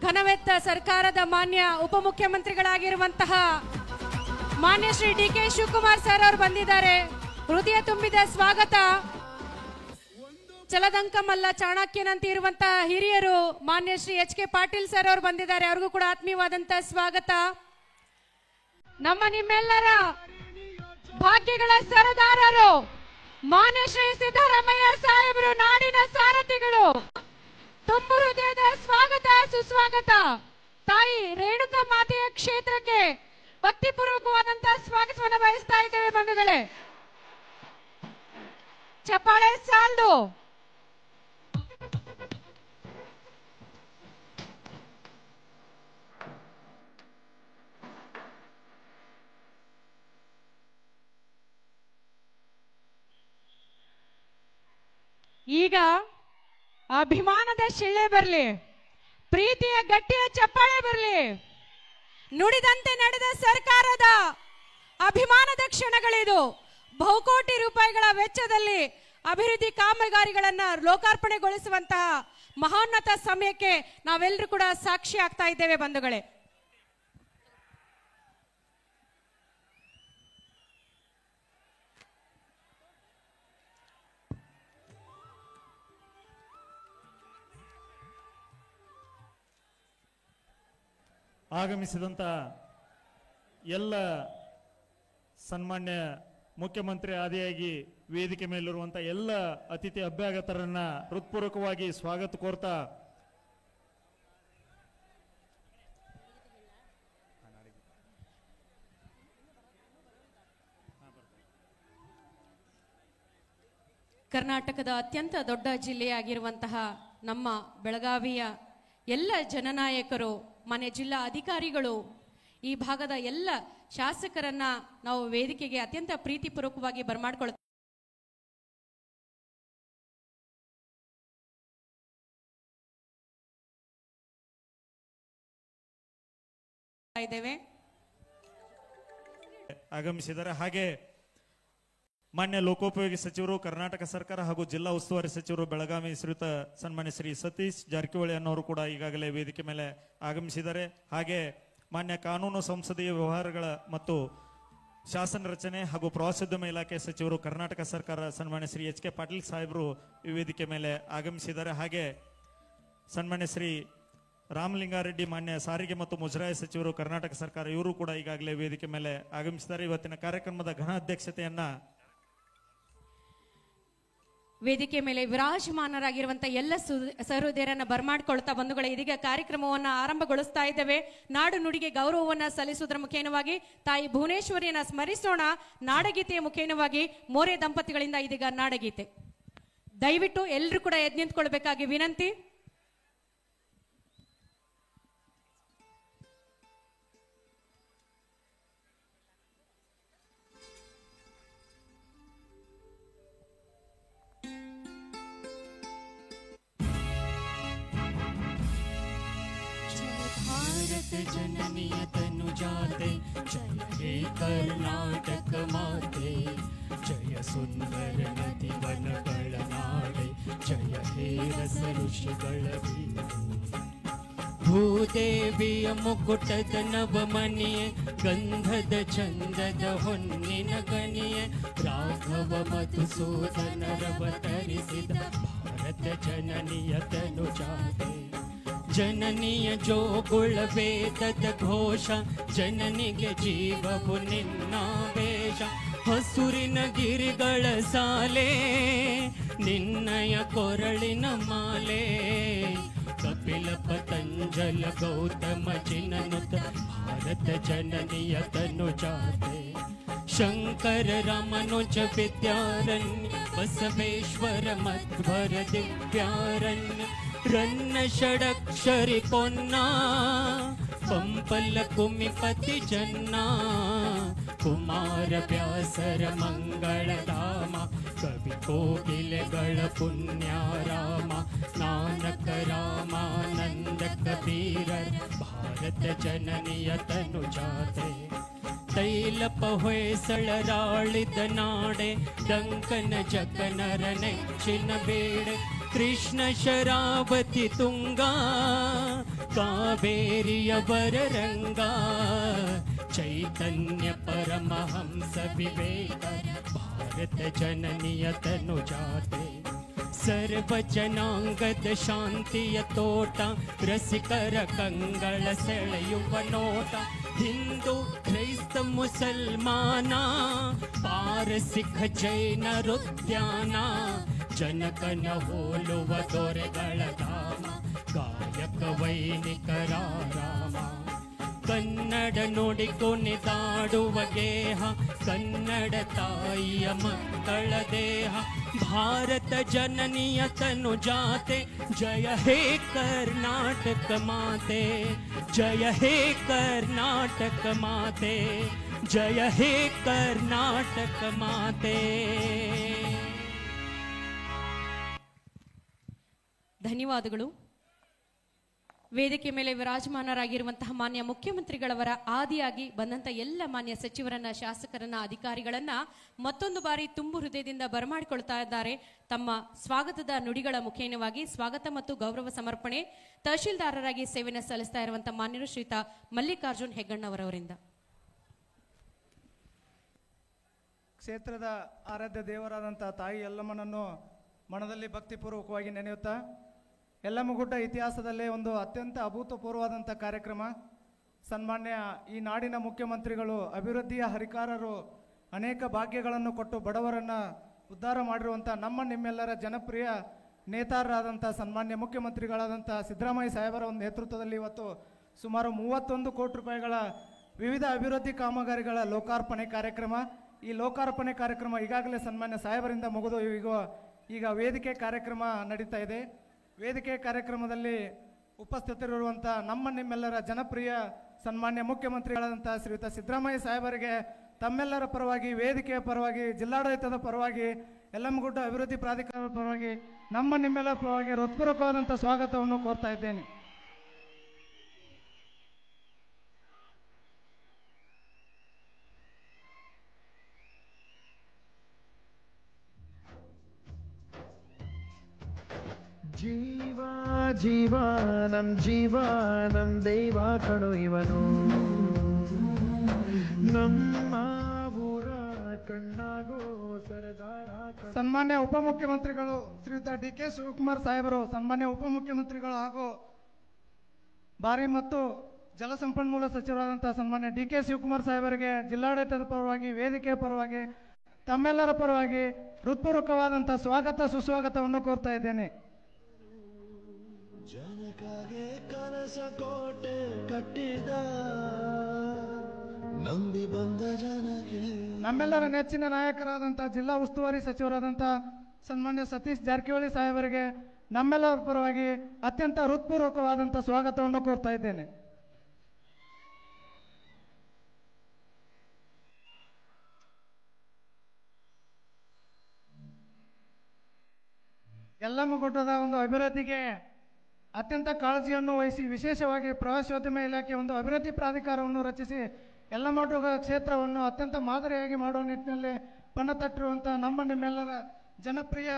ಘನವೆತ್ತ ಸರ್ಕಾರದ ಮಾನ್ಯ ಉಪಮುಖ್ಯಮಂತ್ರಿಗಳಾಗಿರುವಂತಹ ಮಾನ್ಯ ಶ್ರೀ ಡಿ.ಕೆ. ಶಿವಕುಮಾರ್ ಸರ್ ಅವರು ಬಂದಿದ್ದಾರೆ. ಹೃದಯ ತುಂಬಿದ ಸ್ವಾಗತ. ಚಲದಂಕಮಲ್ಲ ಚಾಣಕ್ಯನಂತೆ ಇರುವಂತಹ ಹಿರಿಯರು ಮಾನ್ಯ ಶ್ರೀ ಎಚ್.ಕೆ. ಪಾಟೀಲ್ ಸರ್ ಅವರು ಬಂದಿದ್ದಾರೆ. ಅವ್ರಿಗೂ ಕೂಡ ಆತ್ಮೀಯವಾದಂತಹ ಸ್ವಾಗತ. ನಮ್ಮ ನಿಮ್ಮೆಲ್ಲರ ಭಾಗ್ಯಗಳ ಸರದಾರರು ಮಾನ್ಯ ಶ್ರೀ ಸಿದ್ದರಾಮಯ್ಯ ಸಾಹೇಬರು, ನಾಡಿನ ಸಾರಥಿಗಳು, ತುಂಬು ಹೃದಯದ ಸ್ವಾಗತ ಸುಸ್ವಾಗತ. ತಾಯಿ ರೇಣುಕಾ ಮಾತೆಯ ಕ್ಷೇತ್ರಕ್ಕೆ ಭಕ್ತಿಪೂರ್ವಕವಾದಂತಹ ಸ್ವಾಗತವನ್ನು ಬಯಸ್ತಾ ಇದ್ದೇವೆ ಬಂಧುಗಳೇ. ಚಪ್ಪಾಳೆ ಸಾಲ್ದು. ಈಗ ಅಭಿಮಾನದ ಶಿಳ್ಳೆ ಬರಲಿ, ಪ್ರೀತಿಯ ಗಟ್ಟಿಯ ಚಪ್ಪಾಳೆ ಬರಲಿ. ನುಡಿದಂತೆ ನಡೆದ ಸರ್ಕಾರದ ಅಭಿಮಾನದ ಕ್ಷಣಗಳಿದು. ಬಹುಕೋಟಿ ರೂಪಾಯಿಗಳ ವೆಚ್ಚದಲ್ಲಿ ಅಭಿವೃದ್ಧಿ ಕಾಮಗಾರಿಗಳನ್ನ ಲೋಕಾರ್ಪಣೆಗೊಳಿಸುವಂತಹ ಮಹೋನ್ನತ ಸಮಯಕ್ಕೆ ನಾವೆಲ್ಲರೂ ಕೂಡ ಸಾಕ್ಷಿ ಆಗ್ತಾ ಇದ್ದೇವೆ ಬಂಧುಗಳೇ. ಆಗಮಿಸಿದಂಥ ಎಲ್ಲ ಸನ್ಮಾನ್ಯ ಮುಖ್ಯಮಂತ್ರಿ ಆದಿಯಾಗಿ ವೇದಿಕೆ ಮೇಲಿರುವಂಥ ಎಲ್ಲ ಅತಿಥಿ ಅಭ್ಯಾಗತರನ್ನ ಹೃತ್ಪೂರ್ವಕವಾಗಿ ಸ್ವಾಗತ ಕೋರ್ತಾ ಕರ್ನಾಟಕದ ಅತ್ಯಂತ ದೊಡ್ಡ ಜಿಲ್ಲೆಯಾಗಿರುವಂತಹ ನಮ್ಮ ಬೆಳಗಾವಿಯ ಎಲ್ಲ ಜನನಾಯಕರು, ಮಾನ್ಯ ಜಿಲ್ಲಾ ಅಧಿಕಾರಿಗಳು, ಈ ಭಾಗದ ಎಲ್ಲ ಶಾಸಕರನ್ನ ನಾವು ವೇದಿಕೆಗೆ ಅತ್ಯಂತ ಪ್ರೀತಿಪೂರ್ವಕವಾಗಿ ಬರಮಾಡ್ಕೊಳ್ತಾ ಇದ್ದೇವೆ. ಆಗಮಿಸಿದ್ದಾರೆ. ಹಾಗೆ ಮಾನ್ಯ ಲೋಕೋಪಯೋಗಿ ಸಚಿವರು, ಕರ್ನಾಟಕ ಸರ್ಕಾರ ಹಾಗೂ ಜಿಲ್ಲಾ ಉಸ್ತುವಾರಿ ಸಚಿವರು ಬೆಳಗಾವಿ ಶ್ರೀಯುತ ಸನ್ಮಾನ್ಯ ಶ್ರೀ ಸತೀಶ್ ಜಾರಕಿಹೊಳಿ ಅನ್ನೋರು ಕೂಡ ಈಗಾಗಲೇ ವೇದಿಕೆ ಮೇಲೆ ಆಗಮಿಸಿದ್ದಾರೆ. ಹಾಗೆ ಮಾನ್ಯ ಕಾನೂನು ಸಂಸದೀಯ ವ್ಯವಹಾರಗಳ ಮತ್ತು ಶಾಸನ ರಚನೆ ಹಾಗೂ ಪ್ರವಾಸೋದ್ಯಮ ಇಲಾಖೆ ಸಚಿವರು ಕರ್ನಾಟಕ ಸರ್ಕಾರ ಸನ್ಮಾನ್ಯ ಶ್ರೀ ಎಚ್.ಕೆ. ಪಾಟೀಲ್ ಸಾಹೇಬರು ಈ ವೇದಿಕೆ ಮೇಲೆ ಆಗಮಿಸಿದ್ದಾರೆ. ಹಾಗೆ ಸನ್ಮಾನ್ಯ ಶ್ರೀ ರಾಮಲಿಂಗಾರೆಡ್ಡಿ ಮಾನ್ಯ ಸಾರಿಗೆ ಮತ್ತು ಮುಜರಾಯಿ ಸಚಿವರು ಕರ್ನಾಟಕ ಸರ್ಕಾರ, ಇವರು ಕೂಡ ಈಗಾಗಲೇ ವೇದಿಕೆ ಮೇಲೆ ಆಗಮಿಸಿದ್ದಾರೆ. ಇವತ್ತಿನ ಕಾರ್ಯಕ್ರಮದ ಘನ ಅಧ್ಯಕ್ಷತೆಯನ್ನ ವೇದಿಕೆ ಮೇಲೆ ವಿರಾಜಮಾನರಾಗಿರುವಂತಹ ಎಲ್ಲ ಸಹೃದಯರನ್ನ ಬರಮಾಡ್ಕೊಳ್ತಾ ಬಂಧುಗಳೇ, ಇದೀಗ ಕಾರ್ಯಕ್ರಮವನ್ನ ಆರಂಭಗೊಳಿಸ್ತಾ ಇದ್ದೇವೆ. ನಾಡು ನುಡಿಗೆ ಗೌರವವನ್ನ ಸಲ್ಲಿಸುವುದರ ಮುಖೇನವಾಗಿ ತಾಯಿ ಭುವನೇಶ್ವರಿಯನ್ನ ಸ್ಮರಿಸೋಣ. ನಾಡಗೀತೆಯ ಮುಖೇನವಾಗಿ ಮೋರೆ ದಂಪತಿಗಳಿಂದ ಇದೀಗ ನಾಡಗೀತೆ. ದಯವಿಟ್ಟು ಎಲ್ಲರೂ ಕೂಡ ಎದ್ದು ನಿಂತ್ಕೊಳ್ಬೇಕಾಗಿ ವಿನಂತಿ. जननीय तनुजाते जय हे कर्नाटक माते, जय सुंदर नदी वन बळनाडे, जय हे रस ऋषिಗಳ ಭೂದೇವಿಯ ಮುಕುಟದ ನವಮಣಿಯೇ, ಗಂಧದ ಚಂದದ ಹೊನ್ನಿನ ಗಣಿಯೇ, ರಾಘವ ಮಧುಸೂದನರವತರಿಸಿದ ಭಾರತ ಜನನಿಯ ತನುಜಾತೆ. ಜನನಿಯ ಜೋಗುಳ ವೇದದ ಘೋಷ, ಜನನಿಗೆ ಜೀವವು ನಿನ್ನ ವೇಷ. ಹಸುರಿನ ಗಿರಿಗಳ ಸಾಲೆ, ನಿನ್ನಯ ಕೊರಳಿನ ಮಾಲೆ. ಕಪಿಲ ಪತಂಜಲ ಗೌತಮ ಜಿನನುತ ಭಾರತ ಜನನಿಯ ತನುಜಾತೆ. ಶಂಕರ ರಮನುಜ ವಿದ್ಯಾರಣ್ಯ, ಬಸವೇಶ್ವರ ಮಧ್ವರ ದಿವ್ಯಾರಣ್ಯ. ರನ್ನ ಷಡಕ್ಷರಿ ಪೊನ್ನ, ಪಂಪಲ ಕುಮಿಪತಿ ಜನ್ನ. ಕುಮಾರ ವ್ಯಾಸರ ಮಂಗಳಧಾಮ, ಕವಿ ಕೋಗಿಲೆಗಳ ಪುಣ್ಯಾರಾಮ. ನಾನಕ ರಾಮಾನಂದ ಕಬೀರರ ಭಾರತ ಜನನಿಯ ತನುಜಾತೆ. ತೈಲಪ ಹೊಯ್ಸಳರಾಳಿದ ನಾಡೆ, ಡಂಕನ ಜಗನರ ನೆಚ್ಚಿನ ಬೇಡೆ. ಕೃಷ್ಣ ಶರಾವತಿ ತುಂಗಾ, ಕಾವೇರಿಯವರ ರಂಗ ಚೈತನ್ಯ ಪರಮಹಂಸ ವಿವೇಕ ಭಾರತ ಜನನಿಯ ತನು ಜಾತೆ ಸರ್ವ ಜನಾಂಗದ ಶಾಂತಿಯ ತೋಟ ರಸಿಕರ ಕಂಗಳ ಸೆಳೆಯುವ ನೋಟ ಹಿಂದೂ ಕ್ರೈಸ್ತ ಮುಸಲ್ಮಾನ ಪಾರಸಿಕ ಜೈನರುದ್ಯಾನ ಜನಕನ ಹೋಲುವ ದೊರೆಗಳ ಧಾಮ ಗಾಯಕ ವೈನಿಕರ ರಾಮ ಕನ್ನಡ ನುಡಿ ಕುಣಿದಾಡುವ ಗೇಹ ಕನ್ನಡ ತಾಯಿಯ ಮಕ್ಕಳ ದೇಹ ಭಾರತ ಜನನಿಯ ತನು ಜಾತೆ ಜಯ ಹೇ ಕರ್ನಾಟಕ ಮಾತೆ ಜಯ ಹೇ ಕರ್ನಾಟಕ ಮಾತೆ ಜಯ ಹೇ ಕರ್ನಾಟಕ ಮಾತೆ. ಧನ್ಯವಾದಗಳು. ವೇದಿಕೆ ಮೇಲೆ ವಿರಾಜಮಾನರಾಗಿರುವಂತಹ ಮಾನ್ಯ ಮುಖ್ಯಮಂತ್ರಿಗಳವರ ಆದಿಯಾಗಿ ಬಂದಂತ ಎಲ್ಲ ಮಾನ್ಯ ಸಚಿವರನ್ನ, ಶಾಸಕರನ್ನ, ಅಧಿಕಾರಿಗಳನ್ನ ಮತ್ತೊಂದು ಬಾರಿ ತುಂಬು ಹೃದಯದಿಂದ ಬರಮಾಡಿಕೊಳ್ತಾ ಇದ್ದಾರೆ. ತಮ್ಮ ಸ್ವಾಗತದ ನುಡಿಗಳ ಮುಖೇನವಾಗಿ ಸ್ವಾಗತ ಮತ್ತು ಗೌರವ ಸಮರ್ಪಣೆ ತಹಶೀಲ್ದಾರರಾಗಿ ಸೇವೆಯನ್ನು ಸಲ್ಲಿಸ್ತಾ ಇರುವಂತಹ ಮಾನ್ಯರು ಶ್ರೀತಾ ಮಲ್ಲಿಕಾರ್ಜುನ್ ಹೆಗ್ಗಣ್ಣವರವರಿಂದ. ಕ್ಷೇತ್ರದ ಆರಾಧ್ಯ ದೇವರಾದಂತಹ ತಾಯಿ ಯಲ್ಲಮ್ಮನನ್ನು ಮನದಲ್ಲಿ ಭಕ್ತಿಪೂರ್ವಕವಾಗಿ ನೆನೆಯುತ್ತಾ, ಯಲ್ಲಮ್ಮಗುಡ್ಡ ಇತಿಹಾಸದಲ್ಲೇ ಒಂದು ಅತ್ಯಂತ ಅಭೂತಪೂರ್ವವಾದಂಥ ಕಾರ್ಯಕ್ರಮ. ಸನ್ಮಾನ್ಯ ಈ ನಾಡಿನ ಮುಖ್ಯಮಂತ್ರಿಗಳು ಅಭಿವೃದ್ಧಿಯ ಹರಿಕಾರರು, ಅನೇಕ ಭಾಗ್ಯಗಳನ್ನು ಕೊಟ್ಟು ಬಡವರನ್ನು ಉದ್ಧಾರ ಮಾಡಿರುವಂಥ ನಮ್ಮ ನಿಮ್ಮೆಲ್ಲರ ಜನಪ್ರಿಯ ನೇತಾರರಾದಂಥ ಸನ್ಮಾನ್ಯ ಮುಖ್ಯಮಂತ್ರಿಗಳಾದಂಥ ಸಿದ್ದರಾಮಯ್ಯ ಸಾಹೇಬರ ಒಂದು ನೇತೃತ್ವದಲ್ಲಿ ಇವತ್ತು ಸುಮಾರು 31 ಕೋಟಿ ರೂಪಾಯಿಗಳ ವಿವಿಧ ಅಭಿವೃದ್ಧಿ ಕಾಮಗಾರಿಗಳ ಲೋಕಾರ್ಪಣೆ ಕಾರ್ಯಕ್ರಮ. ಈ ಲೋಕಾರ್ಪಣೆ ಕಾರ್ಯಕ್ರಮ ಈಗಾಗಲೇ ಸನ್ಮಾನ್ಯ ಸಾಹೇಬರಿಂದ ಮುಗಿದು ಈಗ ವೇದಿಕೆ ಕಾರ್ಯಕ್ರಮ ನಡೀತಾ ಇದೆ. ವೇದಿಕೆ ಕಾರ್ಯಕ್ರಮದಲ್ಲಿ ಉಪಸ್ಥಿತರಿರುವಂಥ ನಮ್ಮ ನಿಮ್ಮೆಲ್ಲರ ಜನಪ್ರಿಯ ಸನ್ಮಾನ್ಯ ಮುಖ್ಯಮಂತ್ರಿಗಳಾದಂಥ ಶ್ರೀಯುತ ಸಿದ್ದರಾಮಯ್ಯ ಸಾಹೇಬರಿಗೆ ತಮ್ಮೆಲ್ಲರ ಪರವಾಗಿ, ವೇದಿಕೆಯ ಪರವಾಗಿ, ಜಿಲ್ಲಾಡಳಿತದ ಪರವಾಗಿ, ಯಲ್ಲಮ್ಮಗುಡ್ಡ ಅಭಿವೃದ್ಧಿ ಪ್ರಾಧಿಕಾರದ ಪರವಾಗಿ, ನಮ್ಮ ನಿಮ್ಮೆಲ್ಲರ ಪರವಾಗಿ ಹೃತ್ಪೂರ್ವಕವಾದಂಥ ಸ್ವಾಗತವನ್ನು ಕೋರ್ತಾ ಇದ್ದೇನೆ. ಜೀವ ಜೀವ ನಮ್ ದೈವ ಕಣು ಇವನು, ನಮ್ಮ ಊರ ಕಣ್ಣಾಗೋ ಸರದಾರ. ಸನ್ಮಾನ್ಯ ಉಪಮುಖ್ಯಮಂತ್ರಿಗಳು ಶ್ರೀಯುತ ಡಿ ಕೆ ಶಿವಕುಮಾರ್ ಸಾಹೇಬರು, ಸನ್ಮಾನ್ಯ ಉಪಮುಖ್ಯಮಂತ್ರಿಗಳು ಹಾಗೂ ಭಾರಿ ಮತ್ತು ಜಲಸಂಪನ್ಮೂಲ ಸಚಿವರಾದಂತಹ ಸನ್ಮಾನ್ಯ ಡಿ ಕೆ ಶಿವಕುಮಾರ್ ಸಾಹೇಬರಿಗೆ ಜಿಲ್ಲಾಡಳಿತದ ಪರವಾಗಿ, ವೇದಿಕೆಯ ಪರವಾಗಿ, ತಮ್ಮೆಲ್ಲರ ಪರವಾಗಿ ಹೃತ್ಪೂರ್ವಕವಾದಂಥ ಸ್ವಾಗತ ಸುಸ್ವಾಗತವನ್ನು ಕೋರ್ತಾ ಇದ್ದೇನೆ. ಜನಕಾಗೆ ಕನಸ ಕೋಟೆ ಕಟ್ಟಿದ ನಂಬಿ ಬಂದ ಜನಕ್ಕೆ ನಮ್ಮೆಲ್ಲರ ನೆಚ್ಚಿನ ನಾಯಕರಾದಂಥ ಜಿಲ್ಲಾ ಉಸ್ತುವಾರಿ ಸಚಿವರಾದಂಥ ಸನ್ಮಾನ್ಯ ಸತೀಶ್ ಜಾರಕಿಹೊಳಿ ಸಾಹೇಬರಿಗೆ ನಮ್ಮೆಲ್ಲರ ಪರವಾಗಿ ಅತ್ಯಂತ ಹೃತ್ಪೂರ್ವಕವಾದಂಥ ಸ್ವಾಗತವನ್ನು ಕೋರ್ತಾ ಇದ್ದೇನೆ. ಯಲ್ಲಮ್ಮಗುಡ್ಡದ ಒಂದು ಅಭಿವೃದ್ಧಿಗೆ ಅತ್ಯಂತ ಕಾಳಜಿಯನ್ನು ವಹಿಸಿ ವಿಶೇಷವಾಗಿ ಪ್ರವಾಸೋದ್ಯಮ ಇಲಾಖೆ ಒಂದು ಅಭಿವೃದ್ಧಿ ಪ್ರಾಧಿಕಾರವನ್ನು ರಚಿಸಿ ಯಲ್ಲಮ್ಮಗುಡ್ಡ ಕ್ಷೇತ್ರವನ್ನು ಅತ್ಯಂತ ಮಾದರಿಯಾಗಿ ಮಾಡುವ ನಿಟ್ಟಿನಲ್ಲಿ ಪಣ ತಟ್ಟಿರುವಂಥ ನಮ್ಮ ನಿಮ್ಮೆಲ್ಲರ ಜನಪ್ರಿಯ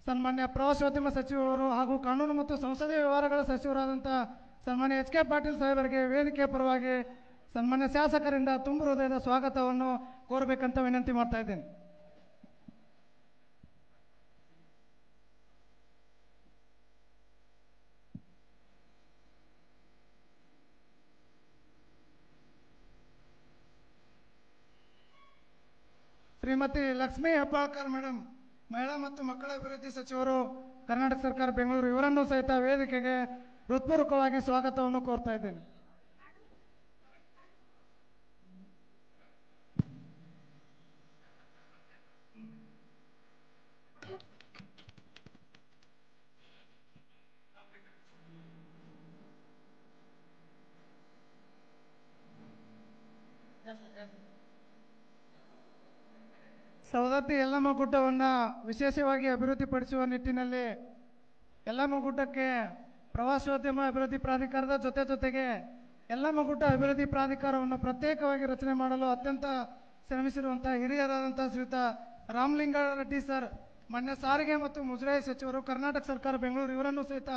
ಸನ್ಮಾನ್ಯ ಪ್ರವಾಸೋದ್ಯಮ ಸಚಿವರು ಹಾಗೂ ಕಾನೂನು ಮತ್ತು ಸಂಸದೀಯ ವ್ಯವಹಾರಗಳ ಸಚಿವರಾದಂಥ ಸನ್ಮಾನ್ಯ ಎಚ್ ಕೆ ಪಾಟೀಲ್ ಸಾಹೇಬರಿಗೆ ವೇದಿಕೆಯ ಪರವಾಗಿ ಸನ್ಮಾನ್ಯ ಶಾಸಕರಿಂದ ತುಂಬ ಹೃದಯದ ಸ್ವಾಗತವನ್ನು ಕೋರಬೇಕಂತ ವಿನಂತಿ ಮಾಡ್ತಾ ಇದ್ದೇನೆ. ಶ್ರೀಮತಿ ಲಕ್ಷ್ಮೀ ಹೆಬ್ಬಾಳ್ಕರ್ ಮೇಡಮ್, ಮಹಿಳಾ ಮತ್ತು ಮಕ್ಕಳ ಅಭಿವೃದ್ಧಿ ಸಚಿವರು, ಕರ್ನಾಟಕ ಸರ್ಕಾರ ಬೆಂಗಳೂರು, ಇವರನ್ನು ಸಹಿತ ವೇದಿಕೆಗೆ ಹೃತ್ಪೂರ್ವಕವಾಗಿ ಸ್ವಾಗತವನ್ನು ಕೋರ್ತಾ ಇದ್ದೇನೆ. ಸವದತ್ತಿ ಯಲ್ಲಮ್ಮಗುಡ್ಡವನ್ನು ವಿಶೇಷವಾಗಿ ಅಭಿವೃದ್ಧಿಪಡಿಸುವ ನಿಟ್ಟಿನಲ್ಲಿ ಯಲ್ಲಮ್ಮಗುಡ್ಡಕ್ಕೆ ಪ್ರವಾಸೋದ್ಯಮ ಅಭಿವೃದ್ಧಿ ಪ್ರಾಧಿಕಾರದ ಜೊತೆಗೆ ಯಲ್ಲಮ್ಮಗುಡ್ಡ ಅಭಿವೃದ್ಧಿ ಪ್ರಾಧಿಕಾರವನ್ನು ಪ್ರತ್ಯೇಕವಾಗಿ ರಚನೆ ಮಾಡಲು ಅತ್ಯಂತ ಶ್ರಮಿಸಿರುವಂಥ ಹಿರಿಯರಾದಂಥ ಶ್ರೀಯುತ ರಾಮಲಿಂಗಾರೆಡ್ಡಿ ಸರ್, ಮಾನ್ಯ ಸಾರಿಗೆ ಮತ್ತು ಮುಜರಾಯಿ ಸಚಿವರು, ಕರ್ನಾಟಕ ಸರ್ಕಾರ ಬೆಂಗಳೂರು, ಇವರನ್ನು ಸಹಿತ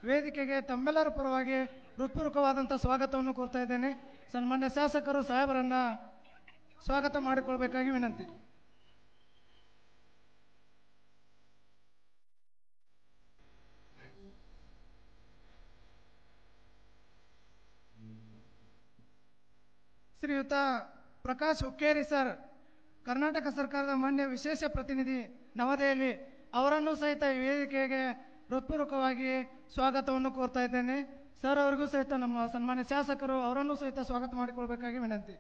ವೇದಿಕೆಗೆ ತಮ್ಮೆಲ್ಲರ ಪರವಾಗಿ ಹೃತ್ಪೂರ್ವಕವಾದಂಥ ಸ್ವಾಗತವನ್ನು ಕೋರ್ತಾ ಇದ್ದೇನೆ. ಸನ್ಮಾನ್ಯ ಶಾಸಕರು ಸಾಹೇಬರನ್ನ ಸ್ವಾಗತ ಮಾಡಿಕೊಳ್ಬೇಕಾಗಿ ವಿನಂತಿ. ಶ್ರೀಯುತ ಪ್ರಕಾಶ್ ಹುಕ್ಕೇರಿ ಸರ್, ಕರ್ನಾಟಕ ಸರ್ಕಾರದ ಮಾನ್ಯ ವಿಶೇಷ ಪ್ರತಿನಿಧಿ ನವದೆಹಲಿ, ಅವರನ್ನು ಸಹಿತ ಈ ವೇದಿಕೆಗೆ ಹೃತ್ಪೂರ್ವಕವಾಗಿ ಸ್ವಾಗತವನ್ನು ಕೋರ್ತಾ ಇದ್ದೇನೆ. ಸರ್ ಅವರಿಗೂ ಸಹಿತ ನಮ್ಮ ಸನ್ಮಾನ್ಯ ಶಾಸಕರು ಅವರನ್ನು ಸಹಿತ ಸ್ವಾಗತ ಮಾಡಿಕೊಳ್ಬೇಕಾಗಿ ವಿನಂತಿ.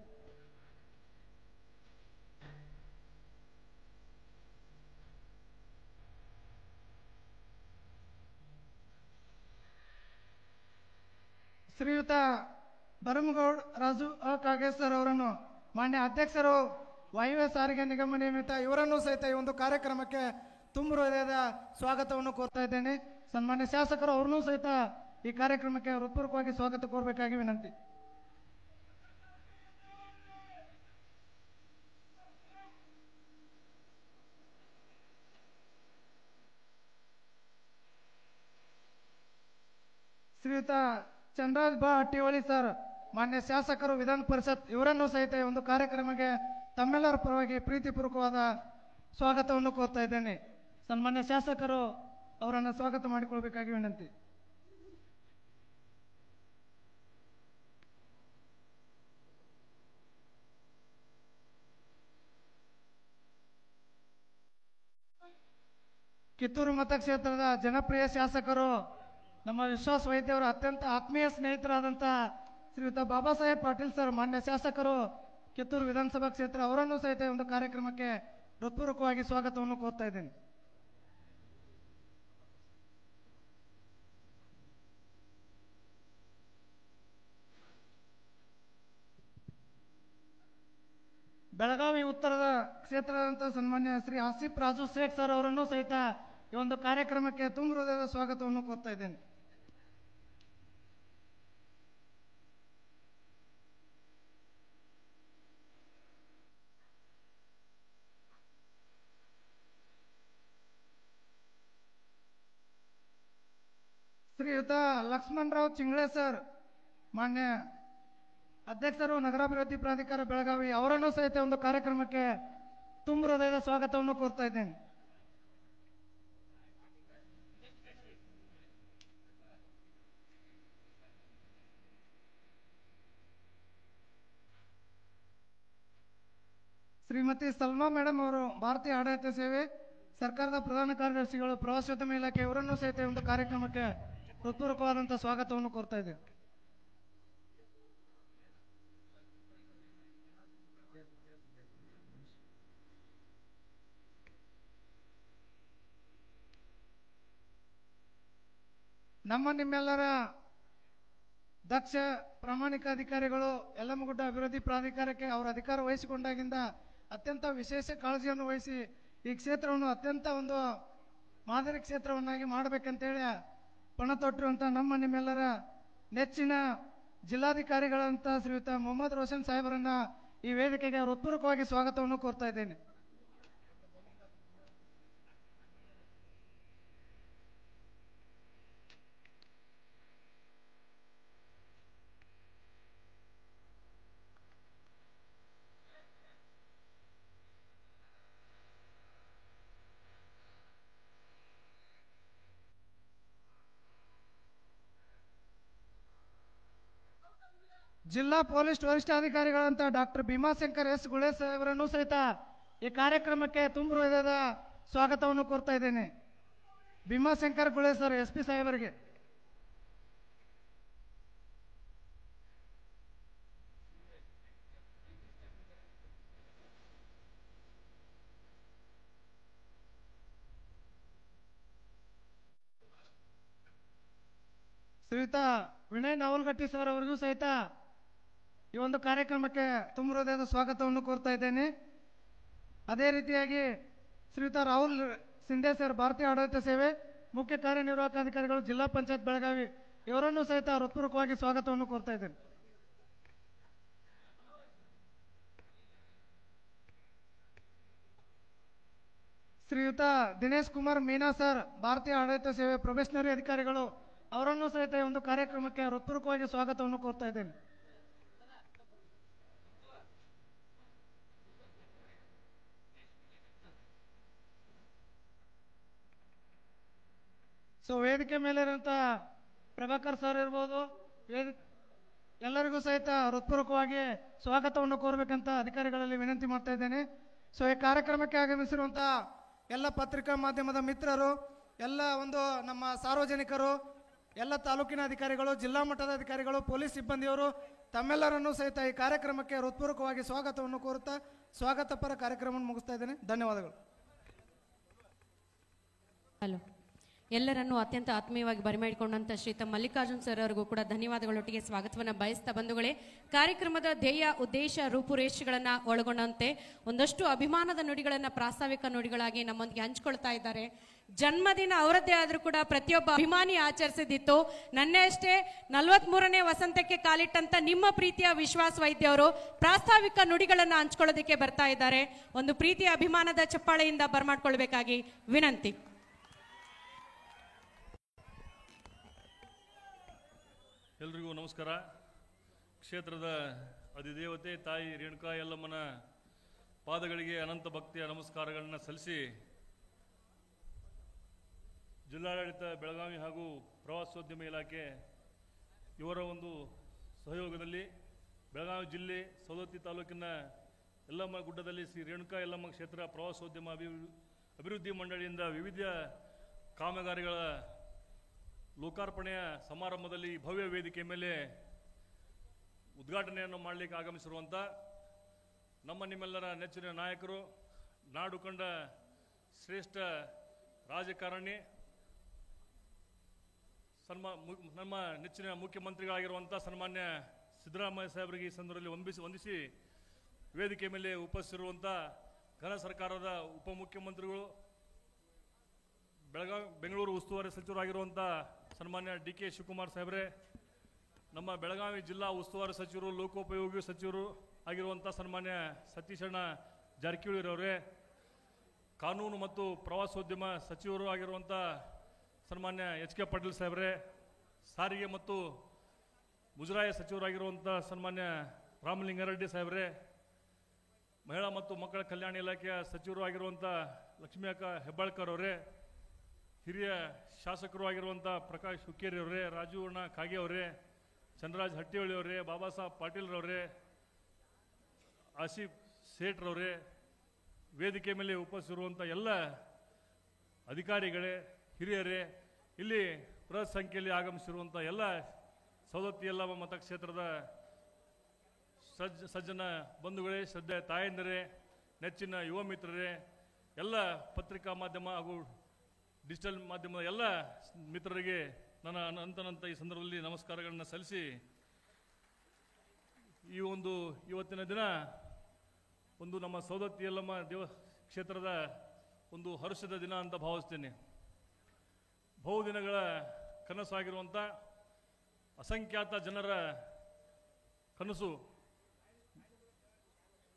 ಶ್ರೀಯುತ ಭರಮಗೌಡ್ ರಾಜು ಕಾಗೇಶ್ ಸರ್ ಅವರನ್ನು ಮಾನ್ಯ ಅಧ್ಯಕ್ಷರು ವಾಯುವ್ಯ ಸಾರಿಗೆ ನಿಗಮ ನಿಯಮಿತ, ಇವರನ್ನು ಸಹಿತ ಈ ಒಂದು ಕಾರ್ಯಕ್ರಮಕ್ಕೆ ತುಂಬ ಹೃದಯದ ಸ್ವಾಗತವನ್ನು ಕೋರ್ತಾ ಇದ್ದೇನೆ. ಸನ್ಮಾನ್ಯ ಶಾಸಕರು ಅವ್ರನ್ನೂ ಸಹಿತ ಈ ಕಾರ್ಯಕ್ರಮಕ್ಕೆ ಹೃತ್ಪೂರ್ವಕವಾಗಿ ಸ್ವಾಗತ ಕೋರಬೇಕಾಗಿ ವಿನಂತಿ. ಶ್ರೀಯುತ ಚಂದ್ರರಾಜ್ ಬಾ ಹಟ್ಟಿಹೊಳಿ ಸರ್, ಮಾನ್ಯ ಶಾಸಕರು ವಿಧಾನ ಪರಿಷತ್, ಇವರನ್ನು ಸಹಿತ ಈ ಒಂದು ಕಾರ್ಯಕ್ರಮಕ್ಕೆ ತಮ್ಮೆಲ್ಲರ ಪರವಾಗಿ ಪ್ರೀತಿಪೂರ್ವಕವಾದ ಸ್ವಾಗತವನ್ನು ಕೋರ್ತಾ ಇದ್ದೇನೆ. ಸನ್ಮಾನ್ಯ ಶಾಸಕರು ಅವರನ್ನು ಸ್ವಾಗತ ಮಾಡಿಕೊಳ್ಬೇಕಾಗಿ ವಿನಂತಿ. ಕಿತ್ತೂರು ಮತಕ್ಷೇತ್ರದ ಜನಪ್ರಿಯ ಶಾಸಕರು, ನಮ್ಮ ವಿಶ್ವಾಸ ವೈದ್ಯವರು ಅತ್ಯಂತ ಆತ್ಮೀಯ ಸ್ನೇಹಿತರಾದಂಥ ಶ್ರೀಯುತ ಬಾಬಾ ಸಾಹೇಬ್ ಪಾಟೀಲ್ ಸರ್, ಮಾನ್ಯ ಶಾಸಕರು ಕಿತ್ತೂರು ವಿಧಾನಸಭಾ ಕ್ಷೇತ್ರ, ಅವರನ್ನು ಸಹಿತ ಒಂದು ಕಾರ್ಯಕ್ರಮಕ್ಕೆ ಹೃತ್ಪೂರ್ವಕವಾಗಿ ಸ್ವಾಗತವನ್ನು ಕೋರ್ತಾ ಇದ್ದೇನೆ. ಬೆಳಗಾವಿ ಉತ್ತರದ ಕ್ಷೇತ್ರದಂಥ ಸನ್ಮಾನ್ಯ ಶ್ರೀ ಆಸಿಫ್ ರಾಜು ಶೇಖ್ ಸರ್ ಅವರನ್ನು ಸಹಿತ ಈ ಒಂದು ಕಾರ್ಯಕ್ರಮಕ್ಕೆ ತುಂಬ ಹೃದಯದ ಸ್ವಾಗತವನ್ನು ಕೋರ್ತಾ ಇದ್ದೇನೆ. ಶ್ರೀಯುತ ಲಕ್ಷ್ಮಣರಾವ್ ಚಿಂಗ್ಳೆ ಸರ್, ಮಾನ್ಯ ಅಧ್ಯಕ್ಷರು ನಗರಾಭಿವೃದ್ಧಿ ಪ್ರಾಧಿಕಾರ ಬೆಳಗಾವಿ, ಅವರನ್ನು ಸಹಿತ ಒಂದು ಕಾರ್ಯಕ್ರಮಕ್ಕೆ ತುಂಬ ಹೃದಯದ ಸ್ವಾಗತವನ್ನು ಕೋರ್ತಾ ಇದ್ದೇನೆ. ಶ್ರೀಮತಿ ಸಲ್ಮಾ ಮೇಡಮ್ ಅವರು, ಭಾರತೀಯ ಆಡಳಿತ ಸೇವೆ ಸರ್ಕಾರದ ಪ್ರಧಾನ ಕಾರ್ಯದರ್ಶಿಗಳು, ಪ್ರವಾಸೋದ್ಯಮ ಇಲಾಖೆ, ಇವರನ್ನು ಸಹಿತ ಒಂದು ಕಾರ್ಯಕ್ರಮಕ್ಕೆ ಹೃತ್ಪೂರ್ವಕವಾದಂಥ ಸ್ವಾಗತವನ್ನು ಕೋರ್ತಾ ಇದ್ದೇವೆ. ನಿಮ್ಮೆಲ್ಲರ ದಕ್ಷ ಪ್ರಾಮಾಣಿಕ ಅಧಿಕಾರಿಗಳು ಯಲ್ಲಮ್ಮಗುಡ್ಡ ಅಭಿವೃದ್ಧಿ ಪ್ರಾಧಿಕಾರಕ್ಕೆ ಅವರ ಅಧಿಕಾರ ವಹಿಸಿಕೊಂಡಾಗಿಂದ ಅತ್ಯಂತ ವಿಶೇಷ ಕಾಳಜಿಯನ್ನು ವಹಿಸಿ ಈ ಕ್ಷೇತ್ರವನ್ನು ಅತ್ಯಂತ ಒಂದು ಮಾದರಿ ಕ್ಷೇತ್ರವನ್ನಾಗಿ ಮಾಡಬೇಕಂತೇಳಿ ಪಣ ತೊಟ್ಟಿರುವಂಥ ನಿಮ್ಮೆಲ್ಲರ ನೆಚ್ಚಿನ ಜಿಲ್ಲಾಧಿಕಾರಿಗಳಂತ ಶ್ರೀಯುತ ಮೊಹಮ್ಮದ್ ರೋಷನ್ ಸಾಹೇಬರನ್ನ ಈ ವೇದಿಕೆಗೆ ಹೃತ್ಪೂರ್ವಕವಾಗಿ ಸ್ವಾಗತವನ್ನು ಕೋರ್ತಾ ಇದ್ದೇನೆ. ಜಿಲ್ಲಾ ಪೊಲೀಸ್ ವರಿಷ್ಠಾಧಿಕಾರಿಗಳಂತ ಡಾಕ್ಟರ್ ಭೀಮಾಶಂಕರ್ ಎಸ್ ಗುಳೆ ಸಾಹೇಬರನ್ನು ಸಹಿತ ಈ ಕಾರ್ಯಕ್ರಮಕ್ಕೆ ತುಂಬ ಹೃದಯದ ಸ್ವಾಗತವನ್ನು ಕೋರ್ತಾ ಇದ್ದೇನೆ. ಭೀಮಾಶಂಕರ್ ಗುಳೆ ಸರ್, SP ಸಾಹೇಬರಿಗೆ. ಶ್ರೀಯುತ ವಿನಯ್ ನಾವಲ್ಗಟ್ಟಿ ಸರ್ ಅವರಿಗೂ ಸಹಿತ ಈ ಒಂದು ಕಾರ್ಯಕ್ರಮಕ್ಕೆ ತುಂಬ ಹೃದಯದ ಸ್ವಾಗತವನ್ನು ಕೋರ್ತಾ ಇದ್ದೇನೆ. ಅದೇ ರೀತಿಯಾಗಿ ಶ್ರೀಯುತ ರಾಹುಲ್ ಸಿಂಧೆ ಸರ್, ಭಾರತೀಯ ಆಡಳಿತ ಸೇವೆ ಮುಖ್ಯ ಕಾರ್ಯನಿರ್ವಾಹಕ ಅಧಿಕಾರಿಗಳು, ಜಿಲ್ಲಾ ಪಂಚಾಯತ್ ಬೆಳಗಾವಿ, ಇವರನ್ನು ಸಹಿತ ಹೃತ್ಪೂರ್ವಕವಾಗಿ ಸ್ವಾಗತವನ್ನು ಕೋರ್ತಾ ಇದ್ದೇನೆ. ಶ್ರೀಯುತ ದಿನೇಶ್ ಕುಮಾರ್ ಮೀನಾ ಸರ್, ಭಾರತೀಯ ಆಡಳಿತ ಸೇವೆ ಪ್ರೊಬೇಷನರಿ ಅಧಿಕಾರಿಗಳು, ಅವರನ್ನು ಸಹಿತ ಈ ಒಂದು ಕಾರ್ಯಕ್ರಮಕ್ಕೆ ಹೃತ್ಪೂರ್ವಕವಾಗಿ ಸ್ವಾಗತವನ್ನು ಕೋರ್ತಾ ಇದ್ದೇನೆ. ಸೊ ವೇದಿಕೆ ಮೇಲೆ ಇರುವಂಥ ಪ್ರಭಾಕರ್ ಸರ್ ಇರ್ಬೋದು, ಎಲ್ಲರಿಗೂ ಸಹಿತ ಹೃತ್ಪೂರ್ವಕವಾಗಿ ಸ್ವಾಗತವನ್ನು ಕೋರಬೇಕಂತ ಅಧಿಕಾರಿಗಳಲ್ಲಿ ವಿನಂತಿ ಮಾಡ್ತಾ ಇದ್ದೇನೆ. ಸೊ ಈ ಕಾರ್ಯಕ್ರಮಕ್ಕೆ ಆಗಮಿಸಿರುವಂಥ ಎಲ್ಲ ಪತ್ರಿಕಾ ಮಾಧ್ಯಮದ ಮಿತ್ರರು, ಎಲ್ಲ ಒಂದು ನಮ್ಮ ಸಾರ್ವಜನಿಕರು, ಎಲ್ಲ ತಾಲೂಕಿನ ಅಧಿಕಾರಿಗಳು, ಜಿಲ್ಲಾ ಮಟ್ಟದ ಅಧಿಕಾರಿಗಳು, ಪೊಲೀಸ್ ಸಿಬ್ಬಂದಿಯವರು ತಮ್ಮೆಲ್ಲರನ್ನೂ ಸಹಿತ ಈ ಕಾರ್ಯಕ್ರಮಕ್ಕೆ ಹೃತ್ಪೂರ್ವಕವಾಗಿ ಸ್ವಾಗತವನ್ನು ಕೋರುತ್ತಾ ಸ್ವಾಗತ ಪರ ಕಾರ್ಯಕ್ರಮವನ್ನು ಮುಗಿಸ್ತಾ ಇದ್ದೇನೆ. ಧನ್ಯವಾದಗಳು. ಹಲೋ, ಎಲ್ಲರನ್ನೂ ಅತ್ಯಂತ ಆತ್ಮೀಯವಾಗಿ ಬರಮಾಡಿಕೊಂಡಂತ ಶ್ರೀತ ಮಲ್ಲಿಕಾರ್ಜುನ್ ಸರ್ ಅವರಿಗೂ ಕೂಡ ಧನ್ಯವಾದಗಳೊಟ್ಟಿಗೆ ಸ್ವಾಗತವನ್ನು ಬಯಸ್ತಾ ಬಂಧುಗಳೇ, ಕಾರ್ಯಕ್ರಮದ ಧ್ಯೇಯ ಉದ್ದೇಶ ರೂಪುರೇಷೆಗಳನ್ನ ಒಳಗೊಂಡಂತೆ ಒಂದಷ್ಟು ಅಭಿಮಾನದ ನುಡಿಗಳನ್ನ ಪ್ರಾಸ್ತಾವಿಕ ನುಡಿಗಳಾಗಿ ನಮ್ಮೊಂದಿಗೆ ಹಂಚ್ಕೊಳ್ತಾ ಇದ್ದಾರೆ. ಜನ್ಮದಿನ ಅವರದ್ದೇ ಆದ್ರೂ ಕೂಡ ಪ್ರತಿಯೊಬ್ಬ ಅಭಿಮಾನಿ ಆಚರಿಸಿದ್ದಿತ್ತು. ನನ್ನೇ ಅಷ್ಟೇ 43ನೇ ವಸಂತಕ್ಕೆ ಕಾಲಿಟ್ಟಂತ ನಿಮ್ಮ ಪ್ರೀತಿಯ ವಿಶ್ವಾಸ್ ವೈದ್ಯ ಅವರು ಪ್ರಾಸ್ತಾವಿಕ ನುಡಿಗಳನ್ನ ಹಂಚ್ಕೊಳ್ಳೋದಕ್ಕೆ ಬರ್ತಾ ಇದ್ದಾರೆ. ಒಂದು ಪ್ರೀತಿಯ ಅಭಿಮಾನದ ಚಪ್ಪಾಳೆಯಿಂದ ಬರಮಾಡ್ಕೊಳ್ಬೇಕಾಗಿ ವಿನಂತಿ. ಎಲ್ರಿಗೂ ನಮಸ್ಕಾರ. ಕ್ಷೇತ್ರದ ಅಧಿದೇವತೆ ತಾಯಿ ರೇಣುಕಾ ಯಲ್ಲಮ್ಮನ ಪಾದಗಳಿಗೆ ಅನಂತ ಭಕ್ತಿಯ ನಮಸ್ಕಾರಗಳನ್ನು ಸಲ್ಲಿಸಿ, ಜಿಲ್ಲಾಡಳಿತ ಬೆಳಗಾವಿ ಹಾಗೂ ಪ್ರವಾಸೋದ್ಯಮ ಇಲಾಖೆ ಇವರ ಒಂದು ಸಹಯೋಗದಲ್ಲಿ ಬೆಳಗಾವಿ ಜಿಲ್ಲೆ ಸವದತ್ತಿ ತಾಲೂಕಿನ ಯಲ್ಲಮ್ಮ ಗುಡ್ಡದಲ್ಲಿ ಶ್ರೀ ರೇಣುಕಾ ಯಲ್ಲಮ್ಮ ಕ್ಷೇತ್ರ ಪ್ರವಾಸೋದ್ಯಮ ಅಭಿವೃದ್ಧಿ ಮಂಡಳಿಯಿಂದ ವಿವಿಧ ಕಾಮಗಾರಿಗಳ ಲೋಕಾರ್ಪಣೆಯ ಸಮಾರಂಭದಲ್ಲಿ ಭವ್ಯ ವೇದಿಕೆ ಮೇಲೆ ಉದ್ಘಾಟನೆಯನ್ನು ಮಾಡಲಿಕ್ಕೆ ಆಗಮಿಸಿರುವಂಥ ನಮ್ಮ ನಿಮ್ಮೆಲ್ಲರ ನೆಚ್ಚಿನ ನಾಯಕರು, ನಾಡು ಕಂಡ ಶ್ರೇಷ್ಠ ರಾಜಕಾರಣಿ, ನಮ್ಮ ನೆಚ್ಚಿನ ಮುಖ್ಯಮಂತ್ರಿಗಳಾಗಿರುವಂಥ ಸನ್ಮಾನ್ಯ ಸಿದ್ದರಾಮಯ್ಯ ಸಾಹೇಬರಿಗೆ ಈ ಸಂದರ್ಭದಲ್ಲಿ ವಂದಿಸಿ ವೇದಿಕೆ ಮೇಲೆ ಉಪಸ್ಥಿತಿರುವಂಥ ಘನ ಸರ್ಕಾರದ ಉಪಮುಖ್ಯಮಂತ್ರಿಗಳು, ಬೆಂಗಳೂರು ಉಸ್ತುವಾರಿ ಸಚಿವರಾಗಿರುವಂಥ ಸನ್ಮಾನ್ಯ ಡಿ.ಕೆ. ಶಿವಕುಮಾರ್ ಸಾಹೇಬ್ರೆ, ನಮ್ಮ ಬೆಳಗಾವಿ ಜಿಲ್ಲಾ ಉಸ್ತುವಾರಿ ಸಚಿವರು, ಲೋಕೋಪಯೋಗಿ ಸಚಿವರು ಆಗಿರುವಂಥ ಸನ್ಮಾನ್ಯ ಸತೀಶಣ್ಣ ಜಾರಕಿಹೊಳಿರವರೇ, ಕಾನೂನು ಮತ್ತು ಪ್ರವಾಸೋದ್ಯಮ ಸಚಿವರು ಆಗಿರುವಂಥ ಸನ್ಮಾನ್ಯ ಎಚ್.ಕೆ. ಪಾಟೀಲ್ ಸಾಹೇಬ್ರೆ, ಸಾರಿಗೆ ಮತ್ತು ಮುಜರಾಯಿ ಸಚಿವರಾಗಿರುವಂಥ ಸನ್ಮಾನ್ಯ ರಾಮಲಿಂಗಾರೆಡ್ಡಿ ಸಾಹೇಬ್ರೆ, ಮಹಿಳಾ ಮತ್ತು ಮಕ್ಕಳ ಕಲ್ಯಾಣ ಇಲಾಖೆಯ ಸಚಿವರು ಆಗಿರುವಂಥ ಲಕ್ಷ್ಮೀ ಅಕ್ಕ ಹೆಬ್ಬಾಳ್ಕರ್ ಅವರೇ, ಹಿರಿಯ ಶಾಸಕರು ಆಗಿರುವಂಥ ಪ್ರಕಾಶ್ ಹುಕ್ಕೇರಿ ಅವರೇ, ರಾಜು ಅಣ್ಣ ಕಾಗೆ ಅವರೇ, ಚಂದ್ರರಾಜ್ ಹಟ್ಟಿಹೊಳಿ ಅವರೇ, ಬಾಬಾ ಸಾಹೇಬ್ ಪಾಟೀಲ್ರವರೇ, ಆಸಿಫ್ ಸೇಠ್ರವರೇ, ವೇದಿಕೆ ಮೇಲೆ ಉಪಸ್ಥಿತಿರುವಂಥ ಎಲ್ಲ ಅಧಿಕಾರಿಗಳೇ, ಹಿರಿಯರೇ, ಇಲ್ಲಿ ಬೃಹತ್ ಸಂಖ್ಯೆಯಲ್ಲಿ ಆಗಮಿಸಿರುವಂಥ ಎಲ್ಲ ಸವದತ್ತಿ ಯಲ್ಲಮ್ಮ ಮತಕ್ಷೇತ್ರದ ಸಜ್ಜನ ಬಂಧುಗಳೇ, ಶ್ರದ್ಧೆ ತಾಯಂದಿರೇ, ನೆಚ್ಚಿನ ಯುವ ಮಿತ್ರರೇ, ಎಲ್ಲ ಪತ್ರಿಕಾ ಮಾಧ್ಯಮ ಹಾಗೂ ಡಿಜಿಟಲ್ ಮಾಧ್ಯಮದ ಎಲ್ಲ ಮಿತ್ರರಿಗೆ ನನ್ನ ಅನಂತ ಈ ಸಂದರ್ಭದಲ್ಲಿ ನಮಸ್ಕಾರಗಳನ್ನು ಸಲ್ಲಿಸಿ, ಇವತ್ತಿನ ದಿನ ಒಂದು ನಮ್ಮ ಸವದತ್ತಿ ಯಲ್ಲಮ್ಮ ಕ್ಷೇತ್ರದ ಒಂದು ಹರ್ಷದ ದಿನ ಅಂತ ಭಾವಿಸ್ತೇನೆ. ಬಹುದಿನಗಳ ಕನಸಾಗಿರುವಂಥ ಅಸಂಖ್ಯಾತ ಜನರ ಕನಸು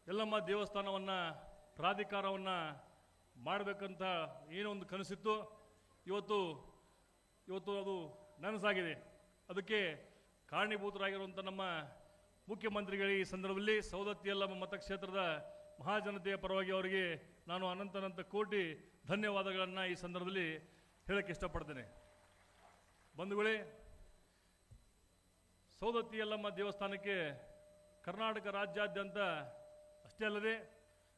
ಯಲ್ಲಮ್ಮ ದೇವಸ್ಥಾನವನ್ನು, ಪ್ರಾಧಿಕಾರವನ್ನು ಮಾಡಬೇಕಂತ ಏನೋ ಒಂದು ಕನಸಿತ್ತು. ಇವತ್ತು ಅದು ನನಸಾಗಿದೆ. ಅದಕ್ಕೆ ಕಾರಣೀಭೂತರಾಗಿರುವಂಥ ನಮ್ಮ ಮುಖ್ಯಮಂತ್ರಿಗಳಿಗೆ ಈ ಸಂದರ್ಭದಲ್ಲಿ ಸವದತ್ತಿ ಯಲ್ಲಮ್ಮ ಮತಕ್ಷೇತ್ರದ ಮಹಾಜನತೆಯ ಪರವಾಗಿ ಅವರಿಗೆ ನಾನು ಅನಂತ ಕೋಟಿ ಧನ್ಯವಾದಗಳನ್ನು ಈ ಸಂದರ್ಭದಲ್ಲಿ ಹೇಳಕ್ಕೆ ಇಷ್ಟಪಡ್ತೇನೆ. ಬಂಧುಗಳೇ, ಸವದತ್ತಿ ಯಲ್ಲಮ್ಮ ದೇವಸ್ಥಾನಕ್ಕೆ ಕರ್ನಾಟಕ ರಾಜ್ಯಾದ್ಯಂತ ಅಷ್ಟೇ ಅಲ್ಲದೆ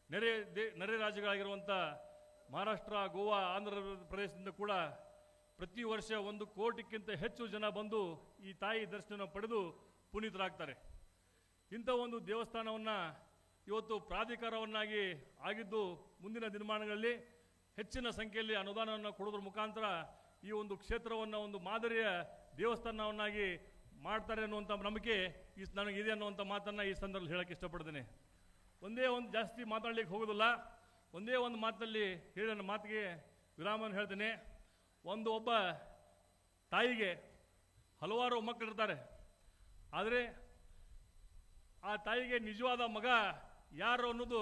ನೆರೆ ರಾಜ್ಯಗಳಾಗಿರುವಂಥ ಮಹಾರಾಷ್ಟ್ರ, ಗೋವಾ, ಆಂಧ್ರ ಪ್ರದೇಶದಿಂದ ಕೂಡ ಪ್ರತಿ ವರ್ಷ 1 ಕೋಟಿಗಿಂತ ಹೆಚ್ಚು ಜನ ಬಂದು ಈ ತಾಯಿ ದರ್ಶನ ಪಡೆದು ಪುನೀತರಾಗ್ತಾರೆ. ಇಂಥ ಒಂದು ದೇವಸ್ಥಾನವನ್ನು ಇವತ್ತು ಪ್ರಾಧಿಕಾರವನ್ನಾಗಿ ಆಗಿದ್ದು, ಮುಂದಿನ ದಿನಮಾನಗಳಲ್ಲಿ ಹೆಚ್ಚಿನ ಸಂಖ್ಯೆಯಲ್ಲಿ ಅನುದಾನವನ್ನು ಕೊಡೋದ್ರ ಮುಖಾಂತರ ಈ ಒಂದು ಕ್ಷೇತ್ರವನ್ನು ಒಂದು ಮಾದರಿಯ ದೇವಸ್ಥಾನವನ್ನಾಗಿ ಮಾಡ್ತಾರೆ ಅನ್ನುವಂಥ ನಂಬಿಕೆ ನನಗಿದೆ ಅನ್ನುವಂಥ ಮಾತನ್ನು ಈ ಸಂದರ್ಭದಲ್ಲಿ ಹೇಳಕ್ಕೆ ಇಷ್ಟಪಡ್ತೇನೆ. ಒಂದೇ ಒಂದು ಜಾಸ್ತಿ ಮಾತಾಡ್ಲಿಕ್ಕೆ ಹೋಗೋದಿಲ್ಲ. ಒಂದೇ ಒಂದು ಮಾತಿನಲ್ಲಿ ಹೇಳಿದ ಮಾತಿಗೆ ವಿರಾಮವನ್ನು ಹೇಳ್ತೇನೆ. ಒಬ್ಬ ತಾಯಿಗೆ ಹಲವಾರು ಮಕ್ಕಳಿರ್ತಾರೆ. ಆದರೆ ಆ ತಾಯಿಗೆ ನಿಜವಾದ ಮಗ ಯಾರು ಅನ್ನೋದು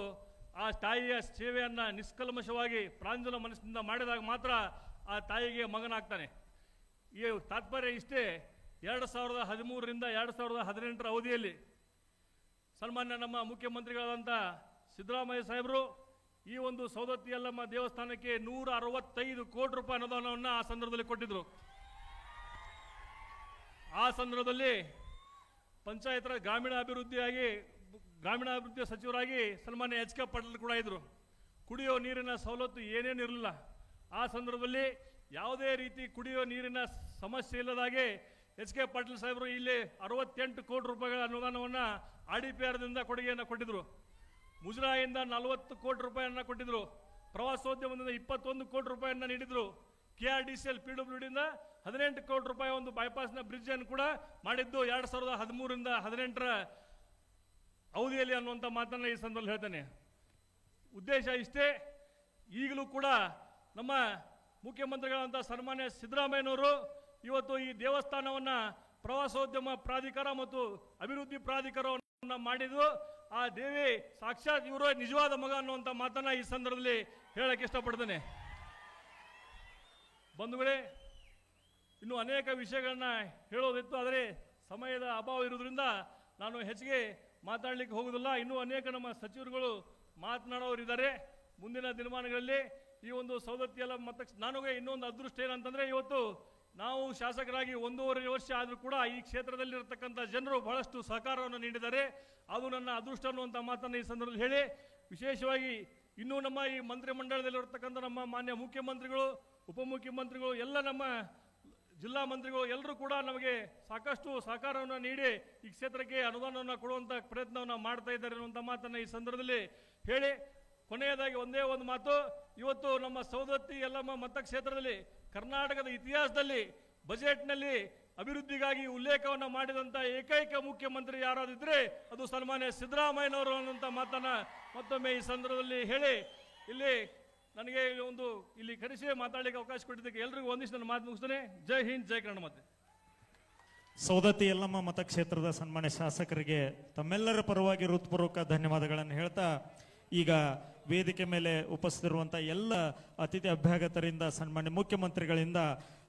ಆ ತಾಯಿಯ ಸೇವೆಯನ್ನು ನಿಷ್ಕಲ್ಮಶವಾಗಿ ಪ್ರಾಂಜಲ ಮನಸ್ಸಿನಿಂದ ಮಾಡಿದಾಗ ಮಾತ್ರ ಆ ತಾಯಿಗೆ ಮಗನಾಗ್ತಾನೆ. ಈ ತಾತ್ಪರ್ಯ ಇಷ್ಟೇ, 2013ರಿಂದ 2018 ಅವಧಿಯಲ್ಲಿ ಸನ್ಮಾನ್ಯ ನಮ್ಮ ಮುಖ್ಯಮಂತ್ರಿಗಳಾದಂಥ ಸಿದ್ದರಾಮಯ್ಯ ಸಾಹೇಬರು ಈ ಒಂದು ಸವದತ್ತಿ ಯಲ್ಲಮ್ಮ ದೇವಸ್ಥಾನಕ್ಕೆ 165 ಕೋಟಿ ರೂಪಾಯಿ ಅನುದಾನವನ್ನು ಆ ಸಂದರ್ಭದಲ್ಲಿ ಕೊಟ್ಟಿದ್ರು. ಆ ಸಂದರ್ಭದಲ್ಲಿ ಪಂಚಾಯತ್ ರಾಜ್ ಗ್ರಾಮೀಣಾಭಿವೃದ್ಧಿ ಸಚಿವರಾಗಿ ಸನ್ಮಾನ್ಯ ಎಚ್ ಕೆ ಪಾಟೀಲ್ ಕೂಡ ಇದ್ರು. ಕುಡಿಯೋ ನೀರಿನ ಸವಲತ್ತು ಏನೇನು ಇರಲಿಲ್ಲ. ಆ ಸಂದರ್ಭದಲ್ಲಿ ಯಾವುದೇ ರೀತಿ ಕುಡಿಯೋ ನೀರಿನ ಸಮಸ್ಯೆ ಇಲ್ಲದಾಗೆ ಎಚ್ ಕೆ ಪಾಟೀಲ್ ಸಾಹೇಬರು ಇಲ್ಲಿ 68 ಕೋಟಿ ರೂಪಾಯಿಗಳ ಅನುದಾನವನ್ನು RDPR ದಿಂದ ಕೊಡುಗೆಯನ್ನು ಕೊಟ್ಟಿದ್ರು. ಮುಜರಾಯಿಂದ 40 ಕೋಟಿ ರೂಪಾಯಿಯನ್ನು ಕೊಟ್ಟಿದ್ರು. ಪ್ರವಾಸೋದ್ಯಮದಿಂದ 21 ಕೋಟಿ ರೂಪಾಯಿಯನ್ನು ನೀಡಿದ್ರು. KRDCL PWD ಯಿಂದ 18 ಕೋಟಿ ರೂಪಾಯಿ ಒಂದು ಬೈಪಾಸ್ನ ಬ್ರಿಡ್ಜ್ ಅನ್ನು ಕೂಡ ಮಾಡಿದ್ದು 2013ರಿಂದ 18ರ ಅವಧಿಯಲ್ಲಿ ಅನ್ನುವಂಥ ಮಾತನ್ನು ಈ ಸಂದರ್ಭದಲ್ಲಿ ಹೇಳ್ತೇನೆ. ಉದ್ದೇಶ ಇಷ್ಟೇ, ಈಗಲೂ ಕೂಡ ನಮ್ಮ ಮುಖ್ಯಮಂತ್ರಿಗಳಂತ ಸನ್ಮಾನ್ಯ ಸಿದ್ದರಾಮಯ್ಯನವರು ಇವತ್ತು ಈ ದೇವಸ್ಥಾನವನ್ನು ಪ್ರವಾಸೋದ್ಯಮ ಪ್ರಾಧಿಕಾರ ಮತ್ತು ಅಭಿವೃದ್ಧಿ ಪ್ರಾಧಿಕಾರವನ್ನು ಮಾಡಿದ್ದು ಆ ದೇವಿ ಸಾಕ್ಷಾತ್ ಇವರು ನಿಜವಾದ ಮಗ ಅನ್ನುವಂಥ ಮಾತನ್ನ ಈ ಸಂದರ್ಭದಲ್ಲಿ ಹೇಳಕ್ಕೆ ಇಷ್ಟಪಡ್ತೇನೆ. ಬಂಧುಗಳೇ, ಇನ್ನು ಅನೇಕ ವಿಷಯಗಳನ್ನ ಹೇಳೋದಿತ್ತು, ಆದರೆ ಸಮಯದ ಅಭಾವ ಇರುವುದರಿಂದ ನಾನು ಹೆಚ್ಚಿಗೆ ಮಾತಾಡಲಿಕ್ಕೆ ಹೋಗುವುದಿಲ್ಲ. ಇನ್ನೂ ಅನೇಕ ನಮ್ಮ ಸಚಿವರುಗಳು ಮಾತನಾಡೋರಿದ್ದಾರೆ. ಮುಂದಿನ ದಿನಮಾನಗಳಲ್ಲಿ ಈ ಒಂದು ಸವದತ್ತಿಯಲ್ಲ ಮತ್ತೆ ನನಗೆ ಇನ್ನೊಂದು ಅದೃಷ್ಟ ಏನಂತಂದ್ರೆ, ಇವತ್ತು ನಾವು ಶಾಸಕರಾಗಿ 1.5 ವರ್ಷ ಆದರೂ ಕೂಡ ಈ ಕ್ಷೇತ್ರದಲ್ಲಿರತಕ್ಕಂಥ ಜನರು ಬಹಳಷ್ಟು ಸಹಕಾರವನ್ನು ನೀಡಿದ್ದಾರೆ. ಅದು ನನ್ನ ಅದೃಷ್ಟ ಅನ್ನುವಂಥ ಮಾತನ್ನು ಈ ಸಂದರ್ಭದಲ್ಲಿ ಹೇಳಿ, ವಿಶೇಷವಾಗಿ ಇನ್ನೂ ನಮ್ಮ ಈ ಮಂತ್ರಿಮಂಡಲದಲ್ಲಿರತಕ್ಕಂಥ ನಮ್ಮ ಮಾನ್ಯ ಮುಖ್ಯಮಂತ್ರಿಗಳು, ಉಪಮುಖ್ಯಮಂತ್ರಿಗಳು, ಎಲ್ಲ ನಮ್ಮ ಜಿಲ್ಲಾ ಮಂತ್ರಿಗಳು ಎಲ್ಲರೂ ಕೂಡ ನಮಗೆ ಸಾಕಷ್ಟು ಸಹಕಾರವನ್ನು ನೀಡಿ ಈ ಕ್ಷೇತ್ರಕ್ಕೆ ಅನುದಾನವನ್ನು ಕೊಡುವಂಥ ಪ್ರಯತ್ನವನ್ನು ಮಾಡ್ತಾ ಇದ್ದಾರೆ ಅನ್ನುವಂಥ ಮಾತನ್ನು ಈ ಸಂದರ್ಭದಲ್ಲಿ ಹೇಳಿ, ಕೊನೆಯದಾಗಿ ಒಂದೇ ಒಂದು ಮಾತು, ಇವತ್ತು ನಮ್ಮ ಸವದತ್ತಿ ಯಲ್ಲಮ್ಮ ಮತಕ್ಷೇತ್ರದಲ್ಲಿ ಕರ್ನಾಟಕದ ಇತಿಹಾಸದಲ್ಲಿ ಬಜೆಟ್ನಲ್ಲಿ ಅಭಿವೃದ್ಧಿಗಾಗಿ ಉಲ್ಲೇಖವನ್ನು ಮಾಡಿದಂಥ ಏಕೈಕ ಮುಖ್ಯಮಂತ್ರಿ ಯಾರಾದಿದ್ರೆ ಅದು ಸನ್ಮಾನ್ಯ ಸಿದ್ದರಾಮಯ್ಯನವರು ಅನ್ನುವಂಥ ಮಾತನ್ನ ಮತ್ತೊಮ್ಮೆ ಈ ಸಂದರ್ಭದಲ್ಲಿ ಹೇಳಿ, ಇಲ್ಲಿ ನನಗೆ ಇಲ್ಲಿ ಕರೆಸಿ ಮಾತಾಡಲಿಕ್ಕೆ ಅವಕಾಶ ಕೊಟ್ಟಿದ್ದಕ್ಕೆ ಎಲ್ರಿಗೂ ಒಂದಿಷ್ಟು ನನ್ನ ಮಾತು ಮುಗಿಸ್ತೇನೆ. ಜೈ ಹಿಂದ್, ಜೈ ಕನ್ನಡ. ಮತ್ತೆ ಸವದತ್ತಿ ಯಲ್ಲಮ್ಮ ಮತಕ್ಷೇತ್ರದ ಸನ್ಮಾನ್ಯ ಶಾಸಕರಿಗೆ ತಮ್ಮೆಲ್ಲರ ಪರವಾಗಿ ಹೃತ್ಪೂರ್ವಕ ಧನ್ಯವಾದಗಳನ್ನು ಹೇಳ್ತಾ, ಈಗ ವೇದಿಕೆ ಮೇಲೆ ಉಪಸ್ಥಿತಿರುವಂತಹ ಎಲ್ಲ ಅತಿಥಿ ಅಭ್ಯಾಗತರಿಂದ ಸನ್ಮಾನ್ಯ ಮುಖ್ಯಮಂತ್ರಿಗಳಿಂದ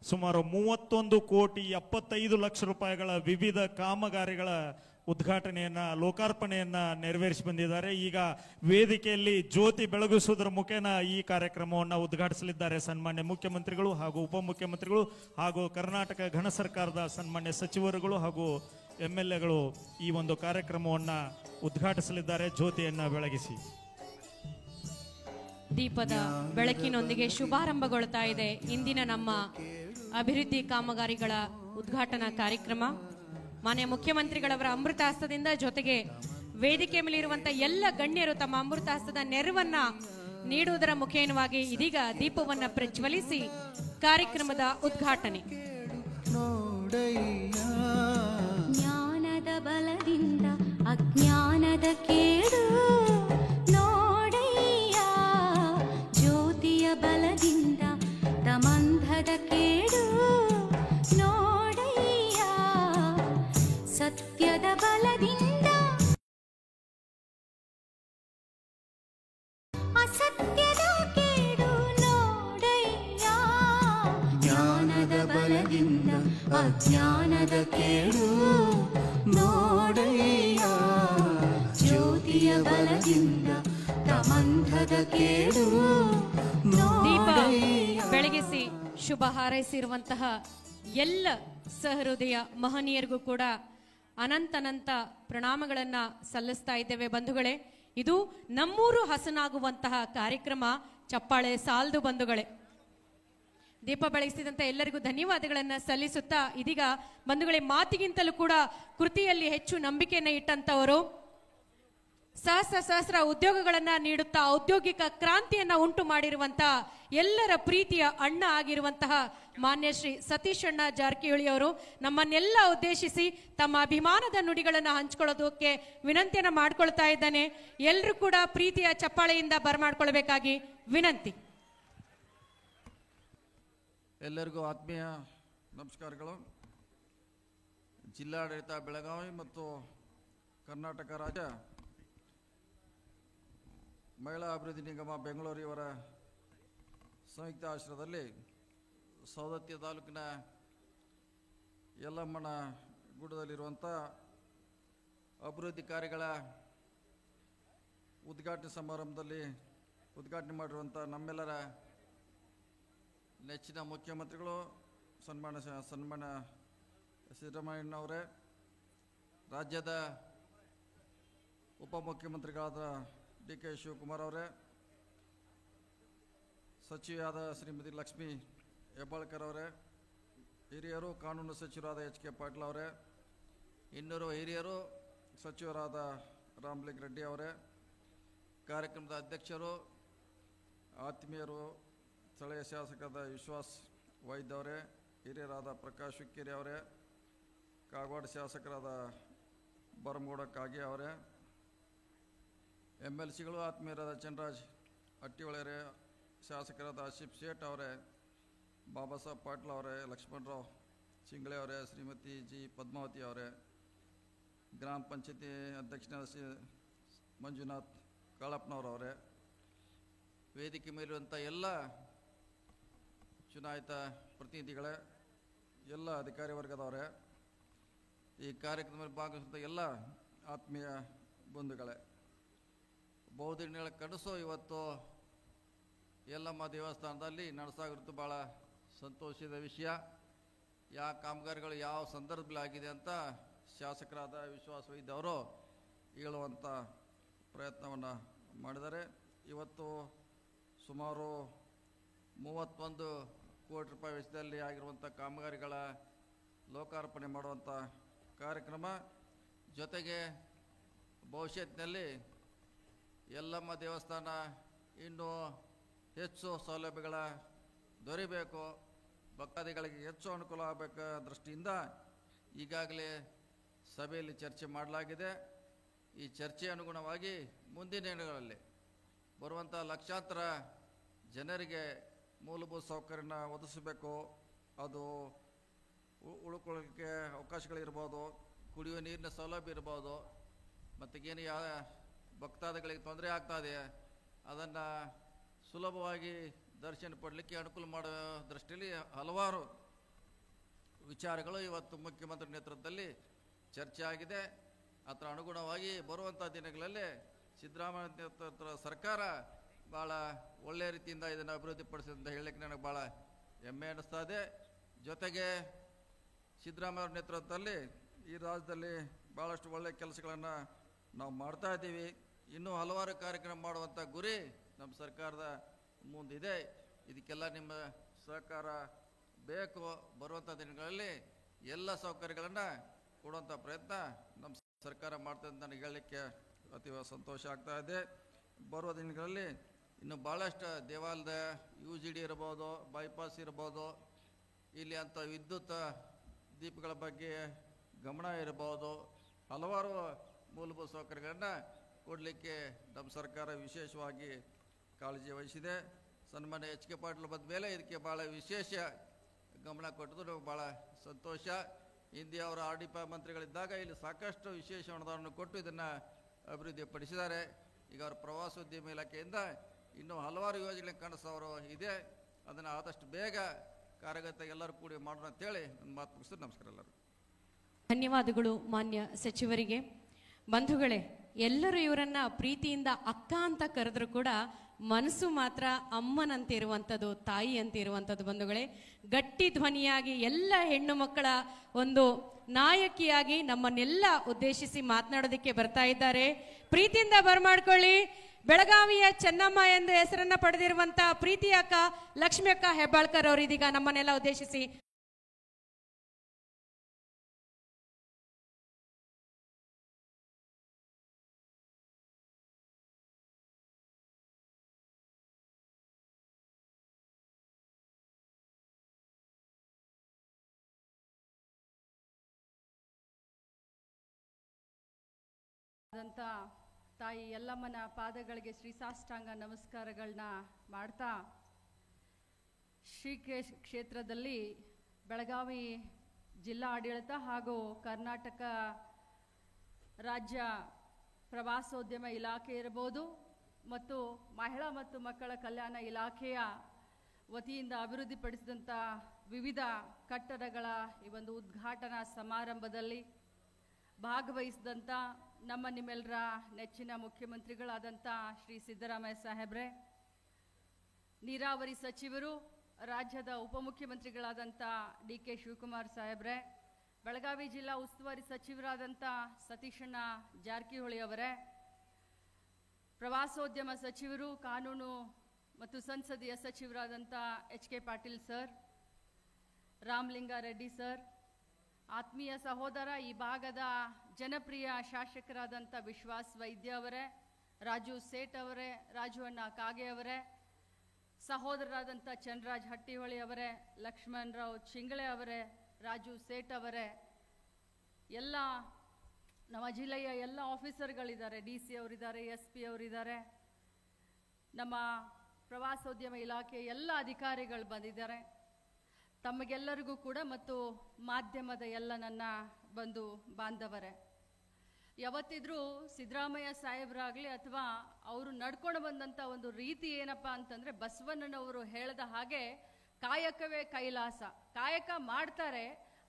ಸುಮಾರು 31 ಕೋಟಿ 75 ಲಕ್ಷ ರೂಪಾಯಿಗಳ ವಿವಿಧ ಕಾಮಗಾರಿಗಳ ಉದ್ಘಾಟನೆಯನ್ನ, ಲೋಕಾರ್ಪಣೆಯನ್ನ ನೆರವೇರಿಸಿ ಬಂದಿದ್ದಾರೆ. ಈಗ ವೇದಿಕೆಯಲ್ಲಿ ಜ್ಯೋತಿ ಬೆಳಗಿಸುವುದರ ಮುಖೇನ ಈ ಕಾರ್ಯಕ್ರಮವನ್ನು ಉದ್ಘಾಟಿಸಲಿದ್ದಾರೆ ಸನ್ಮಾನ್ಯ ಮುಖ್ಯಮಂತ್ರಿಗಳು ಹಾಗೂ ಉಪಮುಖ್ಯಮಂತ್ರಿಗಳು ಹಾಗೂ ಕರ್ನಾಟಕ ಘನ ಸರ್ಕಾರದ ಸನ್ಮಾನ್ಯ ಸಚಿವರುಗಳು ಹಾಗೂ MLAಗಳು ಈ ಒಂದು ಕಾರ್ಯಕ್ರಮವನ್ನ ಉದ್ಘಾಟಿಸಲಿದ್ದಾರೆ. ಜ್ಯೋತಿಯನ್ನ ಬೆಳಗಿಸಿ ದೀಪದ ಬೆಳಕಿನೊಂದಿಗೆ ಶುಭಾರಂಭಗೊಳ್ತಾ ಇದೆ ಇಂದಿನ ನಮ್ಮ ಅಭಿವೃದ್ಧಿ ಕಾಮಗಾರಿಗಳ ಉದ್ಘಾಟನಾ ಕಾರ್ಯಕ್ರಮ. ಮಾನ್ಯ ಮುಖ್ಯಮಂತ್ರಿಗಳವರ ಅಮೃತಾಸ್ತದಿಂದ ಜೊತೆಗೆ ವೇದಿಕೆ ಮೇಲಿರುವಂತಹ ಎಲ್ಲ ಗಣ್ಯರು ತಮ್ಮ ಅಮೃತಾಸ್ತದ ನೆರವನ್ನ ನೀಡುವುದರ ಮುಖೇನವಾಗಿ ಇದೀಗ ದೀಪವನ್ನ ಪ್ರಜ್ವಲಿಸಿ ಕಾರ್ಯಕ್ರಮದ ಉದ್ಘಾಟನೆ. ಜ್ಞಾನದ ಬಲದಿಂದ ಅಜ್ಞಾನದ ಕೇಡು ನೋಡಯ್ಯ, ಜ್ಯೋತಿಯ ಬಲದಿಂದ ತಮಂಧದ ಕೇಡು ನೋಡಯ್ಯ, ಸತ್ಯದ ಬಲದಿಂದ ಅಸತ್ಯದ ಕೇಡು ನೋಡಯ್ಯ, ಜ್ಞಾನದ ಬಲದಿಂದ ಅಜ್ಞಾನದ ಕೇಡು ನೋಡಯ್ಯ, ಜ್ಯೋತಿಯ ಬಲದಿಂದ ತಮಂಧದ ಕೇಡು ದೀಪ ನೋಡಯ್ಯ. ಬೆಳಗಿಸಿ ಶುಭ ಹಾರೈಸಿರುವಂತಹ ಎಲ್ಲ ಸಹೃದಯ ಮಹನೀಯರಿಗೂ ಕೂಡ ಅನಂತನಂತ ಪ್ರಣಾಮಗಳನ್ನ ಸಲ್ಲಿಸ್ತಾ ಇದ್ದೇವೆ ಬಂಧುಗಳೇ. ಇದು ನಮ್ಮೂರು ಹಸನಾಗುವಂತಹ ಕಾರ್ಯಕ್ರಮ. ಚಪ್ಪಾಳೆ ಸಾಲ್ದು ಬಂಧುಗಳೇ. ದೀಪ ಬೆಳಗಿಸಿದಂತ ಎಲ್ಲರಿಗೂ ಧನ್ಯವಾದಗಳನ್ನ ಸಲ್ಲಿಸುತ್ತಾ ಇದೀಗ ಬಂಧುಗಳೇ, ಮಾತಿಗಿಂತಲೂ ಕೂಡ ಕೃತಿಯಲ್ಲಿ ಹೆಚ್ಚು ನಂಬಿಕೆಯನ್ನ ಇಟ್ಟಂತವರು, ಸಹಸ್ರ ಉದ್ಯೋಗಗಳನ್ನ ನೀಡುತ್ತಾ ಔದ್ಯೋಗಿಕ ಕ್ರಾಂತಿಯನ್ನ ಉಂಟು ಮಾಡಿರುವಂತ ಎಲ್ಲರ ಪ್ರೀತಿಯ ಅಣ್ಣ ಆಗಿರುವಂತಹ ಮಾನ್ಯ ಶ್ರೀ ಸತೀಶ್ ಅಣ್ಣ ಜಾರಕಿಹೊಳಿ ಅವರು ನಮ್ಮನ್ನೆಲ್ಲ ಉದ್ದೇಶಿಸಿ ತಮ್ಮ ಅಭಿಮಾನದ ನುಡಿಗಳನ್ನ ಹಂಚ್ಕೊಳ್ಳೋದಕ್ಕೆ ವಿನಂತಿಯನ್ನ ಮಾಡ್ಕೊಳ್ತಾ ಇದ್ದಾನೆ. ಎಲ್ಲರೂ ಕೂಡ ಪ್ರೀತಿಯ ಚಪ್ಪಾಳೆಯಿಂದ ಬರಮಾಡ್ಕೊಳ್ಬೇಕಾಗಿ ವಿನಂತಿ. ಎಲ್ಲರಿಗೂ ಆತ್ಮೀಯ ನಮಸ್ಕಾರಗಳು. ಜಿಲ್ಲಾಡಳಿತ ಬೆಳಗಾವಿ ಮತ್ತು ಕರ್ನಾಟಕ ರಾಜ್ಯ ಮಹಿಳಾ ಅಭಿವೃದ್ಧಿ ನಿಗಮ ಬೆಂಗಳೂರು ಇವರ ಸಂಯುಕ್ತ ಆಶ್ರಯದಲ್ಲಿ ಸವದತ್ತಿ ತಾಲೂಕಿನ ಯಲ್ಲಮ್ಮನ ಗುಡ್ಡದಲ್ಲಿರುವಂಥ ಅಭಿವೃದ್ಧಿ ಕಾರ್ಯಗಳ ಉದ್ಘಾಟನೆ ಸಮಾರಂಭದಲ್ಲಿ ಉದ್ಘಾಟನೆ ಮಾಡಿರುವಂಥ ನಮ್ಮೆಲ್ಲರ ನೆಚ್ಚಿನ ಮುಖ್ಯಮಂತ್ರಿಗಳು ಸನ್ಮಾನ್ಯ ಸಿದ್ದರಾಮಯ್ಯನವರೇ, ರಾಜ್ಯದ ಉಪಮುಖ್ಯಮಂತ್ರಿಗಳಾದ ಡಿ ಕೆ ಶಿವಕುಮಾರ್ ಅವರೇ, ಸಚಿವೆಯಾದ ಶ್ರೀಮತಿ ಲಕ್ಷ್ಮೀ ಹೆಬ್ಬಾಳ್ಕರ್ ಅವರೇ, ಹಿರಿಯರು ಕಾನೂನು ಸಚಿವರಾದ ಎಚ್ ಕೆ ಪಾಟೀಲ್ ಅವರೇ, ಇನ್ನೂರು ಹಿರಿಯರು ಸಚಿವರಾದ ರಾಮಲಿಂಗ ರೆಡ್ಡಿ ಅವರೇ, ಕಾರ್ಯಕ್ರಮದ ಅಧ್ಯಕ್ಷರು, ಆತ್ಮೀಯರು, ಸ್ಥಳೀಯ ಶಾಸಕರಾದ ವಿಶ್ವಾಸ್ ವೈದ್ಯ ಅವರೇ, ಹಿರಿಯರಾದ ಪ್ರಕಾಶ್ ಹುಕ್ಕೇರಿ ಅವರೇ, ಕಾಗವಾಡ ಶಾಸಕರಾದ ಬರಮಗೌಡ ಕಾಗೆ ಅವರೇ, MLCಗಳು ಆತ್ಮೀಯರಾದ ಚಂದ್ರರಾಜ್ ಹಟ್ಟಿಹೊಳೆಯವರೇ, ಶಾಸಕರಾದ ಆಸಿಫ್ ಶೇಟ್ ಅವರೇ, ಬಾಬಾ ಸಾಹೇಬ್ ಪಾಟೀಲ್ ಅವರೇ, ಲಕ್ಷ್ಮಣರಾವ್ ಸಿಂಗ್ಳೆ ಅವರೇ, ಶ್ರೀಮತಿ ಜಿ ಪದ್ಮಾವತಿ ಅವರೇ, ಗ್ರಾಮ ಪಂಚಾಯತಿ ಅಧ್ಯಕ್ಷರಾದ ಮಂಜುನಾಥ್ ಕಾಳಪ್ಪನವರವರೇ, ವೇದಿಕೆ ಮೇಲಿರುವಂಥ ಎಲ್ಲ ಚುನಾಯಿತ ಪ್ರತಿನಿಧಿಗಳೇ, ಎಲ್ಲ ಅಧಿಕಾರಿ ವರ್ಗದವರೇ, ಈ ಕಾರ್ಯಕ್ರಮದಲ್ಲಿ ಭಾಗವಹಿಸಿದ ಎಲ್ಲ ಆತ್ಮೀಯ ಬಂಧುಗಳೇ, ಬಹುದಿನಗಳ ಕನಸು ಇವತ್ತು ಯಲ್ಲಮ್ಮ ದೇವಸ್ಥಾನದಲ್ಲಿ ನಡೆಸಾಗಿರುವುದು ಭಾಳ ಸಂತೋಷದ ವಿಷಯ. ಯಾವ ಕಾಮಗಾರಿಗಳು ಯಾವ ಸಂದರ್ಭದಲ್ಲಿ ಆಗಿದೆ ಅಂತ ಶಾಸಕರಾದ ವಿಶ್ವಾಸ ವೈದ್ಯ ಅವರು ಹೇಳುವಂಥ ಪ್ರಯತ್ನವನ್ನು ಮಾಡಿದ್ದಾರೆ. ಇವತ್ತು ಸುಮಾರು 31 ಕೋಟಿ ರೂಪಾಯಿ ವೆಚ್ಚದಲ್ಲಿ ಆಗಿರುವಂಥ ಕಾಮಗಾರಿಗಳ ಲೋಕಾರ್ಪಣೆ ಮಾಡುವಂಥ ಕಾರ್ಯಕ್ರಮ, ಜೊತೆಗೆ ಭವಿಷ್ಯತ್ತಿನಲ್ಲಿ ಯಲ್ಲಮ್ಮ ದೇವಸ್ಥಾನ ಇನ್ನೂ ಹೆಚ್ಚು ಸೌಲಭ್ಯಗಳ ದೊರೆಯಬೇಕು, ಭಕ್ತಾದಿಗಳಿಗೆ ಹೆಚ್ಚು ಅನುಕೂಲ ಆಗಬೇಕು ದೃಷ್ಟಿಯಿಂದ ಈಗಾಗಲೇ ಸಭೆಯಲ್ಲಿ ಚರ್ಚೆ ಮಾಡಲಾಗಿದೆ. ಈ ಚರ್ಚೆ ಅನುಗುಣವಾಗಿ ಮುಂದಿನ ದಿನಗಳಲ್ಲಿ ಬರುವಂಥ ಲಕ್ಷಾಂತರ ಜನರಿಗೆ ಮೂಲಭೂತ ಸೌಕರ್ಯನ ಒದಗಿಸಬೇಕು. ಅದು ಉಳ್ಕೊಳ್ಳೋಕ್ಕೆ ಅವಕಾಶಗಳಿರ್ಬೋದು, ಕುಡಿಯುವ ನೀರಿನ ಸೌಲಭ್ಯ ಇರ್ಬೋದು, ಮತ್ತು ಏನು ಯಾವ ಭಕ್ತಾದಿಗಳಿಗೆ ತೊಂದರೆ ಆಗ್ತಾಯಿದೆ ಅದನ್ನು ಸುಲಭವಾಗಿ ದರ್ಶನ ಪಡಲಿಕ್ಕೆ ಅನುಕೂಲ ಮಾಡೋ ದೃಷ್ಟಿಯಲ್ಲಿ ಹಲವಾರು ವಿಚಾರಗಳು ಇವತ್ತು ಮುಖ್ಯಮಂತ್ರಿ ನೇತೃತ್ವದಲ್ಲಿ ಚರ್ಚೆ ಆಗಿದೆ. ಅದರ ಅನುಗುಣವಾಗಿ ಬರುವಂಥ ದಿನಗಳಲ್ಲಿ ಸಿದ್ದರಾಮಯ್ಯ ನೇತೃತ್ವದ ಸರ್ಕಾರ ಭಾಳ ಒಳ್ಳೆಯ ರೀತಿಯಿಂದ ಇದನ್ನು ಅಭಿವೃದ್ಧಿಪಡಿಸಿದೆ ಅಂತ ಹೇಳಲಿಕ್ಕೆ ನನಗೆ ಭಾಳ ಹೆಮ್ಮೆ ಅನ್ನಿಸ್ತಾ ಇದೆ. ಜೊತೆಗೆ ಸಿದ್ದರಾಮಯ್ಯ ನೇತೃತ್ವದಲ್ಲಿ ಈ ರಾಜ್ಯದಲ್ಲಿ ಭಾಳಷ್ಟು ಒಳ್ಳೆಯ ಕೆಲಸಗಳನ್ನು ನಾವು ಮಾಡ್ತಾ ಇದ್ದೀವಿ. ಇನ್ನೂ ಹಲವಾರು ಕಾರ್ಯಕ್ರಮ ಮಾಡುವಂಥ ಗುರಿ ನಮ್ಮ ಸರ್ಕಾರದ ಮುಂದಿದೆ. ಇದಕ್ಕೆಲ್ಲ ನಿಮ್ಮ ಸಹಕಾರ ಬೇಕು. ಬರುವಂಥ ದಿನಗಳಲ್ಲಿ ಎಲ್ಲ ಸೌಕರ್ಯಗಳನ್ನು ಕೊಡುವಂಥ ಪ್ರಯತ್ನ ನಮ್ಮ ಸರ್ಕಾರ ಮಾಡ್ತದೆ ಅಂತ ನನಗೆ ಹೇಳಲಿಕ್ಕೆ ಅತೀವ ಸಂತೋಷ ಆಗ್ತಾ ಇದೆ. ಬರುವ ದಿನಗಳಲ್ಲಿ ಇನ್ನು ಭಾಳಷ್ಟು ದೇವಾಲಯದ UGD ಇರ್ಬೋದು, ಬೈಪಾಸ್ ಇರ್ಬೋದು, ಇಲ್ಲಿ ಅಂಥ ವಿದ್ಯುತ್ ದೀಪಗಳ ಬಗ್ಗೆ ಗಮನ ಇರ್ಬೋದು, ಹಲವಾರು ಮೂಲಭೂತ ಸೌಕರ್ಯಗಳನ್ನು ಕೊಡಲಿಕ್ಕೆ ನಮ್ಮ ಸರ್ಕಾರ ವಿಶೇಷವಾಗಿ ಕಾಳಜಿ ವಹಿಸಿದೆ. ಸನ್ಮಾನ್ಯ ಎಚ್ ಕೆ ಪಾಟೀಲ್ ಬಂದ ಮೇಲೆ ಇದಕ್ಕೆ ಭಾಳ ವಿಶೇಷ ಗಮನ ಕೊಟ್ಟದ್ದು ನಮಗೆ ಭಾಳ ಸಂತೋಷ. ಹಿಂದೆ ಅವರು RDP ಮಂತ್ರಿಗಳಿದ್ದಾಗ ಇಲ್ಲಿ ಸಾಕಷ್ಟು ವಿಶೇಷ ಅನುದಾನವನ್ನು ಕೊಟ್ಟು ಇದನ್ನು ಅಭಿವೃದ್ಧಿಪಡಿಸಿದ್ದಾರೆ. ಈಗ ಅವರು ಪ್ರವಾಸೋದ್ಯಮ ಇಲಾಖೆಯಿಂದ ಇನ್ನೂ ಹಲವಾರು ಯೋಜನೆ ಕನಸವರು ಇದೆ. ಅದನ್ನು ಆದಷ್ಟು ಬೇಗ ಕಾರ್ಯಗತ ಎಲ್ಲರೂ ಕೂಡಿ ಮಾಡೋಣ ಅಂತೇಳಿ ನನ್ನ ಮಾತು ಮುಗಿಸ್ತಾರೆ. ನಮಸ್ಕಾರ ಎಲ್ಲರೂ. ಧನ್ಯವಾದಗಳು ಮಾನ್ಯ ಸಚಿವರಿಗೆ. ಬಂಧುಗಳೇ, ಎಲ್ಲರೂ ಇವರನ್ನ ಪ್ರೀತಿಯಿಂದ ಅಕ್ಕ ಅಂತ ಕರೆದ್ರು ಕೂಡ ಮನಸ್ಸು ಮಾತ್ರ ಅಮ್ಮನಂತೆ ಇರುವಂಥದ್ದು, ತಾಯಿ ಅಂತ ಇರುವಂಥದ್ದು. ಬಂಧುಗಳೇ, ಗಟ್ಟಿ ಧ್ವನಿಯಾಗಿ ಎಲ್ಲ ಹೆಣ್ಣು ಮಕ್ಕಳ ಒಂದು ನಾಯಕಿಯಾಗಿ ನಮ್ಮನ್ನೆಲ್ಲ ಉದ್ದೇಶಿಸಿ ಮಾತನಾಡೋದಕ್ಕೆ ಬರ್ತಾ ಇದ್ದಾರೆ. ಪ್ರೀತಿಯಿಂದ ಬರ್ಮಾಡ್ಕೊಳ್ಳಿ. ಬೆಳಗಾವಿಯ ಚೆನ್ನಮ್ಮ ಎಂದು ಹೆಸರನ್ನ ಪಡೆದಿರುವಂತ ಪ್ರೀತಿ ಅಕ್ಕ ಲಕ್ಷ್ಮಿ ಅಕ್ಕ ಹೆಬ್ಬಾಳ್ಕರ್ ಅವರು ಇದೀಗ ನಮ್ಮನ್ನೆಲ್ಲ ಉದ್ದೇಶಿಸಿ ತಾಯಿ ಯಲ್ಲಮ್ಮನ ಪಾದಗಳಿಗೆ ಶ್ರೀಸಾಷ್ಟಾಂಗ ನಮಸ್ಕಾರಗಳನ್ನ ಮಾಡ್ತಾ, ಶ್ರೀ ಕ್ಷೇತ್ರದಲ್ಲಿ ಬೆಳಗಾವಿ ಜಿಲ್ಲಾ ಆಡಳಿತ ಹಾಗೂ ಕರ್ನಾಟಕ ರಾಜ್ಯ ಪ್ರವಾಸೋದ್ಯಮ ಇಲಾಖೆ ಇರಬಹುದು ಮತ್ತು ಮಹಿಳಾ ಮತ್ತು ಮಕ್ಕಳ ಕಲ್ಯಾಣ ಇಲಾಖೆಯ ವತಿಯಿಂದ ಅಭಿವೃದ್ಧಿಪಡಿಸಿದಂಥ ವಿವಿಧ ಕಟ್ಟಡಗಳ ಈ ಒಂದು ಉದ್ಘಾಟನಾ ಸಮಾರಂಭದಲ್ಲಿ ಭಾಗವಹಿಸಿದಂಥ ನಿಮ್ಮೆಲ್ಲರ ನೆಚ್ಚಿನ ಮುಖ್ಯಮಂತ್ರಿಗಳಾದಂಥ ಶ್ರೀ ಸಿದ್ದರಾಮಯ್ಯ ಸಾಹೇಬ್ರೆ, ನೀರಾವರಿ ಸಚಿವರು, ರಾಜ್ಯದ ಉಪಮುಖ್ಯಮಂತ್ರಿಗಳಾದಂಥ DK ಶಿವಕುಮಾರ್ ಸಾಹೇಬ್ರೆ, ಬೆಳಗಾವಿ ಜಿಲ್ಲಾ ಉಸ್ತುವಾರಿ ಸಚಿವರಾದಂಥ ಸತೀಶಣ್ಣ ಜಾರಕಿಹೊಳಿ ಅವರೇ, ಪ್ರವಾಸೋದ್ಯಮ ಸಚಿವರು, ಕಾನೂನು ಮತ್ತು ಸಂಸದೀಯ ಸಚಿವರಾದಂಥ HK Patil sir, Ramalinga Reddy sir, ಆತ್ಮೀಯ ಸಹೋದರ ಈ ಭಾಗದ ಜನಪ್ರಿಯ ಶಾಸಕರಾದಂಥ ವಿಶ್ವಾಸ್ ವೈದ್ಯ ಅವರೇ, ರಾಜು ಸೇಠ್ ಅವರೇ, ರಾಜು ಅಣ್ಣ ಕಾಗೆ ಅವರೇ, ಸಹೋದರರಾದಂಥ ಚಂದ್ರರಾಜ್ ಹಟ್ಟಿಹೊಳಿ ಅವರೇ, ಲಕ್ಷ್ಮಣರಾವ್ ಚಿಂಗಳೆ ಅವರೇ, ರಾಜು ಸೇಠ್ ಅವರೇ, ಎಲ್ಲ ನಮ್ಮ ಜಿಲ್ಲೆಯ ಎಲ್ಲ ಆಫೀಸರ್ಗಳಿದ್ದಾರೆ, DC ಅವರಿದ್ದಾರೆ, SP ಅವರಿದ್ದಾರೆ, ನಮ್ಮ ಪ್ರವಾಸೋದ್ಯಮ ಇಲಾಖೆ ಎಲ್ಲ ಅಧಿಕಾರಿಗಳು ಬಂದಿದ್ದಾರೆ. ತಮಗೆಲ್ಲರಿಗೂ ಕೂಡ ಮತ್ತು ಮಾಧ್ಯಮದ ಎಲ್ಲ ನನ್ನ ಬಂಧು ಬಾಂಧವರೇ, ಯಾವತ್ತಿದ್ರೂ ಸಿದ್ದರಾಮಯ್ಯ ಸಾಹೇಬರಾಗಲಿ ಅಥವಾ ಅವರು ನಡ್ಕೊಂಡು ಬಂದಂಥ ಒಂದು ರೀತಿ ಏನಪ್ಪ ಅಂತಂದರೆ, ಬಸವಣ್ಣನವರು ಹೇಳಿದ ಹಾಗೆ ಕಾಯಕವೇ ಕೈಲಾಸ. ಕಾಯಕ ಮಾಡ್ತಾರೆ,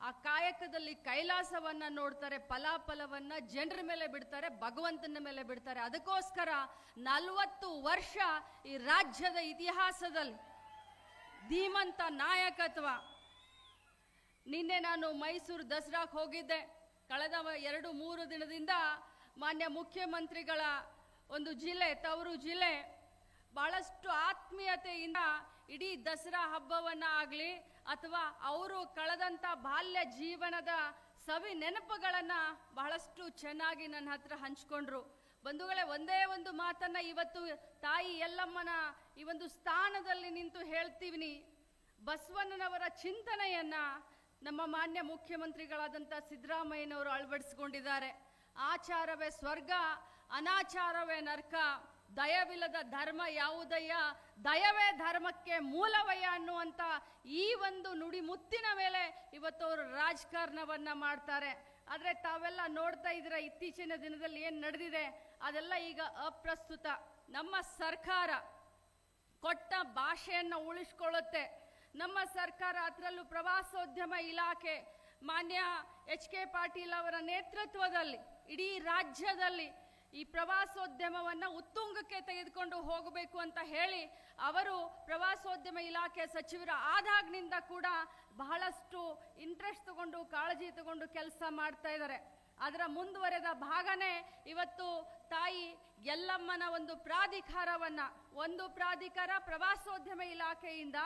ಆ ಕಾಯಕದಲ್ಲಿ ಕೈಲಾಸವನ್ನು ನೋಡ್ತಾರೆ, ಫಲಾಫಲವನ್ನು ಜನರ ಮೇಲೆ ಬಿಡ್ತಾರೆ, ಭಗವಂತನ ಮೇಲೆ ಬಿಡ್ತಾರೆ. ಅದಕ್ಕೋಸ್ಕರ 40 ವರ್ಷ ಈ ರಾಜ್ಯದ ಇತಿಹಾಸದಲ್ಲಿ ಧೀಮಂತ ನಾಯಕತ್ವ. ನಿನ್ನೆ ನಾನು ಮೈಸೂರು ದಸರಾಕ್ಕೆ ಹೋಗಿದ್ದೆ. ಕಳೆದ 2-3 ದಿನದಿಂದ ಮಾನ್ಯ ಮುಖ್ಯಮಂತ್ರಿಗಳ ಒಂದು ಜಿಲ್ಲೆ, ತವರು ಜಿಲ್ಲೆ, ಬಹಳಷ್ಟು ಆತ್ಮೀಯತೆಯಿಂದ ಇಡೀ ದಸರಾ ಹಬ್ಬವನ್ನ ಆಗಲಿ ಅಥವಾ ಅವರು ಕಳೆದಂಥ ಬಾಲ್ಯ ಜೀವನದ ಸವಿ ನೆನಪುಗಳನ್ನು ಬಹಳಷ್ಟು ಚೆನ್ನಾಗಿ ನನ್ನ ಹತ್ರ ಹಂಚ್ಕೊಂಡ್ರು. ಬಂಧುಗಳೇ, ಒಂದೇ ಒಂದು ಮಾತನ್ನ ಇವತ್ತು ತಾಯಿ ಎಲ್ಲಮ್ಮನ ಈ ಒಂದು ಸ್ಥಾನದಲ್ಲಿ ನಿಂತು ಹೇಳ್ತೀವಿ. ಬಸವಣ್ಣನವರ ಚಿಂತನೆಯನ್ನ ನಮ್ಮ ಮಾನ್ಯ ಮುಖ್ಯಮಂತ್ರಿಗಳಾದಂಥ ಸಿದ್ದರಾಮಯ್ಯನವರು ಅಳವಡಿಸಿಕೊಂಡಿದ್ದಾರೆ. ಆಚಾರವೇ ಸ್ವರ್ಗ, ಅನಾಚಾರವೇ ನರ್ಕ, ದಯವಿಲ್ಲದ ಧರ್ಮ ಯಾವುದಯ್ಯ, ದಯವೇ ಧರ್ಮಕ್ಕೆ ಮೂಲವಯ್ಯ ಅನ್ನುವಂಥ ಈ ಒಂದು ನುಡಿ ಮುತ್ತಿನ ಮೇಲೆ ಇವತ್ತು ಅವರು ರಾಜಕಾರಣವನ್ನ ಮಾಡ್ತಾರೆ. ಆದರೆ ತಾವೆಲ್ಲ ನೋಡ್ತಾ ಇದ್ದೀರಾ, ಇತ್ತೀಚಿನ ದಿನದಲ್ಲಿ ಏನು ನಡೆದಿದೆ ಅದೆಲ್ಲ ಈಗ ಅಪ್ರಸ್ತುತ. ನಮ್ಮ ಸರ್ಕಾರ ಕೊಟ್ಟ ಭಾಷೆಯನ್ನು ಉಳಿಸ್ಕೊಳ್ಳುತ್ತೆ. ನಮ್ಮ ಸರ್ಕಾರ, ಅದರಲ್ಲೂ ಪ್ರವಾಸೋದ್ಯಮ ಇಲಾಖೆ ಮಾನ್ಯ HK ಪಾಟೀಲ್ ಅವರ ನೇತೃತ್ವದಲ್ಲಿ ಇಡೀ ರಾಜ್ಯದಲ್ಲಿ ಈ ಪ್ರವಾಸೋದ್ಯಮವನ್ನು ಉತ್ತುಂಗಕ್ಕೆ ತೆಗೆದುಕೊಂಡು ಹೋಗಬೇಕು ಅಂತ ಹೇಳಿ ಅವರು ಪ್ರವಾಸೋದ್ಯಮ ಇಲಾಖೆ ಸಚಿವರ ಆದಾಗ್ನಿಂದ ಕೂಡ ಬಹಳಷ್ಟು ಇಂಟ್ರೆಸ್ಟ್ ತಗೊಂಡು, ಕಾಳಜಿ ತಗೊಂಡು ಕೆಲಸ ಮಾಡ್ತಾ ಇದ್ದಾರೆ. ಅದರ ಮುಂದುವರೆದ ಭಾಗನೇ ಇವತ್ತು ತಾಯಿ ಎಲ್ಲಮ್ಮನ ಒಂದು ಪ್ರಾಧಿಕಾರವನ್ನ, ಒಂದು ಪ್ರಾಧಿಕಾರ ಪ್ರವಾಸೋದ್ಯಮ ಇಲಾಖೆಯಿಂದ,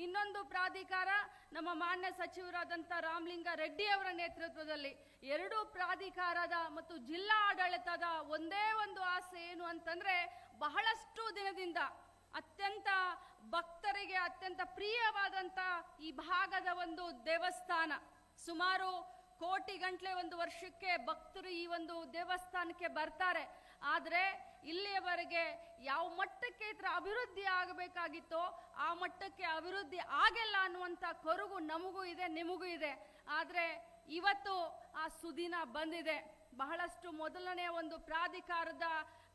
ಇನ್ನೊಂದು ಪ್ರಾಧಿಕಾರ ನಮ್ಮ ಮಾನ್ಯ ಸಚಿವರಾದಂಥ ರಾಮಲಿಂಗಾರೆಡ್ಡಿ ಅವರ ನೇತೃತ್ವದಲ್ಲಿ, ಎರಡೂ ಪ್ರಾಧಿಕಾರದ ಮತ್ತು ಜಿಲ್ಲಾ ಆಡಳಿತದ ಒಂದೇ ಒಂದು ಆಸೆ ಏನು ಅಂತಂದ್ರೆ, ಬಹಳಷ್ಟು ದಿನದಿಂದ ಅತ್ಯಂತ ಭಕ್ತರಿಗೆ ಅತ್ಯಂತ ಪ್ರಿಯವಾದಂಥ ಈ ಭಾಗದ ಒಂದು ದೇವಸ್ಥಾನ, ಸುಮಾರು ಕೋಟಿ ಗಂಟ್ಲೆ ಒಂದು ವರ್ಷಕ್ಕೆ ಭಕ್ತರು ಈ ಒಂದು ದೇವಸ್ಥಾನಕ್ಕೆ ಬರ್ತಾರೆ. ಆದರೆ ಇಲ್ಲಿಯವರೆಗೆ ಯಾವ ಮಟ್ಟಕ್ಕೆ ಇದರ ಅಭಿವೃದ್ಧಿ ಆಗಬೇಕಾಗಿತ್ತೋ ಆ ಮಟ್ಟಕ್ಕೆ ಅಭಿವೃದ್ಧಿ ಆಗಿಲ್ಲ ಅನ್ನುವಂಥ ಕೊರಗು ನಮಗೂ ಇದೆ, ನಿಮಗೂ ಇದೆ. ಆದರೆ ಇವತ್ತು ಆ ಸುದಿನ ಬಂದಿದೆ. ಬಹಳಷ್ಟು ಮೊದಲನೇ ಒಂದು ಪ್ರಾಧಿಕಾರದ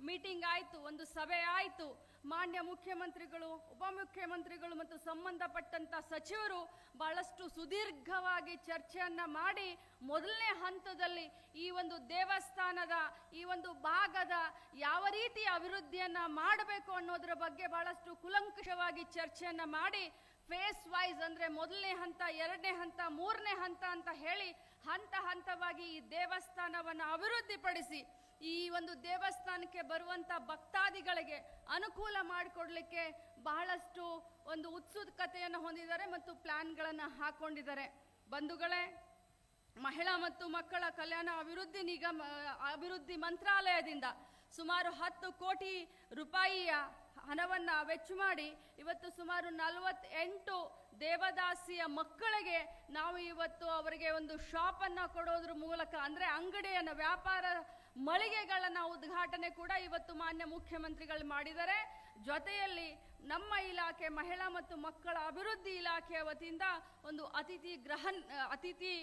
ಮೀಟಿಂಗ್ ಆಯಿತು, ಒಂದು ಸಭೆ ಆಯಿತು. ಮಾನ್ಯ ಮುಖ್ಯಮಂತ್ರಿಗಳು, ಉಪಮುಖ್ಯಮಂತ್ರಿಗಳು ಮತ್ತು ಸಂಬಂಧಪಟ್ಟಂತ ಸಚಿವರು ಬಹಳಷ್ಟು ಸುದೀರ್ಘವಾಗಿ ಚರ್ಚೆಯನ್ನ ಮಾಡಿ ಮೊದಲನೇ ಹಂತದಲ್ಲಿ ಈ ಒಂದು ದೇವಸ್ಥಾನದ ಈ ಒಂದು ಭಾಗದ ಯಾವ ರೀತಿ ಅಭಿವೃದ್ಧಿಯನ್ನ ಮಾಡಬೇಕು ಅನ್ನೋದರ ಬಗ್ಗೆ ಬಹಳಷ್ಟು ಕುಲಂಕುಷವಾಗಿ ಚರ್ಚೆಯನ್ನ ಮಾಡಿ ಫೇಸ್ ವೈಸ್ ಅಂದ್ರೆ ಮೊದಲನೇ ಹಂತ, ಎರಡನೇ ಹಂತ, ಮೂರನೇ ಹಂತ ಅಂತ ಹೇಳಿ ಹಂತ ಹಂತವಾಗಿ ಈ ದೇವಸ್ಥಾನವನ್ನು ಅಭಿವೃದ್ಧಿಪಡಿಸಿ ಈ ಒಂದು ದೇವಸ್ಥಾನಕ್ಕೆ ಬರುವಂತ ಭಕ್ತಾದಿಗಳಿಗೆ ಅನುಕೂಲ ಮಾಡಿಕೊಡ್ಲಿಕ್ಕೆ ಬಹಳಷ್ಟು ಒಂದು ಉತ್ಸುಕತೆಯನ್ನು ಹೊಂದಿದ್ದಾರೆ ಮತ್ತು ಪ್ಲಾನ್ಗಳನ್ನು ಹಾಕೊಂಡಿದ್ದಾರೆ. ಬಂಧುಗಳೇ, ಮಹಿಳಾ ಮತ್ತು ಮಕ್ಕಳ ಕಲ್ಯಾಣ ಅಭಿವೃದ್ಧಿ ಮಂತ್ರಾಲಯದಿಂದ ಸುಮಾರು 10 ಕೋಟಿ ರೂಪಾಯಿಯ ಹಣವನ್ನು ವೆಚ್ಚ ಮಾಡಿ ಇವತ್ತು ಸುಮಾರು 48 ದೇವದಾಸಿಯ ಮಕ್ಕಳಿಗೆ ನಾವು ಇವತ್ತು ಅವರಿಗೆ ಒಂದು ಶಾಪ್ ಅನ್ನ ಕೊಡೋದ್ರ ಮೂಲಕ, ಅಂದ್ರೆ ಅಂಗಡಿಯನ್ನು, ವ್ಯಾಪಾರ ಮಳಿಗೆಗಳನ್ನ ಉದ್ಘಾಟನೆ ಕೂಡ ಇವತ್ತು ಮಾನ್ಯ ಮುಖ್ಯಮಂತ್ರಿಗಳು ಮಾಡಿದ್ದಾರೆ. ಜೊತೆಯಲ್ಲಿ ನಮ್ಮ ಇಲಾಖೆ ಮಹಿಳಾ ಮತ್ತು ಮಕ್ಕಳ ಅಭಿವೃದ್ಧಿ ಇಲಾಖೆಯ ವತಿಯಿಂದ ಒಂದು ಅತಿಥಿ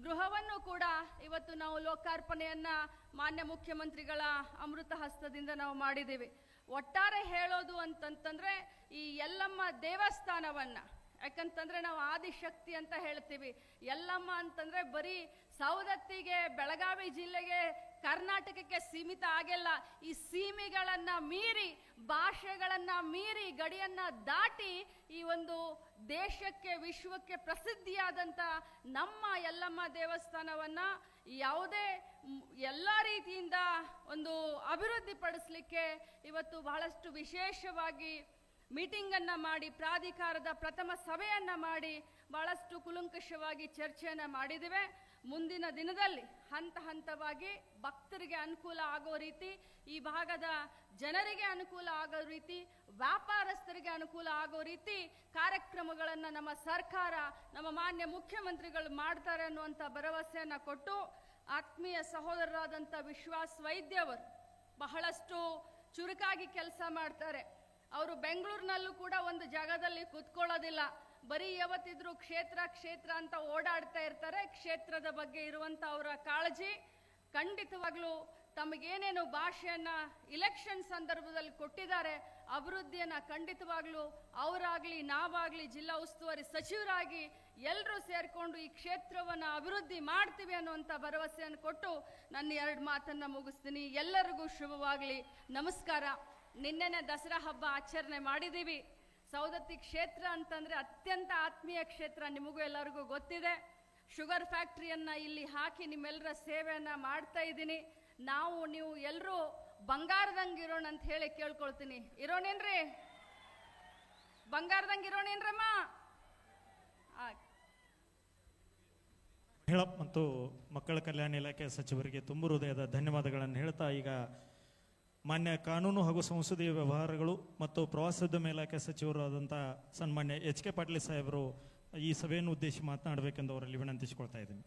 ಗೃಹವನ್ನು ಕೂಡ ಇವತ್ತು ನಾವು ಲೋಕಾರ್ಪಣೆಯನ್ನ ಮಾನ್ಯ ಮುಖ್ಯಮಂತ್ರಿಗಳ ಅಮೃತ ಹಸ್ತದಿಂದ ನಾವು ಮಾಡಿದ್ದೇವೆ. ಒಟ್ಟಾರೆ ಹೇಳೋದು ಅಂತಂತಂದ್ರೆ ಈ ಯಲ್ಲಮ್ಮ ದೇವಸ್ಥಾನವನ್ನ ಯಾಕಂತಂದ್ರೆ ನಾವು ಆದಿಶಕ್ತಿ ಅಂತ ಹೇಳ್ತೀವಿ. ಯಲ್ಲಮ್ಮ ಅಂತಂದ್ರೆ ಬರೀ ಸವದತ್ತಿಗೆ, ಬೆಳಗಾವಿ ಜಿಲ್ಲೆಗೆ, ಕರ್ನಾಟಕಕ್ಕೆ ಸೀಮಿತ ಆಗಿಲ್ಲ. ಈ ಸೀಮೆಗಳನ್ನ ಮೀರಿ, ಭಾಷೆಗಳನ್ನ ಮೀರಿ, ಗಡಿಯನ್ನ ದಾಟಿ ಈ ಒಂದು ದೇಶಕ್ಕೆ, ವಿಶ್ವಕ್ಕೆ ಪ್ರಸಿದ್ಧಿಯಾದಂಥ ನಮ್ಮ ಯಲ್ಲಮ್ಮ ದೇವಸ್ಥಾನವನ್ನ ಯಾವುದೇ ಎಲ್ಲ ರೀತಿಯಿಂದ ಒಂದು ಅಭಿವೃದ್ಧಿ ಪಡಿಸ್ಲಿಕ್ಕೆ ಇವತ್ತು ಬಹಳಷ್ಟು ವಿಶೇಷವಾಗಿ ಮೀಟಿಂಗನ್ನು ಮಾಡಿ, ಪ್ರಾಧಿಕಾರದ ಪ್ರಥಮ ಸಭೆಯನ್ನು ಮಾಡಿ ಬಹಳಷ್ಟು ಕುಲಂಕಷವಾಗಿ ಚರ್ಚೆಯನ್ನು ಮಾಡಿದ್ದೇವೆ. ಮುಂದಿನ ದಿನದಲ್ಲಿ ಹಂತ ಹಂತವಾಗಿ ಭಕ್ತರಿಗೆ ಅನುಕೂಲ ಆಗೋ ರೀತಿ, ಈ ಭಾಗದ ಜನರಿಗೆ ಅನುಕೂಲ ಆಗೋ ರೀತಿ, ವ್ಯಾಪಾರಸ್ಥರಿಗೆ ಅನುಕೂಲ ಆಗೋ ರೀತಿ ಕಾರ್ಯಕ್ರಮಗಳನ್ನು ನಮ್ಮ ಸರ್ಕಾರ, ನಮ್ಮ ಮಾನ್ಯ ಮುಖ್ಯಮಂತ್ರಿಗಳು ಮಾಡ್ತಾರೆ ಅನ್ನುವಂಥ ಭರವಸೆಯನ್ನು ಕೊಟ್ಟು, ಆತ್ಮೀಯ ಸಹೋದರರಾದಂಥ ವಿಶ್ವಾಸ್ ವೈದ್ಯ ಅವರು ಬಹಳಷ್ಟು ಚುರುಕಾಗಿ ಕೆಲಸ ಮಾಡ್ತಾರೆ. ಅವರು ಬೆಂಗಳೂರಿನಲ್ಲೂ ಕೂಡ ಒಂದು ಜಾಗದಲ್ಲಿ ಕೂತ್ಕೊಳ್ಳೋದಿಲ್ಲ. ಬರೀ ಯಾವತ್ತಿದ್ರು ಕ್ಷೇತ್ರ ಕ್ಷೇತ್ರ ಅಂತ ಓಡಾಡ್ತಾ ಇರ್ತಾರೆ. ಕ್ಷೇತ್ರದ ಬಗ್ಗೆ ಇರುವಂಥ ಅವರ ಕಾಳಜಿ ಖಂಡಿತವಾಗ್ಲೂ ತಮಗೇನೇನು ಭಾಷೆಯನ್ನ ಇಲೆಕ್ಷನ್ ಸಂದರ್ಭದಲ್ಲಿ ಕೊಟ್ಟಿದ್ದಾರೆ, ಅಭಿವೃದ್ಧಿಯನ್ನ ಖಂಡಿತವಾಗ್ಲೂ ಅವರಾಗ್ಲಿ, ನಾವಾಗ್ಲಿ, ಜಿಲ್ಲಾ ಉಸ್ತುವಾರಿ ಸಚಿವರಾಗಿ ಎಲ್ಲರೂ ಸೇರ್ಕೊಂಡು ಈ ಕ್ಷೇತ್ರವನ್ನ ಅಭಿವೃದ್ಧಿ ಮಾಡ್ತೀವಿ ಅನ್ನುವಂಥ ಭರವಸೆಯನ್ನು ಕೊಟ್ಟು ನನ್ನ 2 ಮಾತನ್ನ ಮುಗಿಸ್ತೀನಿ. ಎಲ್ಲರಿಗೂ ಶುಭವಾಗಲಿ. ನಮಸ್ಕಾರ. ನಿನ್ನೆನೆ ದಸರಾ ಹಬ್ಬ ಆಚರಣೆ ಮಾಡಿದ್ದೀವಿ. ಸವದತ್ತಿ ಕ್ಷೇತ್ರ ಅಂತಂದ್ರೆ ಅತ್ಯಂತ ಆತ್ಮೀಯ ಕ್ಷೇತ್ರ, ನಿಮಗೂ ಎಲ್ಲರಿಗೂ ಗೊತ್ತಿದೆ. ಶುಗರ್ ಫ್ಯಾಕ್ಟ್ರಿಯನ್ನ ಇಲ್ಲಿ ಹಾಕಿ ನಿಮ್ಮೆಲ್ಲರ ಸೇವೆಯನ್ನ ಮಾಡ್ತಾ ಇದ್ದೀನಿ. ನೀವು ಎಲ್ಲರೂ ಬಂಗಾರದಂಗೆ ಇರೋಣ ಅಂತ ಹೇಳಿ ಕೇಳ್ಕೊಳ್ತೀನಿ. ಇರೋಣೇನ್ರಿ? ಬಂಗಾರದಂಗೆ ಇರೋಣೇನ್ರಮ್ಮ? ಮಹಿಳಾ ಮತ್ತು ಮಕ್ಕಳ ಕಲ್ಯಾಣ ಇಲಾಖೆ ಸಚಿವರಿಗೆ ತುಂಬ ಹೃದಯದ ಧನ್ಯವಾದಗಳನ್ನು ಹೇಳ್ತಾ, ಈಗ ಮಾನ್ಯ ಕಾನೂನು ಹಾಗೂ ಸಂಸದೀಯ ವ್ಯವಹಾರಗಳು ಮತ್ತು ಪ್ರವಾಸೋದ್ಯಮ ಇಲಾಖೆ ಸಚಿವರಾದಂಥ ಸನ್ಮಾನ್ಯ ಎಚ್ ಕೆ ಪಾಟೀಲ್ ಸಾಹೇಬರು ಈ ಸಭೆಯನ್ನು ಉದ್ದೇಶಿಸಿ ಮಾತನಾಡಬೇಕೆಂದು ಅವರಲ್ಲಿ ವಿನಂತಿಸಿಕೊಳ್ತಾ ಇದ್ದೀನಿ.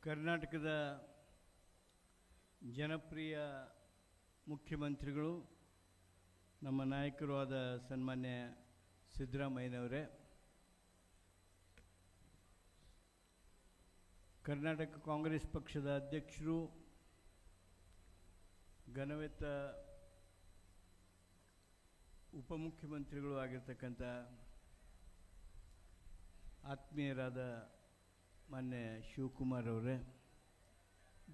ಕರ್ನಾಟಕದ ಜನಪ್ರಿಯ ಮುಖ್ಯಮಂತ್ರಿಗಳು, ನಮ್ಮ ನಾಯಕರು ಆದ ಸನ್ಮಾನ್ಯ ಸಿದ್ದರಾಮಯ್ಯನವರೇ, ಕರ್ನಾಟಕ ಕಾಂಗ್ರೆಸ್ ಪಕ್ಷದ ಅಧ್ಯಕ್ಷರು, ಘನವೆತ್ತ ಉಪಮುಖ್ಯಮಂತ್ರಿಗಳು ಆಗಿರ್ತಕ್ಕಂಥ ಆತ್ಮೀಯರಾದ ಮಾನ್ಯ ಶಿವಕುಮಾರ್ ಅವರೇ,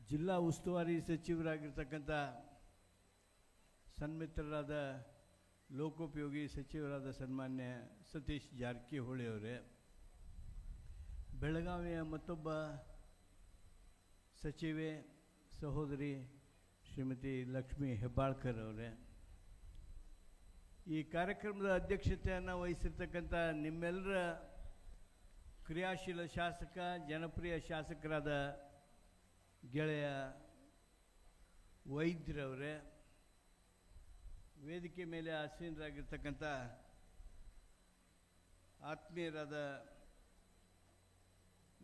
ಜಿಲ್ಲಾ ಉಸ್ತುವಾರಿ ಸಚಿವರಾಗಿರ್ತಕ್ಕಂಥ ಸನ್ಮಿತ್ರರಾದ ಲೋಕೋಪಯೋಗಿ ಸಚಿವರಾದ ಸನ್ಮಾನ್ಯ ಸತೀಶ್ ಜಾರಕಿಹೊಳಿ ಅವರೇ, ಬೆಳಗಾವಿಯ ಮತ್ತೊಬ್ಬ ಸಚಿವೆ ಸಹೋದರಿ ಶ್ರೀಮತಿ ಲಕ್ಷ್ಮೀ ಹೆಬ್ಬಾಳ್ಕರ್ ಅವರೇ, ಈ ಕಾರ್ಯಕ್ರಮದ ಅಧ್ಯಕ್ಷತೆಯನ್ನು ವಹಿಸಿರ್ತಕ್ಕಂಥ ನಿಮ್ಮೆಲ್ಲರ ಕ್ರಿಯಾಶೀಲ ಶಾಸಕ, ಜನಪ್ರಿಯ ಶಾಸಕರಾದ ಗೆಳೆಯ ವೈದ್ಯರವರೇ, ವೇದಿಕೆ ಮೇಲೆ ಆಸೀನರಾಗಿರ್ತಕ್ಕಂಥ ಆತ್ಮೀಯರಾದ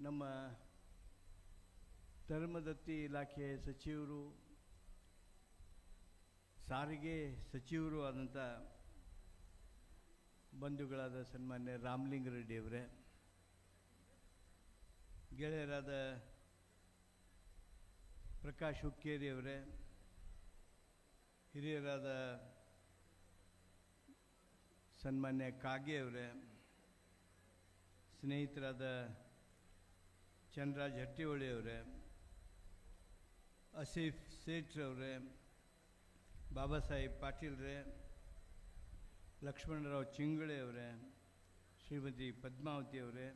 ನಮ್ಮ ಧರ್ಮದತ್ತಿ ಇಲಾಖೆ ಸಚಿವರು, ಸಾರಿಗೆ ಸಚಿವರು ಆದಂಥ ಬಂಧುಗಳಾದ ಸನ್ಮಾನ್ಯ ರಾಮಲಿಂಗಾರೆಡ್ಡಿ ಅವರೇ, ಗೆಳೆಯರಾದ ಪ್ರಕಾಶ್ ಹುಕ್ಕೇರಿ ಅವರೇ, ಹಿರಿಯರಾದ ಸನ್ಮಾನ್ಯ ಕಾಗೆ ಅವರೇ, ಸ್ನೇಹಿತರಾದ ಚಂದ್ರರಾಜ್ ಹಟ್ಟಿಹೊಳಿ ಅವರೇ, ಆಸೀಫ್ ಸೇಠ್ರವರೇ, ಬಾಬಾ ಸಾಹೇಬ್ ಪಾಟೀಲ್ರೇ, ಲಕ್ಷ್ಮಣರಾವ್ ಚಿಂಗಳೆ ಅವರೇ, ಶ್ರೀಮತಿ ಪದ್ಮಾವತಿ ಅವರೇ,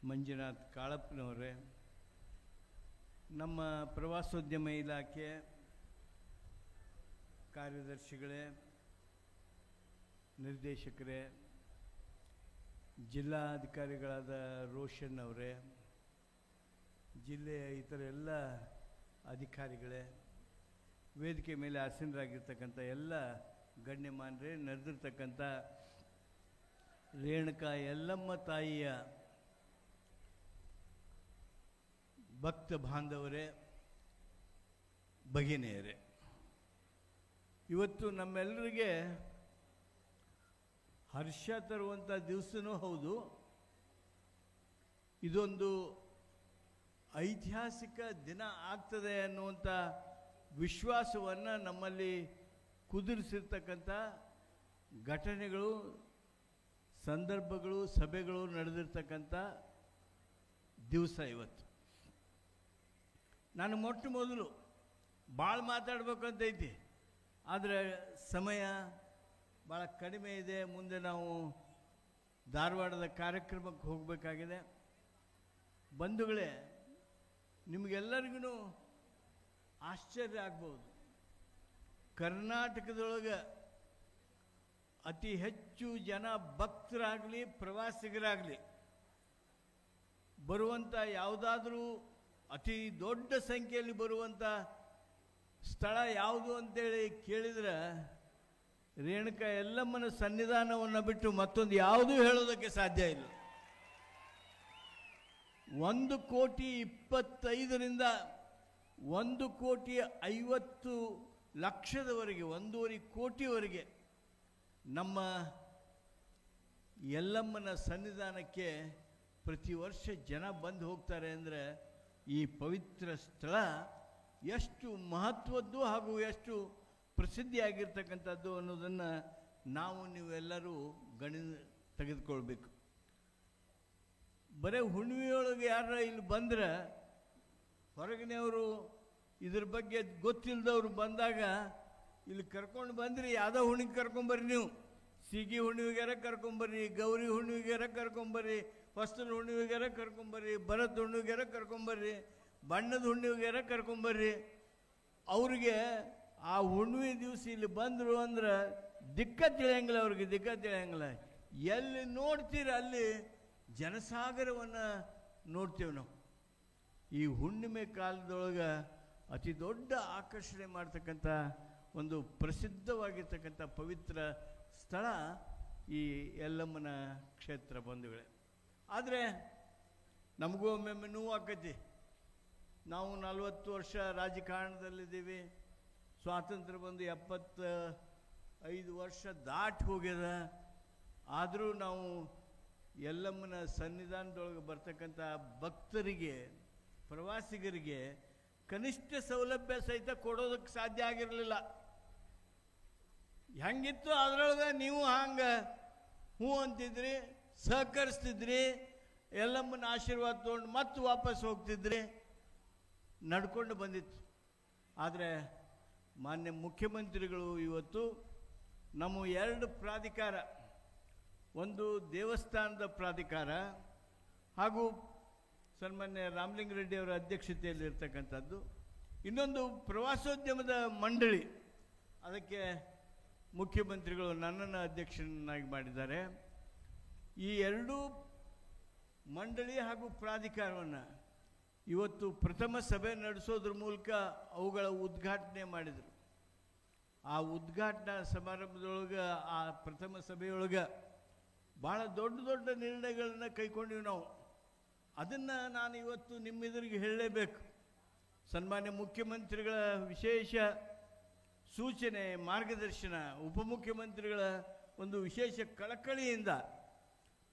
ಮಂಜುನಾಥ್ ಕಾಳಪ್ಪನವರೇ, ನಮ್ಮ ಪ್ರವಾಸೋದ್ಯಮ ಇಲಾಖೆ ಕಾರ್ಯದರ್ಶಿಗಳೇ, ನಿರ್ದೇಶಕರೇ, ಜಿಲ್ಲಾಧಿಕಾರಿಗಳಾದ ರೋಷನ್ ಅವರೇ, ಜಿಲ್ಲೆಯ ಇತರ ಎಲ್ಲ ಅಧಿಕಾರಿಗಳೇ, ವೇದಿಕೆ ಮೇಲೆ ಆಸೀನರಾಗಿರ್ತಕ್ಕಂಥ ಎಲ್ಲ ಗಣ್ಯಮಾನ್ಯರೇ, ನಡೆದಿರ್ತಕ್ಕಂಥ ರೇಣುಕಾ ಯಲ್ಲಮ್ಮ ತಾಯಿಯ ಭಕ್ತ ಬಾಂಧವರೇ, ಭಗಿನಿಯರೇ, ಇವತ್ತು ನಮ್ಮೆಲ್ಲರಿಗೆ ಹರ್ಷ ತರುವಂಥ ದಿವಸನೂ ಹೌದು, ಇದೊಂದು ಐತಿಹಾಸಿಕ ದಿನ ಆಗ್ತದೆ ಅನ್ನುವಂಥ ವಿಶ್ವಾಸವನ್ನು ನಮ್ಮಲ್ಲಿ ಕುದುರಿಸಿರ್ತಕ್ಕಂಥ ಘಟನೆಗಳು, ಸಂದರ್ಭಗಳು, ಸಭೆಗಳು ನಡೆದಿರ್ತಕ್ಕಂಥ ದಿವಸ ಇವತ್ತು. ನಾನು ಮೊಟ್ಟ ಮೊದಲು ಭಾಳ ಮಾತಾಡಬೇಕು ಅಂತ ಐತಿ, ಆದರೆ ಸಮಯ ಭಾಳ ಕಡಿಮೆ ಇದೆ. ಮುಂದೆ ನಾವು ಧಾರವಾಡದ ಕಾರ್ಯಕ್ರಮಕ್ಕೆ ಹೋಗಬೇಕಾಗಿದೆ. ಬಂಧುಗಳೇ, ನಿಮಗೆಲ್ಲರಿಗೂ ಆಶ್ಚರ್ಯ ಆಗ್ಬೋದು, ಕರ್ನಾಟಕದೊಳಗೆ ಅತಿ ಹೆಚ್ಚು ಜನ ಭಕ್ತರಾಗಲಿ ಪ್ರವಾಸಿಗರಾಗಲಿ ಬರುವಂಥ ಯಾವುದಾದ್ರೂ ಅತಿ ದೊಡ್ಡ ಸಂಖ್ಯೆಯಲ್ಲಿ ಬರುವಂಥ ಸ್ಥಳ ಯಾವುದು ಅಂತೇಳಿ ಕೇಳಿದ್ರೆ ರೇಣುಕಾ ಯಲ್ಲಮ್ಮನ ಸನ್ನಿಧಾನವನ್ನು ಬಿಟ್ಟು ಮತ್ತೊಂದು ಯಾವುದೂ ಹೇಳೋದಕ್ಕೆ ಸಾಧ್ಯ ಇಲ್ಲ. 1,25,00,000ರಿಂದ 1,50,00,000 1.5 ಕೋಟಿವರೆಗೆ ನಮ್ಮ ಯಲ್ಲಮ್ಮನ ಸನ್ನಿಧಾನಕ್ಕೆ ಪ್ರತಿ ವರ್ಷ ಜನ ಬಂದು ಹೋಗ್ತಾರೆ. ಅಂದರೆ ಈ ಪವಿತ್ರ ಸ್ಥಳ ಎಷ್ಟು ಮಹತ್ವದ್ದು ಹಾಗೂ ಎಷ್ಟು ಪ್ರಸಿದ್ಧಿಯಾಗಿರ್ತಕ್ಕಂಥದ್ದು ಅನ್ನೋದನ್ನು ನಾವು ನೀವೆಲ್ಲರೂ ತೆಗೆದುಕೊಳ್ಬೇಕು. ಬರೀ ಹುಣ್ಣಿಮೆಯೊಳಗೆ ಯಾರ ಇಲ್ಲಿ ಬಂದ್ರೆ ಹೊರಗಿನವರು ಇದ್ರ ಬಗ್ಗೆ ಗೊತ್ತಿಲ್ಲದವ್ರು ಬಂದಾಗ ಇಲ್ಲಿ ಕರ್ಕೊಂಡು ಬಂದ್ರಿ, ಯಾವುದೋ ಹುಣ್ಣಿಗೆ ಕರ್ಕೊಂಬರ್ರಿ, ನೀವು ಸೀಗಿ ಹುಣ್ಣಿಗೆರ ಕರ್ಕೊಂಬರ್ರಿ, ಗೌರಿ ಹುಣ್ಣಿಗೆರ ಕರ್ಕೊಂಬರ್ರಿ, ಹೊಸ್ತನ ಹುಣ್ಣಿಗೆರ ಕರ್ಕೊಂಬರ್ರಿ, ಭರತ್ ಹುಣ್ಣಿಗೆರ ಕರ್ಕೊಂಬರ್ರಿ, ಬಣ್ಣದ ಹುಣ್ಣಿಗೆರ ಕರ್ಕೊಂಬರ್ರಿ. ಅವ್ರಿಗೆ ಆ ಹುಣ್ಣಿಮೆ ದಿವಸ ಇಲ್ಲಿ ಬಂದರು ಅಂದ್ರೆ ದಿಕ್ಕ ತಿಳಿಯಂಗಿಲ್ಲ, ಅವ್ರಿಗೆ ದಿಕ್ಕ ತಿಳಿಯಂಗಿಲ್ಲ. ಎಲ್ಲಿ ನೋಡ್ತೀರ ಅಲ್ಲಿ ಜನಸಾಗರವನ್ನು ನೋಡ್ತೇವೆ ನಾವು. ಈ ಹುಣ್ಣಿಮೆ ಕಾಲದೊಳಗೆ ಅತಿ ದೊಡ್ಡ ಆಕರ್ಷಣೆ ಮಾಡ್ತಕ್ಕಂಥ ಒಂದು ಪ್ರಸಿದ್ಧವಾಗಿರ್ತಕ್ಕಂಥ ಪವಿತ್ರ ಸ್ಥಳ ಈ ಯಲ್ಲಮ್ಮನ ಕ್ಷೇತ್ರ ಬಂಧುಗಳೇ. ಆದರೆ ನಮಗೂ ಒಮ್ಮೊಮ್ಮೆ ನೋವು ಆಕತಿ. ನಾವು 40 ವರ್ಷ ರಾಜಕಾರಣದಲ್ಲಿದ್ದೀವಿ, ಸ್ವಾತಂತ್ರ್ಯ ಬಂದು 75 ವರ್ಷ ದಾಟಿ ಹೋಗ್ಯದ. ಆದರೂ ನಾವು ಯಲ್ಲಮ್ಮನ ಸನ್ನಿಧಾನದೊಳಗೆ ಬರ್ತಕ್ಕಂಥ ಭಕ್ತರಿಗೆ, ಪ್ರವಾಸಿಗರಿಗೆ ಕನಿಷ್ಠ ಸೌಲಭ್ಯ ಸಹಿತ ಕೊಡೋದಕ್ಕೆ ಸಾಧ್ಯ ಆಗಿರಲಿಲ್ಲ. ಹೆಂಗಿತ್ತು ಅದರೊಳಗೆ ನೀವು ಹಂಗೆ ಹ್ಞೂ ಅಂತಿದ್ರಿ, ಸಹಕರಿಸ್ತಿದ್ರಿ, ಯಲ್ಲಮ್ಮನ ಆಶೀರ್ವಾದ ತೊಗೊಂಡು ಮತ್ತೆ ವಾಪಸ್ ಹೋಗ್ತಿದ್ರಿ, ನಡ್ಕೊಂಡು ಬಂದಿತ್ತು. ಆದರೆ ಮಾನ್ಯ ಮುಖ್ಯಮಂತ್ರಿಗಳು ಇವತ್ತು ನಮ್ಮ 2 ಪ್ರಾಧಿಕಾರ, ಒಂದು ದೇವಸ್ಥಾನದ ಪ್ರಾಧಿಕಾರ ಹಾಗೂ ಸನ್ಮಾನ್ಯ ರಾಮಲಿಂಗಾರೆಡ್ಡಿ ಅವರ ಅಧ್ಯಕ್ಷತೆಯಲ್ಲಿ ಇರ್ತಕ್ಕಂಥದ್ದು, ಇನ್ನೊಂದು ಪ್ರವಾಸೋದ್ಯಮದ ಮಂಡಳಿ, ಅದಕ್ಕೆ ಮುಖ್ಯಮಂತ್ರಿಗಳು ನನ್ನನ್ನು ಅಧ್ಯಕ್ಷನಾಗಿ ಮಾಡಿದ್ದಾರೆ. ಈ 2 ಮಂಡಳಿ ಹಾಗೂ ಪ್ರಾಧಿಕಾರವನ್ನು ಇವತ್ತು ಪ್ರಥಮ ಸಭೆ ನಡೆಸೋದ್ರ ಮೂಲಕ ಅವುಗಳ ಉದ್ಘಾಟನೆ ಮಾಡಿದರು. ಆ ಉದ್ಘಾಟನಾ ಸಮಾರಂಭದೊಳಗೆ, ಆ ಪ್ರಥಮ ಸಭೆಯೊಳಗೆ ಭಾಳ ದೊಡ್ಡ ದೊಡ್ಡ ನಿರ್ಣಯಗಳನ್ನು ಕೈಗೊಂಡಿವಿ ನಾವು. ಅದನ್ನು ನಾನು ಇವತ್ತು ನಿಮ್ಮೆದುರಿಗೆ ಹೇಳಲೇಬೇಕು. ಸನ್ಮಾನ್ಯ ಮುಖ್ಯಮಂತ್ರಿಗಳ ವಿಶೇಷ ಸೂಚನೆ, ಮಾರ್ಗದರ್ಶನ, ಉಪಮುಖ್ಯಮಂತ್ರಿಗಳ ಒಂದು ವಿಶೇಷ ಕಳಕಳಿಯಿಂದ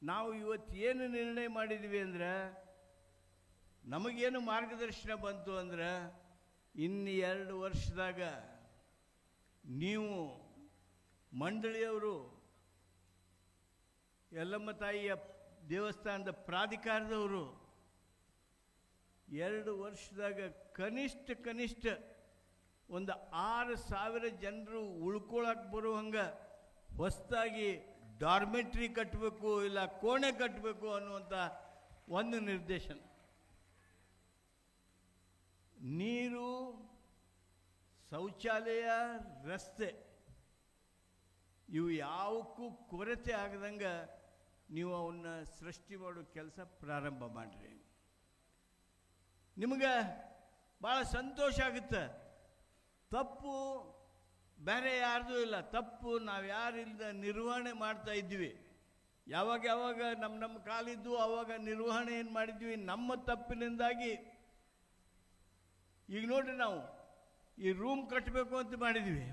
ನಾವು ಇವತ್ತು ಏನು ನಿರ್ಣಯ ಮಾಡಿದ್ವಿ ಅಂದರೆ, ನಮಗೇನು ಮಾರ್ಗದರ್ಶನ ಬಂತು ಅಂದ್ರೆ, ಇನ್ನು 2 ವರ್ಷದಾಗ ನೀವು ಮಂಡಳಿಯವರು, ಯಲ್ಲಮ್ಮ ತಾಯಿಯ ದೇವಸ್ಥಾನದ ಪ್ರಾಧಿಕಾರದವರು 2 ವರ್ಷದಾಗ ಕನಿಷ್ಠ ಒಂದು 6,000 ಜನರು ಉಳ್ಕೊಳಕ್ಕೆ ಬರುವಂಗೆ ಹೊಸದಾಗಿ ಡಾರ್ಮೆಟ್ರಿ ಕಟ್ಟಬೇಕು, ಇಲ್ಲ ಕೋಣೆ ಕಟ್ಟಬೇಕು ಅನ್ನುವಂಥ ಒಂದು ನಿರ್ದೇಶನ. ನೀರು, ಶೌಚಾಲಯ, ರಸ್ತೆ ಇವು ಯಾವಕ್ಕೂ ಕೊರತೆ ಆಗದಂಗೆ ನೀವು ಅವನ್ನ ಸೃಷ್ಟಿ ಮಾಡೋ ಕೆಲಸ ಪ್ರಾರಂಭ ಮಾಡಿರಿ. ನಿಮಗೆ ಭಾಳ ಸಂತೋಷ ಆಗುತ್ತೆ. ತಪ್ಪು ಬೇರೆ ಯಾರ್ದು ಇಲ್ಲ, ತಪ್ಪು ನಾವು ಯಾರಿಲ್ಲದ ನಿರ್ವಹಣೆ ಮಾಡ್ತಾ ಇದ್ವಿ. ಯಾವಾಗ ನಮ್ಮ ಕಾಲಿದ್ದು ಆವಾಗ ನಿರ್ವಹಣೆ ಏನು ಮಾಡಿದ್ವಿ, ನಮ್ಮ ತಪ್ಪಿನಿಂದಾಗಿ. ಈಗ ನೋಡ್ರಿ, ನಾವು ಈ ರೂಮ್ ಕಟ್ಟಬೇಕು ಅಂತ ಮಾಡಿದ್ವಿ.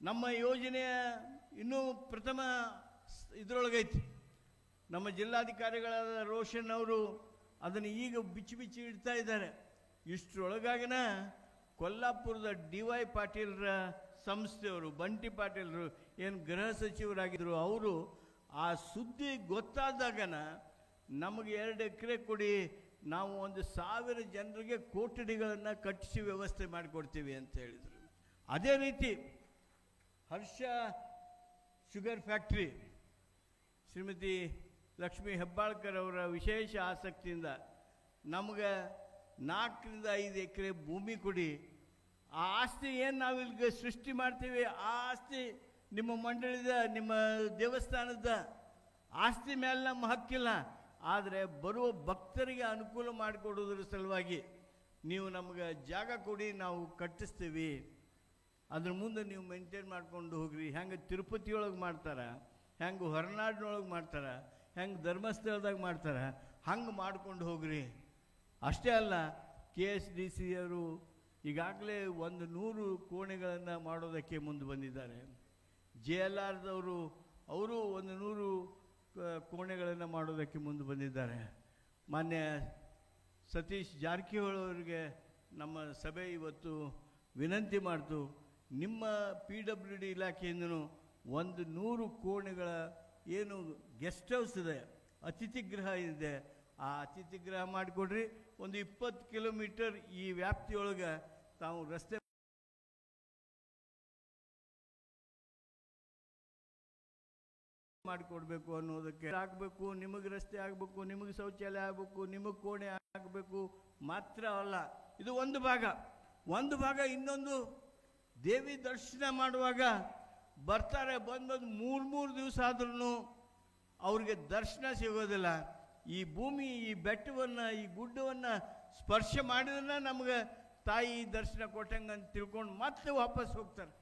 ನಮ್ಮ ಯೋಜನೆಯ ಇನ್ನೂ ಪ್ರಥಮ ಇದರೊಳಗೈತಿ. ನಮ್ಮ ಜಿಲ್ಲಾಧಿಕಾರಿಗಳಾದ ರೋಷನ್ ಅವರು ಅದನ್ನು ಈಗ ಬಿಚ್ಚಿ ಇಡ್ತಾ ಇದ್ದಾರೆ. ಇಷ್ಟರೊಳಗಾಗಿನ ಕೊಲ್ಲಾಪುರದ DY ಪಾಟೀಲ್ರ ಸಂಸ್ಥೆಯವರು, ಬಂಟಿ ಪಾಟೀಲ್ರು ಏನು ಗೃಹ ಸಚಿವರಾಗಿದ್ದರು, ಅವರು ಆ ಸುದ್ದಿ ಗೊತ್ತಾದಾಗನ ನಮಗೆ 2 ಎಕರೆ ಕೊಡಿ, ನಾವು 1,000 ಜನರಿಗೆ ಕೊಠಡಿಗಳನ್ನು ಕಟ್ಟಿಸಿ ವ್ಯವಸ್ಥೆ ಮಾಡಿಕೊಡ್ತೀವಿ ಅಂತ ಹೇಳಿದರು. ಅದೇ ರೀತಿ ಹರ್ಷ ಶುಗರ್ ಫ್ಯಾಕ್ಟ್ರಿ ಶ್ರೀಮತಿ ಲಕ್ಷ್ಮೀ ಹೆಬ್ಬಾಳ್ಕರ್ ಅವರ ವಿಶೇಷ ಆಸಕ್ತಿಯಿಂದ ನಮಗೆ 4 ರಿಂದ 5 ಎಕರೆ ಭೂಮಿ ಕೊಡಿ, ಆ ಆಸ್ತಿ ಏನು ನಾವಿಲ್ಲಿ ಸೃಷ್ಟಿ ಮಾಡ್ತೀವಿ ಆ ಆಸ್ತಿ ನಿಮ್ಮ ಮಂಡಳಿದ, ನಿಮ್ಮ ದೇವಸ್ಥಾನದ ಆಸ್ತಿ ಮೇಲೆ ನಮ್ಮ ಹಕ್ಕಿಲ್ಲ, ಆದರೆ ಬರುವ ಭಕ್ತರಿಗೆ ಅನುಕೂಲ ಮಾಡಿಕೊಡೋದ್ರ ಸಲುವಾಗಿ ನೀವು ನಮಗೆ ಜಾಗ ಕೊಡಿ, ನಾವು ಕಟ್ಟಿಸ್ತೀವಿ, ಅದ್ರ ಮುಂದೆ ನೀವು ಮೇಂಟೈನ್ ಮಾಡ್ಕೊಂಡು ಹೋಗ್ರಿ. ಹೆಂಗೆ ತಿರುಪತಿಯೊಳಗೆ ಮಾಡ್ತಾರೆ, ಹೆಂಗೆ ಹೊರನಾಡಿನೊಳಗೆ ಮಾಡ್ತಾರೆ, ಹೆಂಗೆ ಧರ್ಮಸ್ಥಳದಾಗ ಮಾಡ್ತಾರೆ, ಹಂಗೆ ಮಾಡ್ಕೊಂಡು ಹೋಗ್ರಿ. ಅಷ್ಟೇ ಅಲ್ಲ, KSDC ಅವರು ಈಗಾಗಲೇ 100 ಕೋಣೆಗಳನ್ನು ಮಾಡೋದಕ್ಕೆ ಮುಂದೆ ಬಂದಿದ್ದಾರೆ. JLRದವರು ಅವರು 100 ಕೋಣೆಗಳನ್ನು ಮಾಡೋದಕ್ಕೆ ಮುಂದೆ ಬಂದಿದ್ದಾರೆ. ಮಾನ್ಯ ಸತೀಶ್ ಜಾರಕಿಹೊಳಿ ಅವರಿಗೆ ನಮ್ಮ ಸಭೆ ಇವತ್ತು ವಿನಂತಿ ಮಾಡ್ತು, ನಿಮ್ಮ PWD ಇಲಾಖೆಯಿಂದನೂ 100 ಕೋಣೆಗಳ ಏನು ಗೆಸ್ಟ್ ಹೌಸ್ ಇದೆ, ಅತಿಥಿ ಗೃಹ ಇದೆ, ಆ ಅತಿಥಿ ಗೃಹ ಮಾಡಿಕೊಡ್ರಿ. 20 ಕಿಲೋಮೀಟರ್ ಈ ವ್ಯಾಪ್ತಿಯೊಳಗೆ ತಾವು ರಸ್ತೆ ಮಾಡಿಕೊಡ್ಬೇಕು ಅನ್ನೋದಕ್ಕೆ ಆಗಬೇಕು. ನಿಮಗೆ ರಸ್ತೆ ಆಗಬೇಕು, ನಿಮಗೆ ಶೌಚಾಲಯ ಆಗಬೇಕು, ನಿಮಗೆ ಕೋಣೆ ಆಗಬೇಕು ಮಾತ್ರ ಅಲ್ಲ. ಇದು ಒಂದು ಭಾಗ. ಇನ್ನೊಂದು ದೇವಿ ದರ್ಶನ ಮಾಡುವಾಗ ಬರ್ತಾರೆ, ಬಂದು 3 ದಿವಸ ಆದ್ರೂ ಅವ್ರಿಗೆ ದರ್ಶನ ಸಿಗೋದಿಲ್ಲ. ಈ ಭೂಮಿ, ಈ ಬೆಟ್ಟವನ್ನು, ಈ ಗುಡ್ಡವನ್ನು ಸ್ಪರ್ಶ ಮಾಡಿದ್ರೆ ನಮಗೆ ತಾಯಿ ದರ್ಶನ ಕೊಟ್ಟಂಗೆ ಅಂತ ತಿಳ್ಕೊಂಡು ಮತ್ತೆ ವಾಪಸ್ ಹೋಗ್ತಾರೆ.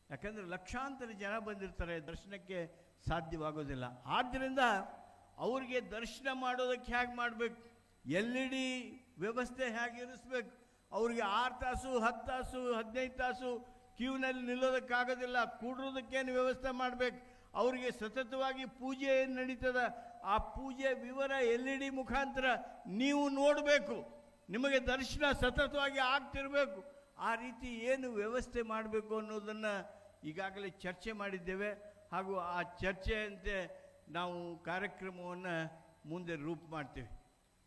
ಯಾಕಂದರೆ ಲಕ್ಷಾಂತರ ಜನ ಬಂದಿರ್ತಾರೆ, ದರ್ಶನಕ್ಕೆ ಸಾಧ್ಯವಾಗೋದಿಲ್ಲ. ಆದ್ದರಿಂದ ಅವ್ರಿಗೆ ದರ್ಶನ ಮಾಡೋದಕ್ಕೆ ಹೇಗೆ ಮಾಡಬೇಕು, LED ವ್ಯವಸ್ಥೆ ಹೇಗೆ ಇರಿಸ್ಬೇಕು, ಅವ್ರಿಗೆ 6 ತಾಸು 10 ತಾಸು 15 ತಾಸು ಕ್ಯೂನಲ್ಲಿ ನಿಲ್ಲೋದಕ್ಕಾಗೋದಿಲ್ಲ, ಕೂಡೋದಕ್ಕೇನು ವ್ಯವಸ್ಥೆ ಮಾಡಬೇಕು, ಅವರಿಗೆ ಸತತವಾಗಿ ಪೂಜೆ ಏನು ನಡೀತದ ಆ ಪೂಜೆ ವಿವರ LED ಮುಖಾಂತರ ನೀವು ನೋಡಬೇಕು, ನಿಮಗೆ ದರ್ಶನ ಸತತವಾಗಿ ಆಗ್ತಿರಬೇಕು. ಆ ರೀತಿ ಏನು ವ್ಯವಸ್ಥೆ ಮಾಡಬೇಕು ಅನ್ನೋದನ್ನು ಈಗಾಗಲೇ ಚರ್ಚೆ ಮಾಡಿದ್ದೇವೆ. ಹಾಗೂ ಆ ಚರ್ಚೆಯಂತೆ ನಾವು ಕಾರ್ಯಕ್ರಮವನ್ನು ಮುಂದೆ ರೂಪ ಮಾಡ್ತೇವೆ.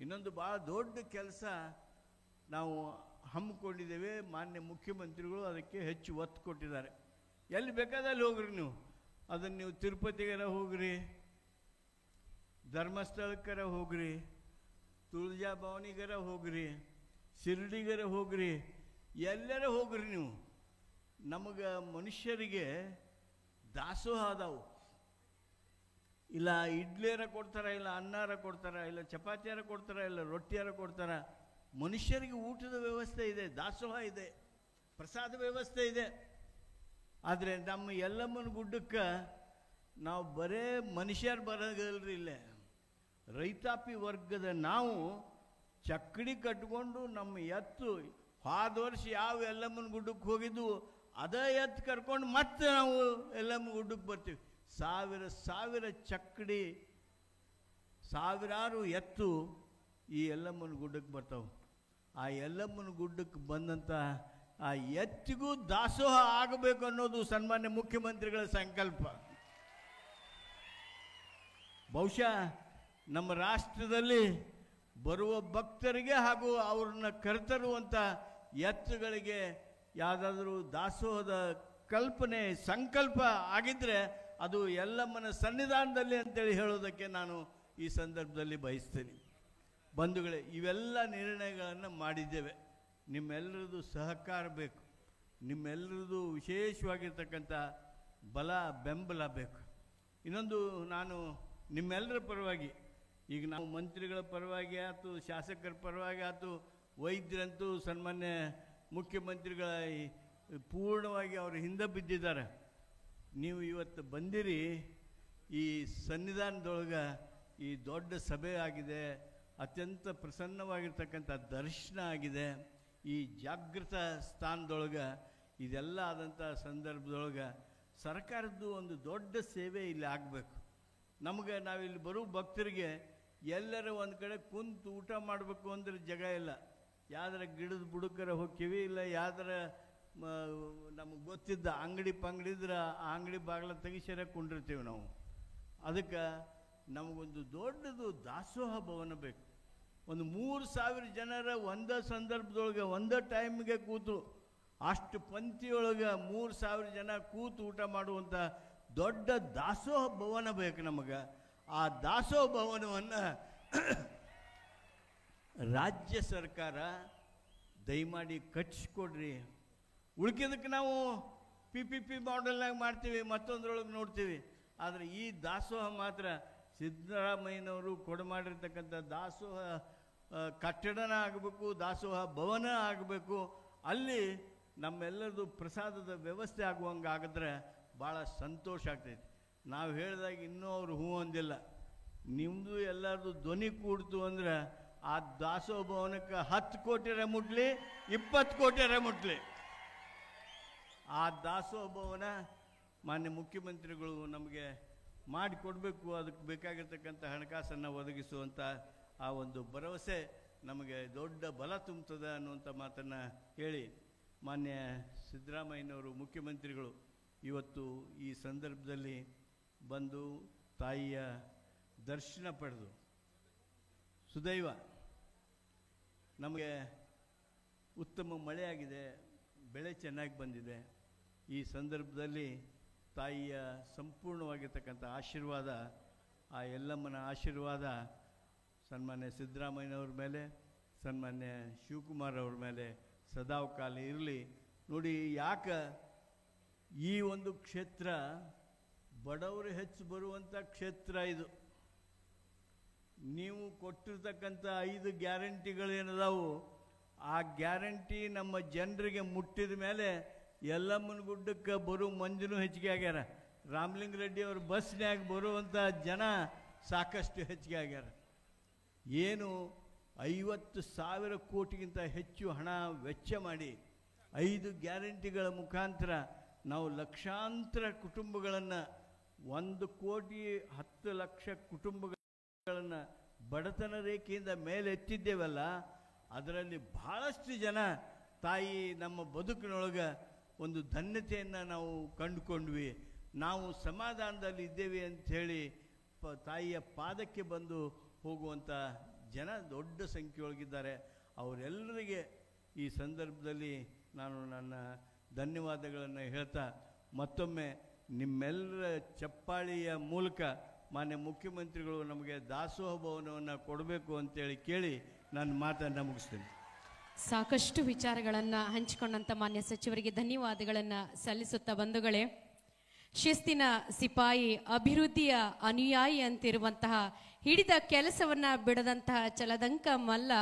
ಇನ್ನೊಂದು ಭಾಳ ದೊಡ್ಡ ಕೆಲಸ ನಾವು ಹಮ್ಮಿಕೊಂಡಿದ್ದೇವೆ. ಮಾನ್ಯ ಮುಖ್ಯಮಂತ್ರಿಗಳು ಅದಕ್ಕೆ ಹೆಚ್ಚು ಒತ್ತು ಕೊಟ್ಟಿದ್ದಾರೆ. ಎಲ್ಲಿ ಬೇಕಾದಲ್ಲಿ ಹೋಗ್ರಿ ನೀವು, ಅದನ್ನು ನೀವು ತಿರುಪತಿಗರ ಹೋಗ್ರಿ, ಧರ್ಮಸ್ಥಳಕ್ಕರ ಹೋಗ್ರಿ, ತುಳಜಾ ಭವಾನಿಗರ ಹೋಗ್ರಿ, ಶಿರ್ಡಿಗರ ಹೋಗ್ರಿ, ಎಲ್ಲರ ಹೋಗ್ರಿ ನೀವು. ನಮಗೆ ಮನುಷ್ಯರಿಗೆ ದಾಸೋಹ ಅದಾವು. ಇಲ್ಲ ಇಡ್ಲಿಯರ ಕೊಡ್ತಾರ, ಇಲ್ಲ ಅನ್ನಾರ ಕೊಡ್ತಾರ, ಇಲ್ಲ ಚಪಾತಿಯಾರ ಕೊಡ್ತಾರ, ಇಲ್ಲ ರೊಟ್ಟಿಯಾರ ಕೊಡ್ತಾರ. ಮನುಷ್ಯರಿಗೆ ಊಟದ ವ್ಯವಸ್ಥೆ ಇದೆ, ದಾಸೋಹ ಇದೆ, ಪ್ರಸಾದ ವ್ಯವಸ್ಥೆ ಇದೆ. ಆದರೆ ನಮ್ಮ ಯಲ್ಲಮ್ಮನ ಗುಡ್ಡಕ್ಕೆ ನಾವು ಬರೇ ಮನುಷ್ಯರು ಬರೋದಲ್ರಿ, ಇಲ್ಲೇ ರೈತಾಪಿ ವರ್ಗದ ನಾವು ಚಕ್ಕಡಿ ಕಟ್ಕೊಂಡು ನಮ್ಮ ಎತ್ತು ಹೋದ ವರ್ಷ ಯಾವ ಯಲ್ಲಮ್ಮನ ಗುಡ್ಡಕ್ಕೆ ಹೋಗಿದ್ದು ಅದೇ ಎತ್ತು ಕರ್ಕೊಂಡು ಮತ್ತೆ ನಾವು ಯಲ್ಲಮ್ಮನ ಗುಡ್ಡಕ್ಕೆ ಬರ್ತೀವಿ. ಸಾವಿರ ಚಕ್ಕಡಿ, ಸಾವಿರಾರು ಎತ್ತು ಈ ಯಲ್ಲಮ್ಮನ ಗುಡ್ಡಕ್ಕೆ ಬರ್ತಾವೆ. ಆ ಯಲ್ಲಮ್ಮನ ಗುಡ್ಡಕ್ಕೆ ಬಂದಂಥ ಆ ಎತ್ತಿಗೂ ದಾಸೋಹ ಆಗಬೇಕು ಅನ್ನೋದು ಸನ್ಮಾನ್ಯ ಮುಖ್ಯಮಂತ್ರಿಗಳ ಸಂಕಲ್ಪ. ಬಹುಶಃ ನಮ್ಮ ರಾಷ್ಟ್ರದಲ್ಲಿ ಬರುವ ಭಕ್ತರಿಗೆ ಹಾಗೂ ಅವ್ರನ್ನ ಕರೆತರುವಂಥ ಎತ್ತುಗಳಿಗೆ ಯಾವುದಾದ್ರೂ ದಾಸೋಹದ ಕಲ್ಪನೆ ಸಂಕಲ್ಪ ಆಗಿದ್ದರೆ ಅದು ಯಲ್ಲಮ್ಮನ ಸನ್ನಿಧಾನದಲ್ಲಿ ಅಂತೇಳಿ ಹೇಳೋದಕ್ಕೆ ನಾನು ಈ ಸಂದರ್ಭದಲ್ಲಿ ಬಯಸ್ತೇನೆ. ಬಂಧುಗಳೇ, ಇವೆಲ್ಲ ನಿರ್ಣಯಗಳನ್ನು ಮಾಡಿದ್ದೇವೆ. ನಿಮ್ಮೆಲ್ಲರದು ಸಹಕಾರ ಬೇಕು, ನಿಮ್ಮೆಲ್ಲರದು ವಿಶೇಷವಾಗಿರ್ತಕ್ಕಂಥ ಬಲ ಬೆಂಬಲ ಬೇಕು. ಇನ್ನೊಂದು, ನಾನು ನಿಮ್ಮೆಲ್ಲರ ಪರವಾಗಿ, ಈಗ ನಾವು ಮಂತ್ರಿಗಳ ಪರವಾಗಿ ಆಯ್ತು, ಶಾಸಕರ ಪರವಾಗಿ ಆಯ್ತು, ವೈದ್ಯರಂತೂ ಸನ್ಮಾನ್ಯ ಮುಖ್ಯಮಂತ್ರಿಗಳ ಪೂರ್ಣವಾಗಿ ಅವರು ಹಿಂದೆ ಬಿದ್ದಿದ್ದಾರೆ. ನೀವು ಇವತ್ತು ಬಂದಿರಿ, ಈ ಸನ್ನಿಧಾನದೊಳಗೆ ಈ ದೊಡ್ಡ ಸಭೆ ಆಗಿದೆ, ಅತ್ಯಂತ ಪ್ರಸನ್ನವಾಗಿರ್ತಕ್ಕಂಥ ದರ್ಶನ ಆಗಿದೆ. ಈ ಜಾಗೃತ ಸ್ಥಾನದೊಳಗೆ ಇದೆಲ್ಲ ಆದಂಥ ಸಂದರ್ಭದೊಳಗೆ ಸರ್ಕಾರದ್ದು ಒಂದು ದೊಡ್ಡ ಸೇವೆ ಇಲ್ಲಿ ಆಗಬೇಕು. ನಮಗೆ ನಾವಿಲ್ಲಿ ಬರೋ ಭಕ್ತರಿಗೆ ಎಲ್ಲರ ಒಂದು ಕಡೆ ಕುಂತು ಊಟ ಮಾಡಬೇಕು ಅಂದ್ರೆ ಜಾಗ ಇಲ್ಲ. ಯಾವ್ದಾರ ಗಿಡದ ಬುಡಕರ ಹೋಗ್ತೀವಿ, ಇಲ್ಲ ಯಾವ್ದಾರ ನಮಗೆ ಗೊತ್ತಿದ್ದ ಅಂಗಡಿ ಪಂಗಡಿದ್ರೆ ಆ ಅಂಗಡಿ ಬಾಗಿಲ ತೆಗಿಸರ ಕುಂಡಿರ್ತೀವಿ ನಾವು. ಅದಕ್ಕೆ ನಮಗೊಂದು ದೊಡ್ಡದು ದಾಸೋಹ ಭವನ ಬೇಕು. ಒಂದು 3,000 ಜನರ ಒಂದೇ ಸಂದರ್ಭದೊಳಗೆ ಒಂದೇ ಟೈಮ್ಗೆ ಕೂತು ಅಷ್ಟು ಪಂಕ್ತಿಯೊಳಗೆ 3,000 ಜನ ಕೂತು ಊಟ ಮಾಡುವಂಥ ದೊಡ್ಡ ದಾಸೋಹ ಭವನ ಬೇಕು ನಮಗೆ. ಆ ದಾಸೋಹ ಭವನವನ್ನು ರಾಜ್ಯ ಸರ್ಕಾರ ದಯಮಾಡಿ ಕಟ್ಟಿಸ್ಕೊಡ್ರಿ. ಉಳ್ಕಿದಕ್ಕೆ ನಾವು PPP ಮಾಡೆಲ್ನಾಗ ಮಾಡ್ತೀವಿ, ಮತ್ತೊಂದರೊಳಗೆ ನೋಡ್ತೀವಿ. ಆದರೆ ಈ ದಾಸೋಹ ಮಾತ್ರ ಸಿದ್ದರಾಮಯ್ಯನವರು ಕೊಡಮಾಡಿರ್ತಕ್ಕಂಥ ದಾಸೋಹ ಕಟ್ಟಡನ ಆಗಬೇಕು, ದಾಸೋಹ ಭವನ ಆಗಬೇಕು. ಅಲ್ಲಿ ನಮ್ಮೆಲ್ಲರದು ಪ್ರಸಾದದ ವ್ಯವಸ್ಥೆ ಆಗುವಂಗೆ ಆಗಿದ್ರೆ ಭಾಳ ಸಂತೋಷ ಆಗ್ತೈತಿ. ನಾವು ಹೇಳಿದಾಗ ಇನ್ನೂ ಅವರು ಹೂ ಅಂದಿಲ್ಲ. ನಿಮ್ಮದು ಎಲ್ಲರದು ಧ್ವನಿ ಕೂಡ್ತು ಅಂದ್ರೆ ಆ ದಾಸೋಹ ಭವನಕ್ಕೆ 10 ಕೋಟಿರೆ ಮುಟ್ಲಿ, 20 ಕೋಟಿರೆ ಮುಟ್ಲಿ. ಆ ದಾಸೋಹ ಭವನ ಮಾನ್ಯ ಮುಖ್ಯಮಂತ್ರಿಗಳು ನಮಗೆ ಮಾಡಿಕೊಡ್ಬೇಕು. ಅದಕ್ಕೆ ಬೇಕಾಗಿರ್ತಕ್ಕಂಥ ಹಣಕಾಸನ್ನು ಒದಗಿಸುವಂಥ ಆ ಒಂದು ಭರವಸೆ ನಮಗೆ ದೊಡ್ಡ ಬಲ ತುಂಬುತ್ತದೆ ಅನ್ನುವಂಥ ಮಾತನ್ನು ಹೇಳಿ, ಮಾನ್ಯ ಸಿದ್ದರಾಮಯ್ಯನವರು ಮುಖ್ಯಮಂತ್ರಿಗಳು ಇವತ್ತು ಈ ಸಂದರ್ಭದಲ್ಲಿ ಬಂದು ತಾಯಿಯ ದರ್ಶನ ಪಡೆದು, ಸುದೈವ ನಮಗೆ ಉತ್ತಮ ಮಳೆಯಾಗಿದೆ, ಬೆಳೆ ಚೆನ್ನಾಗಿ ಬಂದಿದೆ. ಈ ಸಂದರ್ಭದಲ್ಲಿ ತಾಯಿಯ ಸಂಪೂರ್ಣವಾಗಿರ್ತಕ್ಕಂಥ ಆಶೀರ್ವಾದ, ಆ ಎಲ್ಲಮ್ಮನ ಆಶೀರ್ವಾದ ಸನ್ಮಾನ್ಯ ಸಿದ್ದರಾಮಯ್ಯನವ್ರ ಮೇಲೆ, ಸನ್ಮಾನ್ಯ ಶಿವಕುಮಾರ್ ಅವ್ರ ಮೇಲೆ ಸದಾಕಾಲ ಇರಲಿ. ನೋಡಿ, ಯಾಕೆ ಈ ಒಂದು ಕ್ಷೇತ್ರ ಬಡವರು ಹೆಚ್ಚು ಬರುವಂಥ ಕ್ಷೇತ್ರ ಇದು. ನೀವು ಕೊಟ್ಟಿರ್ತಕ್ಕಂಥ 5 ಗ್ಯಾರಂಟಿಗಳೇನದಾವು, ಆ ಗ್ಯಾರಂಟಿ ನಮ್ಮ ಜನರಿಗೆ ಮುಟ್ಟಿದ ಮೇಲೆ ಯಲ್ಲಮ್ಮನ ಗುಡ್ಡಕ್ಕೆ ಬರೋ ಮಂದಿನೂ ಹೆಚ್ಚಿಗೆ ಆಗ್ಯಾರ. ರಾಮಲಿಂಗ ರೆಡ್ಡಿ ಅವ್ರ ಬಸ್ನ್ಯಾಗ ಬರುವಂಥ ಜನ ಸಾಕಷ್ಟು ಹೆಚ್ಚಿಗೆ ಆಗ್ಯಾರ. ಏನು 50,000 ಕೋಟಿಗಿಂತ ಹೆಚ್ಚು ಹಣ ವೆಚ್ಚ ಮಾಡಿ 5 ಗ್ಯಾರಂಟಿಗಳ ಮುಖಾಂತರ ನಾವು ಲಕ್ಷಾಂತರ ಕುಟುಂಬಗಳನ್ನು, 1,10,00,000 ಕುಟುಂಬಗಳನ್ನು ಬಡತನ ರೇಖೆಯಿಂದ ಮೇಲೆತ್ತಿದ್ದೇವಲ್ಲ, ಅದರಲ್ಲಿ ಭಾಳಷ್ಟು ಜನ ತಾಯಿ ನಮ್ಮ ಬದುಕಿನೊಳಗೆ ಒಂದು ಧನ್ಯತೆಯನ್ನು ನಾವು ಕಂಡುಕೊಂಡ್ವಿ. ನಾವು ಸಮಾಧಾನದಲ್ಲಿ ಇದ್ದೇವೆ ಅಂಥೇಳಿ ತಾಯಿಯ ಪಾದಕ್ಕೆ ಬಂದು ಹೋಗುವಂಥ ಜನ ದೊಡ್ಡ ಸಂಖ್ಯೆಯೊಳಗಿದ್ದಾರೆ. ಅವರೆಲ್ಲರಿಗೆ ಈ ಸಂದರ್ಭದಲ್ಲಿ ನಾನು ನನ್ನ ಧನ್ಯವಾದಗಳನ್ನು ಹೇಳ್ತಾ, ಮತ್ತೊಮ್ಮೆ ನಿಮ್ಮೆಲ್ಲರ ಚಪ್ಪಾಳಿಯ ಮೂಲಕ ಮಾನ್ಯ ಮುಖ್ಯಮಂತ್ರಿಗಳು ನಮಗೆ ದಾಸೋಹ ಭವನವನ್ನು ಕೊಡಬೇಕು ಅಂತೇಳಿ ಕೇಳಿ ನನ್ನ ಮಾತನ್ನು ಮುಗಿಸ್ತೇನೆ. ಸಾಕಷ್ಟು ವಿಚಾರಗಳನ್ನು ಹಂಚಿಕೊಂಡಂತ ಮಾನ್ಯ ಸಚಿವರಿಗೆ ಧನ್ಯವಾದಗಳನ್ನು ಸಲ್ಲಿಸುತ್ತಾ, ಬಂಧುಗಳೇ, ಶಿಸ್ತಿನ ಸಿಪಾಯಿ, ಅಭಿವೃದ್ಧಿಯ ಅನುಯಾಯಿ ಅಂತಿರುವಂತಹ, ಹಿಡಿದ ಕೆಲಸವನ್ನ ಬಿಡದಂತಹ ಚಲದಂಕ ಮಲ್ಲ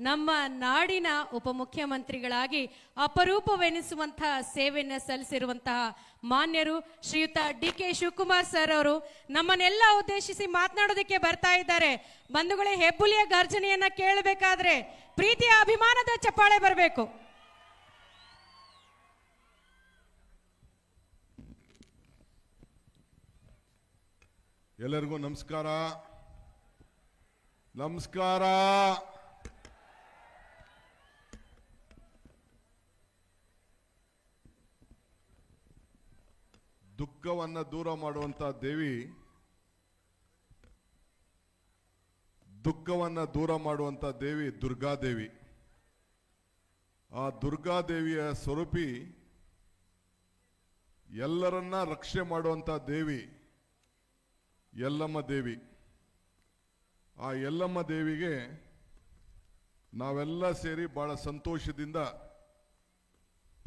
ನಮ್ಮ ನಾಡಿನ ಉಪಮುಖ್ಯಮಂತ್ರಿಗಳಾಗಿ ಅಪರೂಪವೆನಿಸುವಂತಹ ಸೇವೆಯನ್ನು ಸಲ್ಲಿಸಿರುವಂತಹ ಮಾನ್ಯರು ಶ್ರೀಯುತ DK ಶಿವಕುಮಾರ್ ಸರ್ ಅವರು ನಮ್ಮನ್ನೆಲ್ಲ ಉದ್ದೇಶಿಸಿ ಮಾತನಾಡೋದಕ್ಕೆ ಬರ್ತಾ ಇದ್ದಾರೆ. ಬಂಧುಗಳೇ, ಹೆಬ್ಬುಲಿಯ ಗರ್ಜನೆಯನ್ನ ಕೇಳಬೇಕಾದ್ರೆ ಪ್ರೀತಿಯ ಅಭಿಮಾನದ ಚಪ್ಪಾಳೆ ಬರಬೇಕು. ಎಲ್ಲರಿಗೂ ನಮಸ್ಕಾರ. ನಮಸ್ಕಾರ. ದುಃಖವನ್ನು ದೂರ ಮಾಡುವಂತ ದೇವಿ, ದುಃಖವನ್ನು ದೂರ ಮಾಡುವಂತ ದೇವಿ ದುರ್ಗಾದೇವಿ. ಆ ದುರ್ಗಾದೇವಿಯ ಸ್ವರೂಪಿ, ಎಲ್ಲರನ್ನ ರಕ್ಷಣೆ ಮಾಡುವಂತ ದೇವಿ ಯಲ್ಲಮ್ಮ ದೇವಿ. ಆ ಯಲ್ಲಮ್ಮ ದೇವಿಗೆ ನಾವೆಲ್ಲ ಸೇರಿ ಬಹಳ ಸಂತೋಷದಿಂದ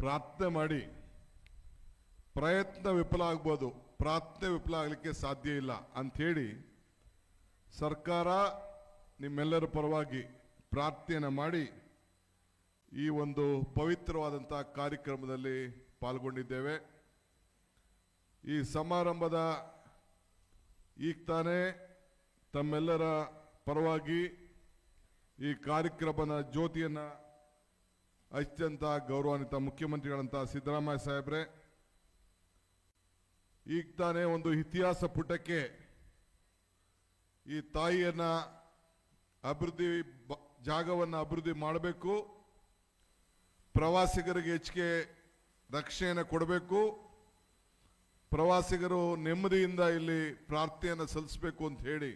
ಪ್ರಾರ್ಥನೆ ಮಾಡಿ, ಪ್ರಯತ್ನ ವಿಫಲ ಆಗ್ಬೋದು, ಪ್ರಾರ್ಥನೆ ವಿಫಲ ಆಗಲಿಕ್ಕೆ ಸಾಧ್ಯ ಇಲ್ಲ ಅಂಥೇಳಿ ಸರ್ಕಾರ ನಿಮ್ಮೆಲ್ಲರ ಪರವಾಗಿ ಪ್ರಾರ್ಥನೆಯನ್ನು ಮಾಡಿ ಈ ಒಂದು ಪವಿತ್ರವಾದಂಥ ಕಾರ್ಯಕ್ರಮದಲ್ಲಿ ಪಾಲ್ಗೊಂಡಿದ್ದೇವೆ. ಈ ಸಮಾರಂಭದ ಈಗ ತಾನೇ ತಮ್ಮೆಲ್ಲರ ಪರವಾಗಿ ಈ ಕಾರ್ಯಕ್ರಮದ ಜ್ಯೋತಿಯನ್ನು ಹಚ್ಚಿದಂಥ ಗೌರವಾನ್ವಿತ ಮುಖ್ಯಮಂತ್ರಿಗಳಂತ ಸಿದ್ದರಾಮಯ್ಯ ಸಾಹೇಬ್ರೆ, ಈಗ ತಾನೇ ಒಂದು ಇತಿಹಾಸ ಪುಟಕ್ಕೆ ಈ ತಾಯಿಯನ್ನ ಅಭಿವೃದ್ಧಿ ಜಾಗವನ್ನು ಅಭಿವೃದ್ಧಿ ಮಾಡಬೇಕು, ಪ್ರವಾಸಿಗರಿಗೆ ಹೆಚ್ಚಿಗೆ ರಕ್ಷಣೆಯನ್ನು ಕೊಡಬೇಕು, ಪ್ರವಾಸಿಗರು ನೆಮ್ಮದಿಯಿಂದ ಇಲ್ಲಿ ಪ್ರಾರ್ಥನೆಯನ್ನು ಸಲ್ಲಿಸಬೇಕು ಅಂತ ಹೇಳಿ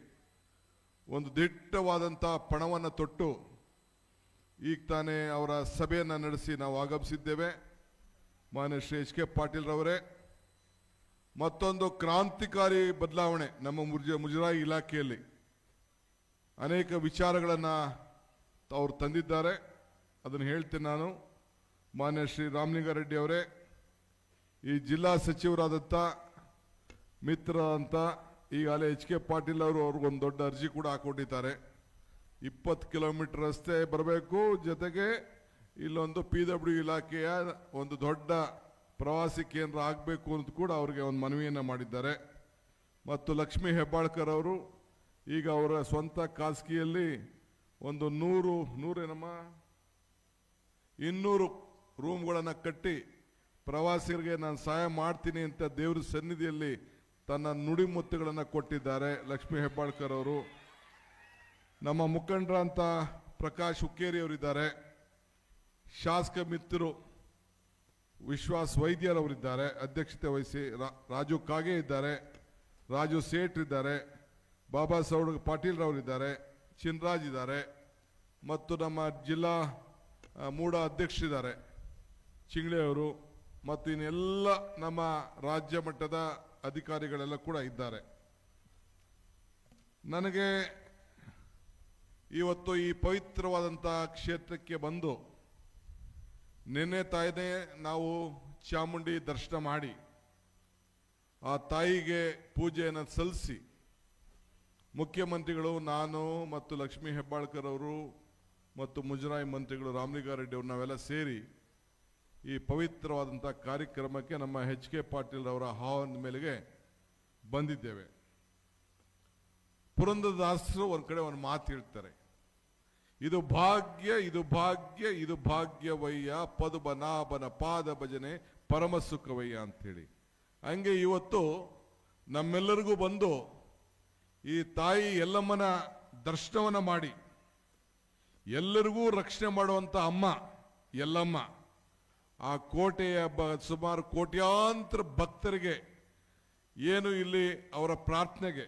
ಒಂದು ದಿಟ್ಟವಾದಂಥ ಪಣವನ್ನು ತೊಟ್ಟು ಈಗ ತಾನೇ ಅವರ ಸಭೆಯನ್ನು ನಡೆಸಿ ನಾವು ಆಗಮಿಸಿದ್ದೇವೆ. ಮಾನ್ಯ ಶ್ರೀ ಎಚ್ ಕೆ ಪಾಟೀಲ್ ರವರೇ, ಮತ್ತೊಂದು ಕ್ರಾಂತಿಕಾರಿ ಬದಲಾವಣೆ ನಮ್ಮ ಮುಜರಾಯಿ ಇಲಾಖೆಯಲ್ಲಿ ಅನೇಕ ವಿಚಾರಗಳನ್ನು ಅವರು ತಂದಿದ್ದಾರೆ. ಅದನ್ನು ಹೇಳ್ತೇನೆ ನಾನು. ಮಾನ್ಯ ಶ್ರೀ ರಾಮಲಿಂಗಾರೆಡ್ಡಿ ಅವರೇ, ಈ ಜಿಲ್ಲಾ ಸಚಿವರಾದಂಥ ಮಿತ್ರ ಅಂತ ಈಗಾಗಲೇ ಎಚ್ ಕೆ ಪಾಟೀಲ್ ಅವರು ಅವ್ರಿಗೊಂದು ದೊಡ್ಡ ಅರ್ಜಿ ಕೂಡ ಹಾಕೊಂಡಿದ್ದಾರೆ. 20 ಕಿಲೋಮೀಟರ್ ರಸ್ತೆ ಬರಬೇಕು, ಜೊತೆಗೆ ಇಲ್ಲೊಂದು PW ಇಲಾಖೆಯ ಒಂದು ದೊಡ್ಡ ಪ್ರವಾಸಿ ಕೇಂದ್ರ ಆಗಬೇಕು ಅಂತ ಕೂಡ ಅವರಿಗೆ ಒಂದು ಮನವಿಯನ್ನು ಮಾಡಿದ್ದಾರೆ. ಮತ್ತು ಲಕ್ಷ್ಮೀ ಹೆಬ್ಬಾಳ್ಕರ್ ಅವರು ಈಗ ಅವರ ಸ್ವಂತ ಖಾಸಗಿಯಲ್ಲಿ ಒಂದು 200 ರೂಮ್ಗಳನ್ನು ಕಟ್ಟಿ ಪ್ರವಾಸಿಗರಿಗೆ ನಾನು ಸಹಾಯ ಮಾಡ್ತೀನಿ ಅಂತ ದೇವರ ಸನ್ನಿಧಿಯಲ್ಲಿ ತನ್ನ ನುಡಿಮುತ್ತುಗಳನ್ನು ಕೊಟ್ಟಿದ್ದಾರೆ ಲಕ್ಷ್ಮೀ ಹೆಬ್ಬಾಳ್ಕರ್ ಅವರು. ನಮ್ಮ ಮುಖಂಡರಂತ ಪ್ರಕಾಶ್ ಹುಕ್ಕೇರಿ ಅವರಿದ್ದಾರೆ, ಶಾಸಕ ಮಿತ್ರರು ವಿಶ್ವಾಸ್ ವೈದ್ಯರವರಿದ್ದಾರೆ ಅಧ್ಯಕ್ಷತೆ ವಹಿಸಿ, ರಾಜು ಕಾಗೆ ಇದ್ದಾರೆ, ರಾಜು ಸೇಠ್ ಇದ್ದಾರೆ, ಬಾಬಾ ಸಾಹೇಬ್ ಪಾಟೀಲ್ ರವರಿದ್ದಾರೆ, ಚಿನ್ರಾಜ್ ಇದ್ದಾರೆ, ಮತ್ತು ನಮ್ಮ ಜಿಲ್ಲಾ ಮೂಡ ಅಧ್ಯಕ್ಷರಿದ್ದಾರೆ ಚಿಂಗ್ಳೆ ಅವರು, ಮತ್ತು ಇನ್ನೆಲ್ಲ ನಮ್ಮ ರಾಜ್ಯ ಮಟ್ಟದ ಅಧಿಕಾರಿಗಳೆಲ್ಲ ಕೂಡ ಇದ್ದಾರೆ. ನನಗೆ ಇವತ್ತು ಈ ಪವಿತ್ರವಾದಂಥ ಕ್ಷೇತ್ರಕ್ಕೆ ಬಂದು ನಿನ್ನೆ ತಾಯಿನೇ ನಾವು ಚಾಮುಂಡಿ ದರ್ಶನ ಮಾಡಿ ಆ ತಾಯಿಗೆ ಪೂಜೆಯನ್ನು ಸಲ್ಲಿಸಿ ಮುಖ್ಯಮಂತ್ರಿಗಳು, ನಾನು ಮತ್ತು ಲಕ್ಷ್ಮೀ ಹೆಬ್ಬಾಳ್ಕರ್ ಅವರು ಮತ್ತು ಮುಜರಾಯಿ ಮಂತ್ರಿಗಳು ರಾಮಲಿಂಗಾರೆಡ್ಡಿ ಅವರು ನಾವೆಲ್ಲ ಸೇರಿ ಈ ಪವಿತ್ರವಾದಂಥ ಕಾರ್ಯಕ್ರಮಕ್ಕೆ ನಮ್ಮ ಎಚ್ ಕೆ ಪಾಟೀಲ್ ಅವರ ಆಹ್ವಾನದ ಮೇಲೆಗೆ ಬಂದಿದ್ದೇವೆ. ಪುರಂದರದಾಸರು ಒಂದು ಕಡೆ ಒಂದು ಮಾತು ಹೇಳ್ತಾರೆ, ಇದು ಭಾಗ್ಯ ಇದು ಭಾಗ್ಯ ಇದು ಭಾಗ್ಯವಯ್ಯ ಪದುಬನಾಭನ ಪಾದ ಭಜನೆ ಪರಮ ಸುಖವಯ್ಯ ಅಂತೇಳಿ. ಹಂಗೆ ಇವತ್ತು ನಮ್ಮೆಲ್ಲರಿಗೂ ಬಂದು ಈ ತಾಯಿ ಎಲ್ಲಮ್ಮನ ದರ್ಶನವನ್ನು ಮಾಡಿ ಎಲ್ಲರಿಗೂ ರಕ್ಷಣೆ ಮಾಡುವಂಥ ಅಮ್ಮ ಎಲ್ಲಮ್ಮ ಆ ಕೋಟೆಯ ಸುಮಾರು ಕೋಟ್ಯಾಂತರ ಭಕ್ತರಿಗೆ ಏನು ಇಲ್ಲಿ ಅವರ ಪ್ರಾರ್ಥನೆಗೆ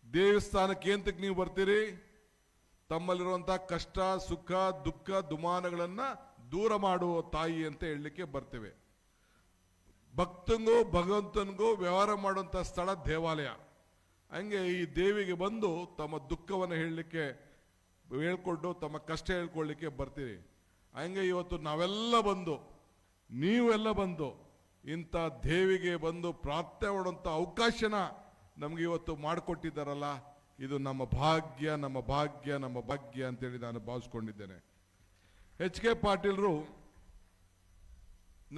ದೇವಸ್ಥಾನಕ್ಕೆ ಏಂತಕ್ಕೆ ನೀವು ಬರ್ತೀರಿ, ತಮ್ಮಲ್ಲಿರುವಂಥ ಕಷ್ಟ ಸುಖ ದುಃಖ ದುಮಾನಗಳನ್ನು ದೂರ ಮಾಡುವ ತಾಯಿ ಅಂತ ಹೇಳಲಿಕ್ಕೆ ಬರ್ತೇವೆ. ಭಕ್ತನಿಗೂ ಭಗವಂತನಿಗೂ ವ್ಯವಹಾರ ಮಾಡುವಂಥ ಸ್ಥಳ ದೇವಾಲಯ. ಹಂಗೆ ಈ ದೇವಿಗೆ ಬಂದು ತಮ್ಮ ದುಃಖವನ್ನು ಹೇಳಲಿಕ್ಕೆ ಹೇಳ್ಕೊಂಡು ತಮ್ಮ ಕಷ್ಟ ಹೇಳ್ಕೊಳ್ಳಿಕ್ಕೆ ಬರ್ತೀರಿ. ಹಂಗೆ ಇವತ್ತು ನಾವೆಲ್ಲ ಬಂದು ನೀವೆಲ್ಲ ಬಂದು ಇಂಥ ದೇವಿಗೆ ಬಂದು ಪ್ರಾರ್ಥನೆ ಮಾಡುವಂಥ ಅವಕಾಶನ ನಮ್ಗೆ ಇವತ್ತು ಮಾಡಿಕೊಟ್ಟಿದ್ದಾರಲ್ಲ, ಇದು ನಮ್ಮ ಭಾಗ್ಯ ನಮ್ಮ ಭಾಗ್ಯ ನಮ್ಮ ಭಾಗ್ಯ ಅಂತೇಳಿ ನಾನು ಭಾವಿಸ್ಕೊಂಡಿದ್ದೇನೆ. ಎಚ್ ಕೆ ಪಾಟೀಲ್ರು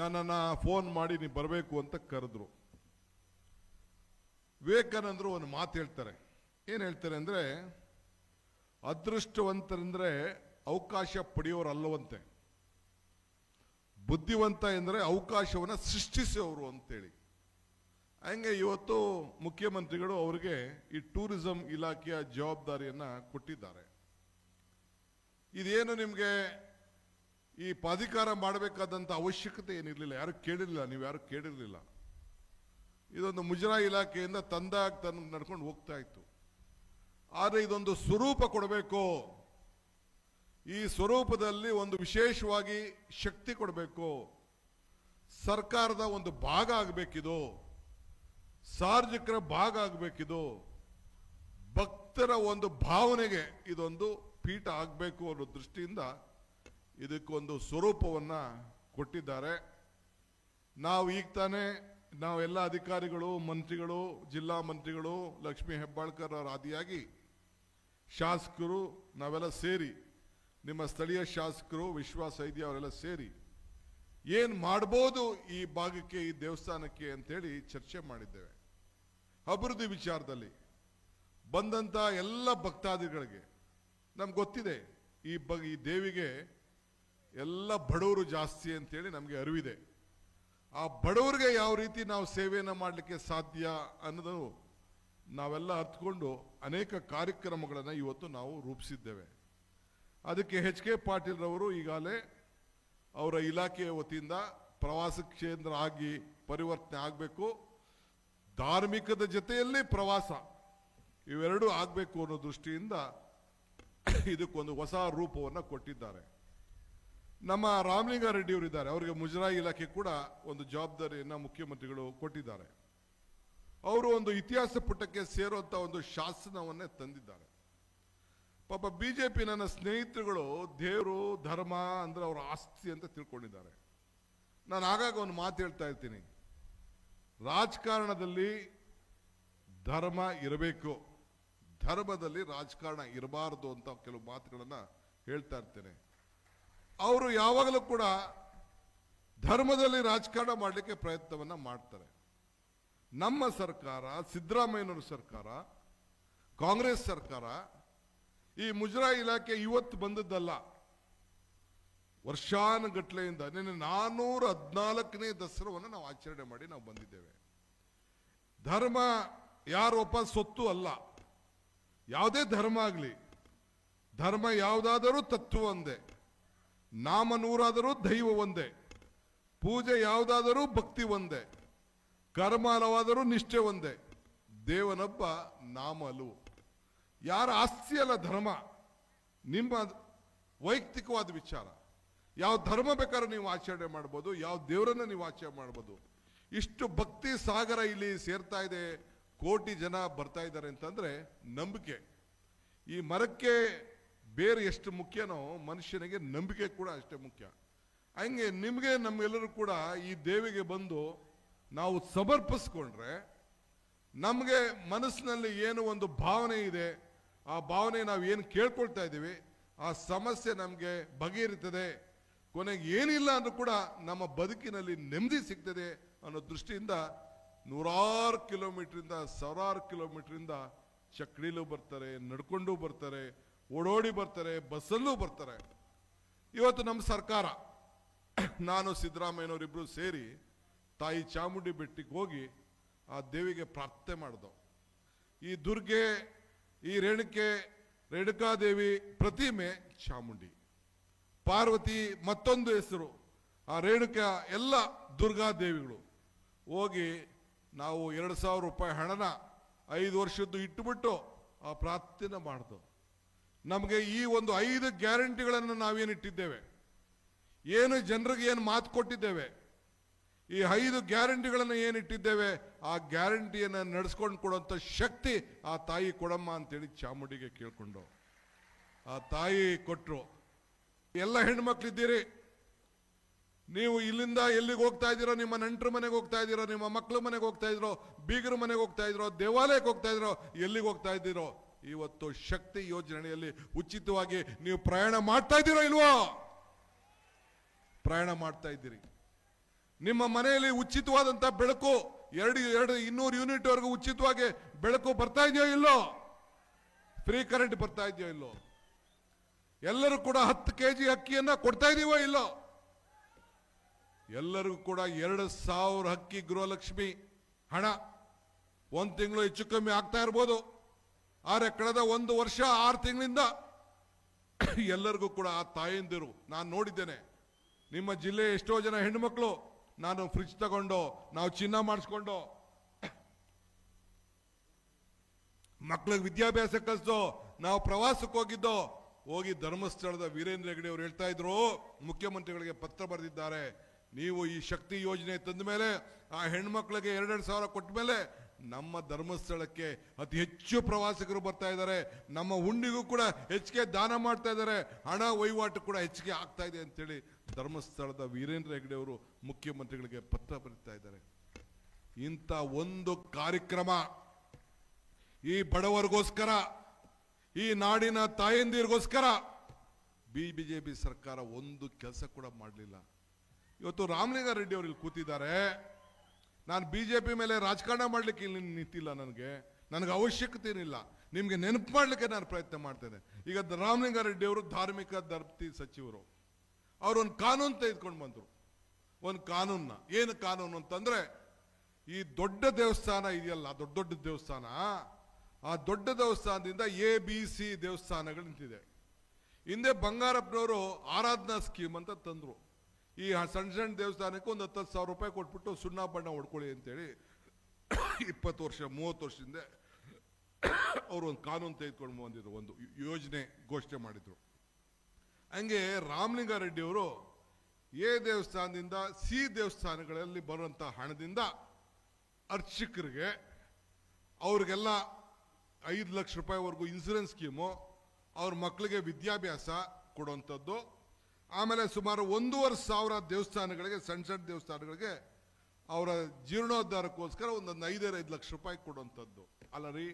ನನ್ನನ್ನು ಫೋನ್ ಮಾಡಿ ನೀವು ಬರಬೇಕು ಅಂತ ಕರೆದ್ರು. ವಿವೇಕಾನಂದರು ಒಂದು ಮಾತು ಹೇಳ್ತಾರೆ. ಏನು ಹೇಳ್ತಾರೆ ಅಂದರೆ, ಅದೃಷ್ಟವಂತರೆಂದರೆ ಅವಕಾಶ ಪಡೆಯೋರಲ್ಲವಂತೆ, ಬುದ್ಧಿವಂತ ಎಂದರೆ ಅವಕಾಶವನ್ನು ಸೃಷ್ಟಿಸುವವರು ಅಂತೇಳಿ. ಹಂಗೆ ಇವತ್ತು ಮುಖ್ಯಮಂತ್ರಿಗಳು ಅವರಿಗೆ ಈ ಟೂರಿಸಂ ಇಲಾಖೆಯ ಜವಾಬ್ದಾರಿಯನ್ನು ಕೊಟ್ಟಿದ್ದಾರೆ. ಇದೇನು ನಿಮಗೆ ಈ ಪ್ರಾಧಿಕಾರ ಮಾಡಬೇಕಾದಂಥ ಅವಶ್ಯಕತೆ ಏನಿರಲಿಲ್ಲ, ಯಾರು ಕೇಳಿರಲಿಲ್ಲ, ನೀವು ಯಾರು ಕೇಳಿರಲಿಲ್ಲ. ಇದೊಂದು ಮುಜರಾಯಿ ಇಲಾಖೆಯಿಂದ ತಂದಾಗ ನಡ್ಕೊಂಡು ಹೋಗ್ತಾ ಇತ್ತು. ಆದರೆ ಇದೊಂದು ಸ್ವರೂಪ ಕೊಡಬೇಕು, ಈ ಸ್ವರೂಪದಲ್ಲಿ ಒಂದು ವಿಶೇಷವಾಗಿ ಶಕ್ತಿ ಕೊಡಬೇಕು, ಸರ್ಕಾರದ ಒಂದು ಭಾಗ ಆಗಬೇಕಿದು, ಸಾರ್ವಜನಿಕರ ಭಾಗ ಆಗಬೇಕಿದು, ಭಕ್ತರ ಒಂದು ಭಾವನೆಗೆ ಇದೊಂದು ಪೀಠ ಆಗಬೇಕು ಅನ್ನೋ ದೃಷ್ಟಿಯಿಂದ ಇದಕ್ಕೊಂದು ಸ್ವರೂಪವನ್ನು ಕೊಟ್ಟಿದ್ದಾರೆ. ನಾವು ಈಗ ತಾನೇ ನಾವೆಲ್ಲ ಅಧಿಕಾರಿಗಳು ಮಂತ್ರಿಗಳು ಜಿಲ್ಲಾ ಮಂತ್ರಿಗಳು ಲಕ್ಷ್ಮೀ ಹೆಬ್ಬಾಳ್ಕರ್ ಅವರ ಆದಿಯಾಗಿ ಶಾಸಕರು ನಾವೆಲ್ಲ ಸೇರಿ ನಿಮ್ಮ ಸ್ಥಳೀಯ ಶಾಸಕರು ವಿಶ್ವಾಸ ವೈದ್ಯ ಅವರೆಲ್ಲ ಸೇರಿ ಏನು ಮಾಡ್ಬೋದು ಈ ಭಾಗಕ್ಕೆ ಈ ದೇವಸ್ಥಾನಕ್ಕೆ ಅಂತೇಳಿ ಚರ್ಚೆ ಮಾಡಿದ್ದೇವೆ. ಅಭಿವೃದ್ಧಿ ವಿಚಾರದಲ್ಲಿ ಬಂದಂಥ ಎಲ್ಲ ಭಕ್ತಾದಿಗಳಿಗೆ ನಮ್ಗೆ ಗೊತ್ತಿದೆ ಈ ದೇವಿಗೆ ಎಲ್ಲ ಬಡವರು ಜಾಸ್ತಿ ಅಂತೇಳಿ ನಮಗೆ ಅರಿವಿದೆ. ಆ ಬಡವರಿಗೆ ಯಾವ ರೀತಿ ನಾವು ಸೇವೆಯನ್ನು ಮಾಡಲಿಕ್ಕೆ ಸಾಧ್ಯ ಅನ್ನೋದು ನಾವೆಲ್ಲ ಅರ್ಥಕೊಂಡು ಅನೇಕ ಕಾರ್ಯಕ್ರಮಗಳನ್ನು ಇವತ್ತು ನಾವು ರೂಪಿಸಿದ್ದೇವೆ. ಅದಕ್ಕೆ H.K. ಪಾಟೀಲ್ ರವರು ಈಗಾಗಲೇ ಅವರ ಇಲಾಖೆಯ ವತಿಯಿಂದ ಪ್ರವಾಸ ಕೇಂದ್ರ ಆಗಿ ಪರಿವರ್ತನೆ ಆಗಬೇಕು, ಧಾರ್ಮಿಕದ ಜೊತೆಯಲ್ಲಿ ಪ್ರವಾಸ ಇವೆರಡೂ ಆಗಬೇಕು ಅನ್ನೋ ದೃಷ್ಟಿಯಿಂದ ಇದಕ್ಕೊಂದು ಹೊಸ ರೂಪವನ್ನು ಕೊಟ್ಟಿದ್ದಾರೆ. ನಮ್ಮ ರಾಮಲಿಂಗಾರೆಡ್ಡಿ ಅವರು ಇದ್ದಾರೆ, ಅವರಿಗೆ ಮುಜರಾಯಿ ಇಲಾಖೆ ಕೂಡ ಒಂದು ಜವಾಬ್ದಾರಿಯನ್ನು ಮುಖ್ಯಮಂತ್ರಿಗಳು ಕೊಟ್ಟಿದ್ದಾರೆ. ಅವರು ಒಂದು ಇತಿಹಾಸ ಪುಟಕ್ಕೆ ಸೇರುವಂತ ಒಂದು ಶಾಸನವನ್ನೇ ತಂದಿದ್ದಾರೆ. ಪಾಪ ಬಿಜೆಪಿ ನನ್ನ ಸ್ನೇಹಿತರುಗಳು ದೇವರು ಧರ್ಮ ಅಂದ್ರೆ ಅವರ ಆಸ್ತಿ ಅಂತ ತಿಳ್ಕೊಂಡಿದ್ದಾರೆ. ನಾನು ಆಗಾಗ ಒಂದು ಮಾತು ಹೇಳ್ತಾ ಇರ್ತೀನಿ, ರಾಜಕಾರಣದಲ್ಲಿ ಧರ್ಮ ಇರಬೇಕು, ಧರ್ಮದಲ್ಲಿ ರಾಜಕಾರಣ ಇರಬಾರದು ಅಂತ ಕೆಲವು ಮಾತುಗಳನ್ನ ಹೇಳ್ತಾ ಇರ್ತೇನೆ. ಅವರು ಯಾವಾಗಲೂ ಕೂಡ ಧರ್ಮದಲ್ಲಿ ರಾಜಕಾರಣ ಮಾಡಲಿಕ್ಕೆ ಪ್ರಯತ್ನವನ್ನ ಮಾಡ್ತಾರೆ. ನಮ್ಮ ಸರ್ಕಾರ, ಸಿದ್ದರಾಮಯ್ಯನವರ ಸರ್ಕಾರ, ಕಾಂಗ್ರೆಸ್ ಸರ್ಕಾರ ಈ ಮುಜರಾಯಿ ಇಲಾಖೆ ಇವತ್ತು ಬಂದದ್ದಲ್ಲ, ವರ್ಷಾನುಗಟ್ಲೆಯಿಂದ ನಿನ್ನೆ 414ನೇ ದಸರಾವನ್ನು ನಾವು ಆಚರಣೆ ಮಾಡಿ ನಾವು ಬಂದಿದ್ದೇವೆ. ಧರ್ಮ ಯಾರೊಬ್ಬ ಸೊತ್ತು ಅಲ್ಲ, ಯಾವುದೇ ಧರ್ಮ ಆಗಲಿ, ಧರ್ಮ ಯಾವುದಾದರೂ ತತ್ವ ಒಂದೇ, ನಾಮ ನೂರಾದರೂ ದೈವ ಒಂದೇ, ಪೂಜೆ ಯಾವುದಾದರೂ ಭಕ್ತಿ ಒಂದೇ, ಕರ್ಮ ಹಲವಾದರೂ ನಿಷ್ಠೆ ಒಂದೇ, ದೇವನೊಬ್ಬ ನಾಮ ಹಲವು. ಯಾರ ಆಸ್ತಿ ಅಲ್ಲ ಧರ್ಮ, ನಿಮ್ಮ ವೈಯಕ್ತಿಕವಾದ ವಿಚಾರ. ಯಾವ ಧರ್ಮ ಬೇಕಾದ್ರೂ ನೀವು ಆಚರಣೆ ಮಾಡ್ಬೋದು, ಯಾವ ದೇವರನ್ನ ನೀವು ಆಚರಣೆ ಮಾಡ್ಬೋದು. ಇಷ್ಟು ಭಕ್ತಿ ಸಾಗರ ಇಲ್ಲಿ ಸೇರ್ತಾ ಇದೆ, ಕೋಟಿ ಜನ ಬರ್ತಾ ಇದ್ದಾರೆ ಅಂತಂದ್ರೆ ನಂಬಿಕೆ. ಈ ಮರಕ್ಕೆ ಬೇರೆ ಎಷ್ಟು ಮುಖ್ಯನೋ ಮನುಷ್ಯನಿಗೆ ನಂಬಿಕೆ ಕೂಡ ಅಷ್ಟೇ ಮುಖ್ಯ. ಹಂಗೆ ನಿಮಗೆ ನಮ್ಗೆಲ್ಲರೂ ಕೂಡ ಈ ದೇವಿಗೆ ಬಂದು ನಾವು ಸಮರ್ಪಿಸ್ಕೊಂಡ್ರೆ ನಮಗೆ ಮನಸ್ಸಿನಲ್ಲಿ ಏನು ಒಂದು ಭಾವನೆ ಇದೆ, ಆ ಭಾವನೆ ನಾವು ಏನು ಕೇಳ್ಕೊಳ್ತಾ ಇದ್ದೀವಿ ಆ ಸಮಸ್ಯೆ ನಮಗೆ ಬಗೆಹರಿತದೆ. ಕೊನೆಗೆ ಏನಿಲ್ಲ ಅಂದ್ರೂ ಕೂಡ ನಮ್ಮ ಬದುಕಿನಲ್ಲಿ ನೆಮ್ಮದಿ ಸಿಗ್ತದೆ ಅನ್ನೋ ದೃಷ್ಟಿಯಿಂದ ನೂರಾರು ಕಿಲೋಮೀಟರಿಂದ ಸಾವಿರಾರು ಕಿಲೋಮೀಟರಿಂದ ಚಕ್ಡಿಲೂ ಬರ್ತಾರೆ, ನಡ್ಕೊಂಡು ಬರ್ತಾರೆ, ಓಡೋಡಿ ಬರ್ತಾರೆ, ಬಸ್ಸಲ್ಲೂ ಬರ್ತಾರೆ. ಇವತ್ತು ನಮ್ಮ ಸರ್ಕಾರ, ನಾನು ಸಿದ್ದರಾಮಯ್ಯನವರಿಬ್ರು ಸೇರಿ ತಾಯಿ ಚಾಮುಂಡಿ ಬೆಟ್ಟಕ್ಕೆ ಹೋಗಿ ಆ ದೇವಿಗೆ ಪ್ರಾರ್ಥನೆ ಮಾಡಿದೋ. ಈ ದುರ್ಗೆ, ಈ ರೇಣುಕಾದೇವಿ ಪ್ರತಿಮೆ ಚಾಮುಂಡಿ, ಪಾರ್ವತಿ ಮತ್ತೊಂದು ಹೆಸರು, ಆ ರೇಣುಕಾ ಎಲ್ಲ ದುರ್ಗಾದೇವಿಗಳು. ಹೋಗಿ ನಾವು 2,000 ರೂಪಾಯಿ ಹಣನ 5 ವರ್ಷದ್ದು ಇಟ್ಟುಬಿಟ್ಟು ಆ ಪ್ರಾರ್ಥನೆ ಮಾಡ್ದು. ನಮಗೆ ಈ ಒಂದು 5 ಗ್ಯಾರಂಟಿಗಳನ್ನು ನಾವೇನಿಟ್ಟಿದ್ದೇವೆ, ಏನು ಜನರಿಗೆ ಏನು ಮಾತು ಕೊಟ್ಟಿದ್ದೇವೆ, ಈ 5 ಗ್ಯಾರಂಟಿಗಳನ್ನು ಏನಿಟ್ಟಿದ್ದೇವೆ ಆ ಗ್ಯಾರಂಟಿಯನ್ನು ನಡೆಸ್ಕೊಂಡು ಕೊಡುವಂಥ ಶಕ್ತಿ ಆ ತಾಯಿ ಕೊಡಮ್ಮ ಅಂತೇಳಿ ಚಾಮುಂಡಿಗೆ ಕೇಳ್ಕೊಂಡು ಆ ತಾಯಿ ಕೊಟ್ಟರು. ಎಲ್ಲ ಹೆಣ್ಮಕ್ಳಿದ್ದೀರಿ, ನೀವು ಇಲ್ಲಿಂದ ಎಲ್ಲಿಗೆ ಹೋಗ್ತಾ ಇದ್ದೀರೋ, ನಿಮ್ಮ ನೆಂಟರ ಮನೆಗೆ ಹೋಗ್ತಾ ಇದ್ದೀರೋ, ನಿಮ್ಮ ಮಕ್ಕಳ ಮನೆಗೆ ಹೋಗ್ತಾ ಇದ್ದೀರೋ, ಬೀಗರ ಮನೆಗೆ ಹೋಗ್ತಾ ಇದ್ದೀರೋ, ದೇವಾಲಯಕ್ಕೆ ಹೋಗ್ತಾ ಇದ್ದೀರೋ, ಎಲ್ಲಿಗೆ ಹೋಗ್ತಾ ಇದ್ದೀರೋ, ಇವತ್ತು ಶಕ್ತಿ ಯೋಜನೆಯಲ್ಲಿ ಉಚಿತವಾಗಿ ನೀವು ಪ್ರಯಾಣ ಮಾಡ್ತಾ ಇದ್ದೀರೋ ಇಲ್ವೋ? ಪ್ರಯಾಣ ಮಾಡ್ತಾ ಇದ್ದೀರಿ. ನಿಮ್ಮ ಮನೆಯಲ್ಲಿ ಉಚಿತವಾದಂತ ಬೆಳಕು 200 ಯೂನಿಟ್ ವರೆಗೂ ಉಚಿತವಾಗಿ ಬೆಳಕು ಬರ್ತಾ ಇದೆಯೋ ಇಲ್ಲೋ? ಫ್ರೀ ಕರೆಂಟ್ ಬರ್ತಾ ಇದೆಯೋ ಇಲ್ಲೋ? ಎಲ್ಲರೂ ಕೂಡ 10 kg ಅಕ್ಕಿಯನ್ನ ಕೊಡ್ತಾ ಇದೀವೋ ಇಲ್ಲೋ? ಎಲ್ಲರಿಗೂ ಕೂಡ 2,000 ಅಕ್ಕಿ ಗೃಹಲಕ್ಷ್ಮಿ ಹಣ 1 ತಿಂಗಳು ಹೆಚ್ಚು ಕಮ್ಮಿ ಆಗ್ತಾ ಇರ್ಬೋದು. ಆದ್ರೆ ಕಳೆದ 1 ವರ್ಷ 6 ತಿಂಗಳಿಂದ ಎಲ್ಲರಿಗೂ ಕೂಡ ಆ ತಾಯಂದಿರು, ನಾನು ನೋಡಿದ್ದೇನೆ ನಿಮ್ಮ ಜಿಲ್ಲೆ ಎಷ್ಟೋ ಜನ ಹೆಣ್ಣುಮಕ್ಕಳು, ನಾನು ಫ್ರಿಡ್ಜ್ ತಗೊಂಡು, ನಾವು ಚಿನ್ನ ಮಾಡಿಸ್ಕೊಂಡು, ಮಕ್ಕಳಿಗೆ ವಿದ್ಯಾಭ್ಯಾಸ ಕಲಿಸೋ, ನಾವು ಪ್ರವಾಸಕ್ಕೆ ಹೋಗಿದ್ದೋ, ಹೋಗಿ ಧರ್ಮಸ್ಥಳದ ವೀರೇಂದ್ರ ಹೆಗಡೆ ಅವರು ಹೇಳ್ತಾ ಇದ್ರು, ಮುಖ್ಯಮಂತ್ರಿಗಳಿಗೆ ಪತ್ರ ಬರೆದಿದ್ದಾರೆ, ನೀವು ಈ ಶಕ್ತಿ ಯೋಜನೆ ತಂದ ಮೇಲೆ ಆ ಹೆಣ್ಮಕ್ಳಿಗೆ 2,000 ಕೊಟ್ಟ ಮೇಲೆ ನಮ್ಮ ಧರ್ಮಸ್ಥಳಕ್ಕೆ ಅತಿ ಹೆಚ್ಚು ಪ್ರವಾಸಿಗರು ಬರ್ತಾ ಇದ್ದಾರೆ, ನಮ್ಮ ಹುಂಡಿಗೂ ಕೂಡ ಹೆಚ್ಚಿಗೆ ದಾನ ಮಾಡ್ತಾ ಇದ್ದಾರೆ, ಹಣ ವಹಿವಾಟು ಕೂಡ ಹೆಚ್ಚಿಗೆ ಆಗ್ತಾ ಇದೆ ಅಂತೇಳಿ ಧರ್ಮಸ್ಥಳದ ವೀರೇಂದ್ರ ಹೆಗಡೆ ಅವರು ಮುಖ್ಯಮಂತ್ರಿಗಳಿಗೆ ಪತ್ರ ಬರೀತಾ ಇದ್ದಾರೆ. ಇಂಥ ಒಂದು ಕಾರ್ಯಕ್ರಮ ಈ ಬಡವರಿಗೋಸ್ಕರ, ಈ ನಾಡಿನ ತಾಯಂದಿರಿಗೋಸ್ಕರ ಬಿಜೆಪಿ ಸರ್ಕಾರ ಒಂದು ಕೆಲಸ ಕೂಡ ಮಾಡಲಿಲ್ಲ. ಇವತ್ತು ರಾಮಲಿಂಗಾರೆಡ್ಡಿ ಅವರು ಇಲ್ಲಿ ಕೂತಿದ್ದಾರೆ. ನಾನು ಬಿಜೆಪಿ ಮೇಲೆ ರಾಜಕಾರಣ ಮಾಡ್ಲಿಕ್ಕೆ ಇಲ್ಲಿ ನಿಂತಿಲ್ಲ, ನನಗೆ ಅವಶ್ಯಕತೆ ಏನಿಲ್ಲ, ನಿಮ್ಗೆ ನೆನಪು ಮಾಡ್ಲಿಕ್ಕೆ ನಾನು ಪ್ರಯತ್ನ ಮಾಡ್ತೇನೆ. ಈಗ ರಾಮಲಿಂಗಾರೆಡ್ಡಿ ಅವರು ಧಾರ್ಮಿಕ ದರ್ತಿ ಸಚಿವರು, ಅವರು ಒಂದು ಕಾನೂನು ತೆಗೆದುಕೊಂಡು ಬಂದರು. ಒಂದು ಕಾನೂನ್ನ, ಏನು ಕಾನೂನು ಅಂತಂದ್ರೆ, ಈ ದೊಡ್ಡ ದೇವಸ್ಥಾನ ಇದೆಯಲ್ಲ, ದೊಡ್ಡ ದೊಡ್ಡ ದೇವಸ್ಥಾನ, ಆ ದೊಡ್ಡ ದೇವಸ್ಥಾನದಿಂದ ABC ದೇವಸ್ಥಾನಗಳು ನಿಂತಿದೆ. ಹಿಂದೆ ಬಂಗಾರಪ್ಪನವರು ಆರಾಧನಾ ಸ್ಕೀಮ್ ಅಂತ ತಂದ್ರು. ಈ ಸಣ್ಣ ಸಣ್ಣ ದೇವಸ್ಥಾನಕ್ಕೆ ಒಂದು 10,000 ರೂಪಾಯಿ ಕೊಟ್ಬಿಟ್ಟು ಸುಣ್ಣ ಬಣ್ಣ ಹೊಡ್ಕೊಳ್ಳಿ ಅಂತೇಳಿ 20 ವರ್ಷ 30 ವರ್ಷದಿಂದ ಅವರು ಒಂದು ಕಾನೂನು ತೆಗೆದುಕೊಂಡು ಬಂದಿದ್ರು, ಒಂದು ಯೋಜನೆ ಘೋಷಣೆ ಮಾಡಿದ್ರು. ಹಂಗೆ ರಾಮಲಿಂಗಾರೆಡ್ಡಿ ಅವರು ಎ ದೇವಸ್ಥಾನದಿಂದ ಸಿ ದೇವಸ್ಥಾನಗಳಲ್ಲಿ ಬರುವಂಥ ಹಣದಿಂದ ಅರ್ಚಕರಿಗೆ ಅವ್ರಿಗೆಲ್ಲ 5 ಲಕ್ಷ ರೂಪಾಯಿವರೆಗೂ ಇನ್ಸೂರೆನ್ಸ್ ಸ್ಕೀಮು, ಅವ್ರ ಮಕ್ಕಳಿಗೆ ವಿದ್ಯಾಭ್ಯಾಸ ಕೊಡುವಂಥದ್ದು. ಆಮೇಲೆ ಸುಮಾರು 1,500 ದೇವಸ್ಥಾನಗಳಿಗೆ, ಸಣ್ಣ ಸಣ್ಣ ದೇವಸ್ಥಾನಗಳಿಗೆ ಅವರ ಜೀರ್ಣೋದ್ಧಾರಕ್ಕೋಸ್ಕರ ಒಂದೊಂದು 5 ಲಕ್ಷ ರೂಪಾಯಿ ಕೊಡುವಂಥದ್ದು. ಅಲ್ಲ ರೀ,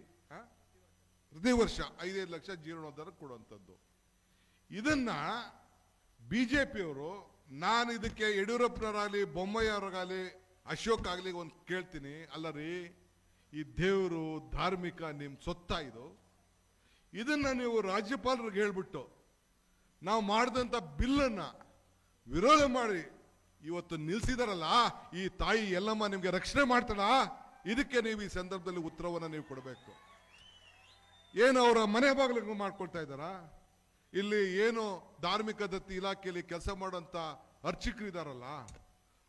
ಪ್ರತಿ ವರ್ಷ 5 ಲಕ್ಷ ಜೀರ್ಣೋದ್ಧಾರ ಕೊಡುವಂಥದ್ದು. ಇದನ್ನ ಬಿಜೆಪಿಯವರು, ನಾನು ಇದಕ್ಕೆ ಯಡಿಯೂರಪ್ಪನವರಾಗಲಿ ಬೊಮ್ಮಾಯಿಯವರಾಗಲಿ ಅಶೋಕ್ ಆಗಲಿ ಒಂದು ಕೇಳ್ತೀನಿ, ಅಲ್ಲ ರೀ, ಈ ದೇವರು ಧಾರ್ಮಿಕ ನಿಮ್ಮ ಸೊತ್ತ ಇದು, ಇದನ್ನ ನೀವು ರಾಜ್ಯಪಾಲರಿಗೆ ಹೇಳ್ಬಿಟ್ಟು ನಾವು ಮಾಡಿದಂಥ ಬಿಲ್ಲನ್ನು ವಿರೋಧ ಮಾಡಿ ಇವತ್ತು ನಿಲ್ಲಿಸಿದಾರಲ್ಲ, ಈ ತಾಯಿ ಎಲ್ಲಮ್ಮ ನಿಮಗೆ ರಕ್ಷಣೆ ಮಾಡ್ತಾಳ, ಇದಕ್ಕೆ ನೀವು ಈ ಸಂದರ್ಭದಲ್ಲಿ ಉತ್ತರವನ್ನು ನೀವು ಕೊಡಬೇಕು. ಏನು ಅವರ ಮನೆ ಬಾಗಿಲಿಗೆ ಮಾಡ್ಕೊಳ್ತಾ ಇದ್ದಾರಾ? ಇಲ್ಲಿ ಏನು ಧಾರ್ಮಿಕ ದತ್ತಿ ಇಲಾಖೆಯಲ್ಲಿ ಕೆಲಸ ಮಾಡುವಂತ ಅರ್ಚಕರಿದಾರಲ್ಲ,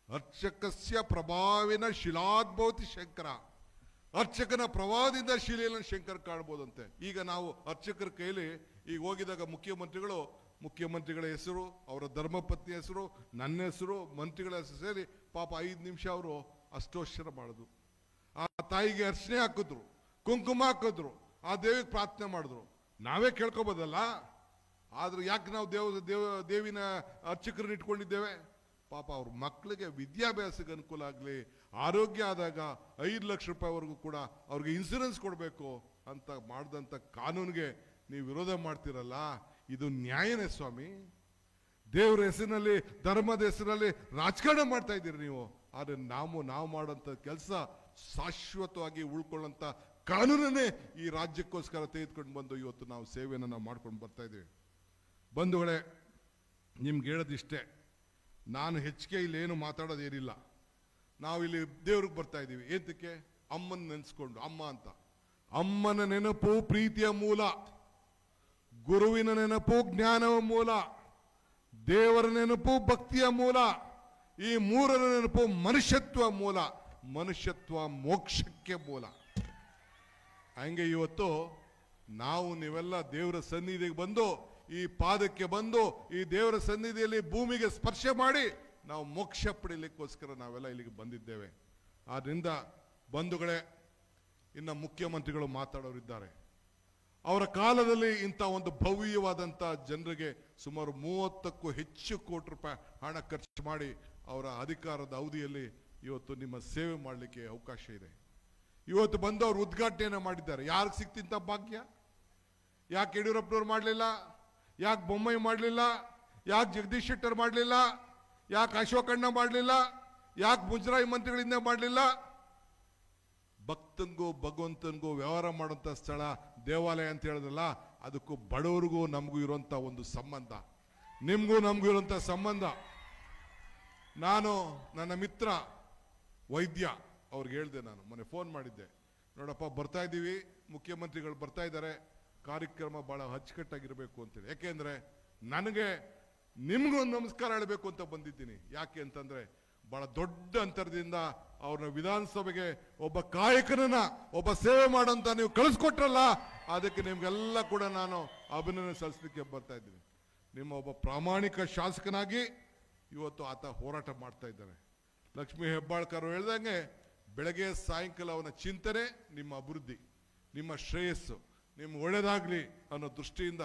ಅರ್ಚಕಸ್ಯ ಪ್ರಭಾವಿನ ಶಿಲಾದ್ಭವತಿ ಶಂಕರ, ಅರ್ಚಕನ ಪ್ರಭಾವದಿಂದ ಶಿಲೆಯನ್ನು ಶಂಕರ ಕಾಣ್ಬೋದಂತೆ. ಈಗ ನಾವು ಅರ್ಚಕರ ಕೈಲಿ ಈಗ ಹೋಗಿದಾಗ ಮುಖ್ಯಮಂತ್ರಿಗಳ ಹೆಸರು, ಅವರ ಧರ್ಮಪತ್ನಿ ಹೆಸರು, ನನ್ನ ಹೆಸರು, ಮಂತ್ರಿಗಳ ಹೆಸರು ಸೇರಿ ಪಾಪ 5 ನಿಮಿಷ ಅವರು ಅಷ್ಟೋಶ್ಚರ ಮಾಡಿದ್ರು. ಆ ತಾಯಿಗೆ ಅರ್ಚನೆ ಹಾಕಿದ್ರು, ಕುಂಕುಮ ಹಾಕಿದ್ರು, ಆ ದೇವಿಗೆ ಪ್ರಾರ್ಥನೆ ಮಾಡಿದ್ರು. ನಾವೇ ಕೇಳ್ಕೊಬೋದಲ್ಲ, ಆದ್ರೆ ಯಾಕೆ ನಾವು ದೇವಿನ ಅರ್ಚಕರನ್ನ ಇಟ್ಕೊಂಡಿದ್ದೇವೆ? ಪಾಪ ಅವ್ರ ಮಕ್ಕಳಿಗೆ ವಿದ್ಯಾಭ್ಯಾಸಕ್ಕೆ ಅನುಕೂಲ ಆಗಲಿ, ಆರೋಗ್ಯ ಆದಾಗ 5 ಲಕ್ಷ ರೂಪಾಯಿವರೆಗೂ ಕೂಡ ಅವ್ರಿಗೆ ಇನ್ಸೂರೆನ್ಸ್ ಕೊಡಬೇಕು ಅಂತ ಮಾಡಿದಂಥ ಕಾನೂನಿಗೆ ನೀವು ವಿರೋಧ ಮಾಡ್ತಿರಲ್ಲ, ಇದು ನ್ಯಾಯನೇ ಸ್ವಾಮಿ? ದೇವರ ಹೆಸರಿನಲ್ಲಿ, ಧರ್ಮದ ಹೆಸರಿನಲ್ಲಿ ರಾಜಕಾರಣ ಮಾಡ್ತಾ ಇದ್ದೀರಿ ನೀವು. ಆದರೆ ನಾವು ಮಾಡೋಂಥ ಕೆಲಸ ಶಾಶ್ವತವಾಗಿ ಉಳ್ಕೊಳ್ಳೋಂಥ ಕಾನೂನನ್ನೇ ಈ ರಾಜ್ಯಕ್ಕೋಸ್ಕರ ತೆಗೆದುಕೊಂಡು ಬಂದು ಇವತ್ತು ನಾವು ಸೇವೆಯನ್ನು ನಾವು ಮಾಡ್ಕೊಂಡು ಬರ್ತಾ ಇದ್ದೀವಿ. ಬಂಧುಗಳೇ, ನಿಮ್ಗೆ ಹೇಳೋದಿಷ್ಟೇ, ನಾನು ಹೆಚ್ಚಿಗೆ ಇಲ್ಲಿ ಏನು ಮಾತಾಡೋದೇನಿಲ್ಲ. ನಾವು ಇಲ್ಲಿ ದೇವ್ರಿಗೆ ಬರ್ತಾ ಇದ್ದೀವಿ, ಏತಕ್ಕೆ? ಅಮ್ಮನ ನೆನೆಸ್ಕೊಂಡು. ಅಮ್ಮ ಅಂತ, ಅಮ್ಮನ ನೆನಪು ಪ್ರೀತಿಯ ಮೂಲ, ಗುರುವಿನ ನೆನಪು ಜ್ಞಾನವ ಮೂಲ, ದೇವರ ನೆನಪು ಭಕ್ತಿಯ ಮೂಲ, ಈ ಮೂರರ ನೆನಪು ಮನುಷ್ಯತ್ವ ಮೂಲ, ಮನುಷ್ಯತ್ವ ಮೋಕ್ಷಕ್ಕೆ ಮೂಲ. ಹಂಗೆ ಇವತ್ತು ನಾವು ನೀವೆಲ್ಲ ದೇವರ ಸನ್ನಿಧಿಗೆ ಬಂದು, ಈ ಪಾದಕ್ಕೆ ಬಂದು, ಈ ದೇವರ ಸನ್ನಿಧಿಯಲ್ಲಿ ಭೂಮಿಗೆ ಸ್ಪರ್ಶ ಮಾಡಿ ನಾವು ಮೋಕ್ಷ ಪಡೀಲಿಕ್ಕೋಸ್ಕರ ನಾವೆಲ್ಲ ಇಲ್ಲಿಗೆ ಬಂದಿದ್ದೇವೆ. ಆದ್ರಿಂದ ಬಂಧುಗಳೇ, ಇನ್ನು ಮುಖ್ಯಮಂತ್ರಿಗಳು ಮಾತಾಡೋರಿದ್ದಾರೆ. ಅವರ ಕಾಲದಲ್ಲಿ ಇಂಥ ಒಂದು ಭವ್ಯವಾದಂಥ ಜನರಿಗೆ ಸುಮಾರು 30ಕ್ಕೂ ಹೆಚ್ಚು ಕೋಟಿ ರೂಪಾಯಿ ಹಣ ಖರ್ಚು ಮಾಡಿ ಅವರ ಅಧಿಕಾರದ ಅವಧಿಯಲ್ಲಿ ಇವತ್ತು ನಿಮ್ಮ ಸೇವೆ ಮಾಡಲಿಕ್ಕೆ ಅವಕಾಶ ಇದೆ. ಇವತ್ತು ಬಂದು ಅವರು ಉದ್ಘಾಟನೆಯನ್ನು ಮಾಡಿದ್ದಾರೆ. ಯಾರಿಗೆ ಸಿಕ್ತಿಂತ ಭಾಗ್ಯ? ಯಾಕೆ ಯಡಿಯೂರಪ್ಪನವ್ರು ಮಾಡಲಿಲ್ಲ? ಯಾಕೆ ಬೊಮ್ಮಾಯಿ ಮಾಡಲಿಲ್ಲ? ಯಾಕೆ ಜಗದೀಶ್ ಶೆಟ್ಟರ್ ಮಾಡಲಿಲ್ಲ? ಯಾಕೆ ಅಶೋಕಣ್ಣ ಮಾಡಲಿಲ್ಲ? ಯಾಕೆ ಮುಜರಾಯಿ ಮಂತ್ರಿಗಳಿಂದ ಮಾಡಲಿಲ್ಲ? ಭಕ್ತನಿಗೂ ಭಗವಂತನಿಗೂ ವ್ಯವಹಾರ ಮಾಡುವಂಥ ಸ್ಥಳ ದೇವಾಲಯ ಅಂತ ಹೇಳಿದ್ರಲ್ಲ, ಅದಕ್ಕೂ ಬಡವರಿಗೂ ನಮಗೂ ಇರುವಂಥ ಒಂದು ಸಂಬಂಧ, ನಿಮಗೂ ನಮಗೂ ಇರುವಂಥ ಸಂಬಂಧ. ನಾನು ನನ್ನ ಮಿತ್ರ ವೈದ್ಯ ಅವ್ರಿಗೆ ಹೇಳಿದೆ, ನಾನು ಮೊನ್ನೆ ಫೋನ್ ಮಾಡಿದ್ದೆ, ನೋಡಪ್ಪ ಬರ್ತಾ ಇದ್ದೀವಿ, ಮುಖ್ಯಮಂತ್ರಿಗಳು ಬರ್ತಾ ಇದ್ದಾರೆ, ಕಾರ್ಯಕ್ರಮ ಬಹಳ ಅಚ್ಚುಕಟ್ಟಾಗಿರಬೇಕು ಅಂತೇಳಿ. ಯಾಕೆಂದ್ರೆ ನನಗೆ ನಿಮ್ಗೊಂದು ನಮಸ್ಕಾರ ಹೇಳಬೇಕು ಅಂತ ಬಂದಿದ್ದೀನಿ. ಯಾಕೆ ಅಂತಂದ್ರೆ ಬಹಳ ದೊಡ್ಡ ಅಂತರದಿಂದ ಅವ್ರನ್ನ ವಿಧಾನಸಭೆಗೆ ಒಬ್ಬ ಕಾಯಕನನ್ನ, ಒಬ್ಬ ಸೇವೆ ಮಾಡೋಂತ ನೀವು ಕಳಿಸ್ಕೊಟ್ರಲ್ಲ, ಅದಕ್ಕೆ ನಿಮ್ಗೆಲ್ಲ ಕೂಡ ನಾನು ಅಭಿನಂದನೆ ಸಲ್ಲಿಸಲಿಕ್ಕೆ ಬರ್ತಾ ಇದ್ದೀನಿ. ನಿಮ್ಮ ಒಬ್ಬ ಪ್ರಾಮಾಣಿಕ ಶಾಸಕನಾಗಿ ಇವತ್ತು ಆತ ಹೋರಾಟ ಮಾಡ್ತಾ ಇದ್ದಾರೆ. ಲಕ್ಷ್ಮೀ ಹೆಬ್ಬಾಳ್ಕರ್ ಹೇಳ್ದಂಗೆ ಬೆಳಗ್ಗೆ ಸಾಯಂಕಾಲ ಅವನ ಚಿಂತನೆ ನಿಮ್ಮ ಅಭಿವೃದ್ಧಿ, ನಿಮ್ಮ ಶ್ರೇಯಸ್ಸು, ನಿಮ್ಮ ಒಳ್ಳೇದಾಗ್ಲಿ ಅನ್ನೋ ದೃಷ್ಟಿಯಿಂದ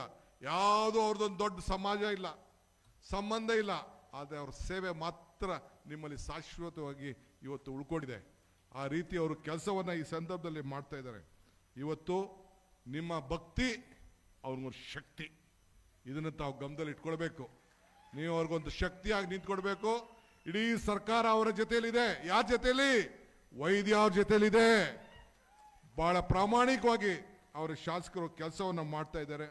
ಯಾವುದೋ ಅವ್ರದ್ದೊಂದು ದೊಡ್ಡ ಸಮಾಜ ಇಲ್ಲ, ಸಂಬಂಧ ಇಲ್ಲ, ಆದರೆ ಅವ್ರ ಸೇವೆ ಮಾತ್ರ ನಿಮ್ಮಲ್ಲಿ ಶಾಶ್ವತವಾಗಿ ಇವತ್ತು ಉಳ್ಕೊಂಡಿದೆ. ಆ ರೀತಿ ಅವರು ಕೆಲಸವನ್ನ ಈ ಸಂದರ್ಭದಲ್ಲಿ ಮಾಡ್ತಾ ಇದ್ದಾರೆ. ಇವತ್ತು ನಿಮ್ಮ ಭಕ್ತಿ ಅವ್ರಿಗೊಂದು ಶಕ್ತಿ, ಇದನ್ನು ತಾವು ಗಮನದಲ್ಲಿ ಇಟ್ಕೊಳ್ಬೇಕು. ನೀವು ಅವ್ರಿಗೊಂದು ಶಕ್ತಿಯಾಗಿ ನಿಂತ್ಕೊಡ್ಬೇಕು. ಇಡೀ ಸರ್ಕಾರ ಅವರ ಜೊತೆಯಲ್ಲಿದೆ. ಯಾರ ಜೊತೆಯಲ್ಲಿ? ವೈದ್ಯ ಅವ್ರ ಜೊತೆಯಲ್ಲಿದೆ. ಬಹಳ ಪ್ರಾಮಾಣಿಕವಾಗಿ ಅವರ ಶಾಸಕರು ಕೆಲಸವನ್ನ ಮಾಡ್ತಾ ಇದ್ದಾರೆ.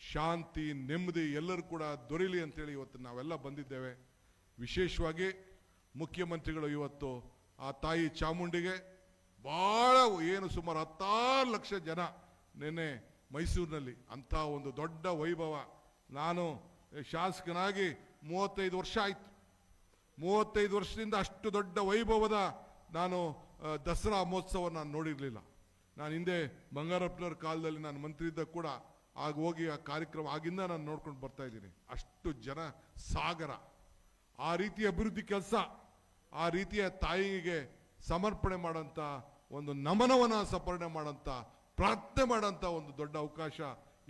ಶಾಂತಿ, ನೆಮ್ಮದಿ ಎಲ್ಲರೂ ಕೂಡ ದೊರೀಲಿ ಅಂತೇಳಿ ಇವತ್ತು ನಾವೆಲ್ಲ ಬಂದಿದ್ದೇವೆ. ವಿಶೇಷವಾಗಿ ಮುಖ್ಯಮಂತ್ರಿಗಳು ಇವತ್ತು ಆ ತಾಯಿ ಚಾಮುಂಡಿಗೆ ಭಾಳ ಏನು ಸುಮಾರು 16 ಲಕ್ಷ ಜನ ನಿನ್ನೆ ಮೈಸೂರಿನಲ್ಲಿ ಅಂಥ ಒಂದು ದೊಡ್ಡ ವೈಭವ. ನಾನು ಶಾಸಕನಾಗಿ 35 ವರ್ಷ ಆಯಿತು. 35 ವರ್ಷದಿಂದ ಅಷ್ಟು ದೊಡ್ಡ ವೈಭವದ ನಾನು ದಸರಾ ಮಹೋತ್ಸವ ನಾನು ನೋಡಿರಲಿಲ್ಲ. ನಾನು ಹಿಂದೆ ಬಂಗಾರಪ್ಪನವ್ರ ಕಾಲದಲ್ಲಿ ನಾನು ಮಂತ್ರಿ ಇದ್ದಾಗ ಕೂಡ ಆಗ ಹೋಗಿ ಆ ಕಾರ್ಯಕ್ರಮ ಆಗಿಂದ ನಾನು ನೋಡ್ಕೊಂಡು ಬರ್ತಾ ಇದ್ದೀನಿ. ಅಷ್ಟು ಜನ ಸಾಗರ, ಆ ರೀತಿಯ ಅಭಿವೃದ್ಧಿ ಕೆಲಸ, ಆ ರೀತಿಯ ತಾಯಿಗೆ ಸಮರ್ಪಣೆ ಮಾಡೋಂಥ ಒಂದು ನಮನವನ್ನು ಸಮರ್ಪಣೆ ಮಾಡೋಂಥ ಪ್ರಾರ್ಥನೆ ಮಾಡೋಂಥ ಒಂದು ದೊಡ್ಡ ಅವಕಾಶ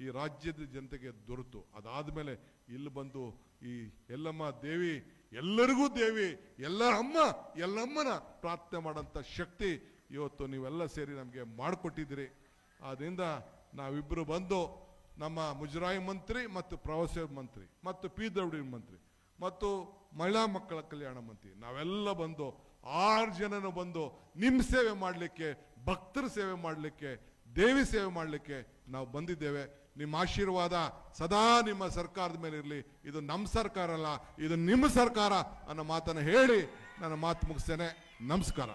ಈ ರಾಜ್ಯದ ಜನತೆಗೆ ದೊರೆತು. ಅದಾದಮೇಲೆ ಇಲ್ಲಿ ಬಂದು ಈ ಎಲ್ಲಮ್ಮ ದೇವಿ, ಎಲ್ಲರಿಗೂ ದೇವಿ, ಎಲ್ಲರ ಅಮ್ಮ, ಎಲ್ಲಮ್ಮನ ಪ್ರಾರ್ಥನೆ ಮಾಡೋಂಥ ಶಕ್ತಿ ಇವತ್ತು ನೀವೆಲ್ಲ ಸೇರಿ ನಮಗೆ ಮಾಡಿಕೊಟ್ಟಿದ್ದೀರಿ. ಆದ್ದರಿಂದ ನಾವಿಬ್ಬರು ಬಂದು ನಮ್ಮ ಮುಜರಾಯಿ ಮಂತ್ರಿ ಮತ್ತು ಪ್ರವಾಸೋದ್ಯಮ ಮಂತ್ರಿ ಮತ್ತು PWD ಮಂತ್ರಿ ಮತ್ತು ಮಹಿಳಾ ಮಕ್ಕಳ ಕಲ್ಯಾಣ ಮಂತ್ರಿ ನಾವೆಲ್ಲ ಬಂದು 6 ಜನನು ಬಂದು ನಿಮ್ಮ ಸೇವೆ ಮಾಡಲಿಕ್ಕೆ, ಭಕ್ತರ ಸೇವೆ ಮಾಡಲಿಕ್ಕೆ, ದೇವಿ ಸೇವೆ ಮಾಡಲಿಕ್ಕೆ ನಾವು ಬಂದಿದ್ದೇವೆ. ನಿಮ್ಮ ಆಶೀರ್ವಾದ ಸದಾ ನಿಮ್ಮ ಸರ್ಕಾರದ ಮೇಲೆ ಇರಲಿ. ಇದು ನಮ್ಮ ಸರ್ಕಾರ ಅಲ್ಲ, ಇದು ನಿಮ್ಮ ಸರ್ಕಾರ ಅನ್ನೋ ಮಾತನ್ನು ಹೇಳಿ ನನ್ನ ಮಾತು ಮುಗಿಸ್ತೇನೆ. ನಮಸ್ಕಾರ.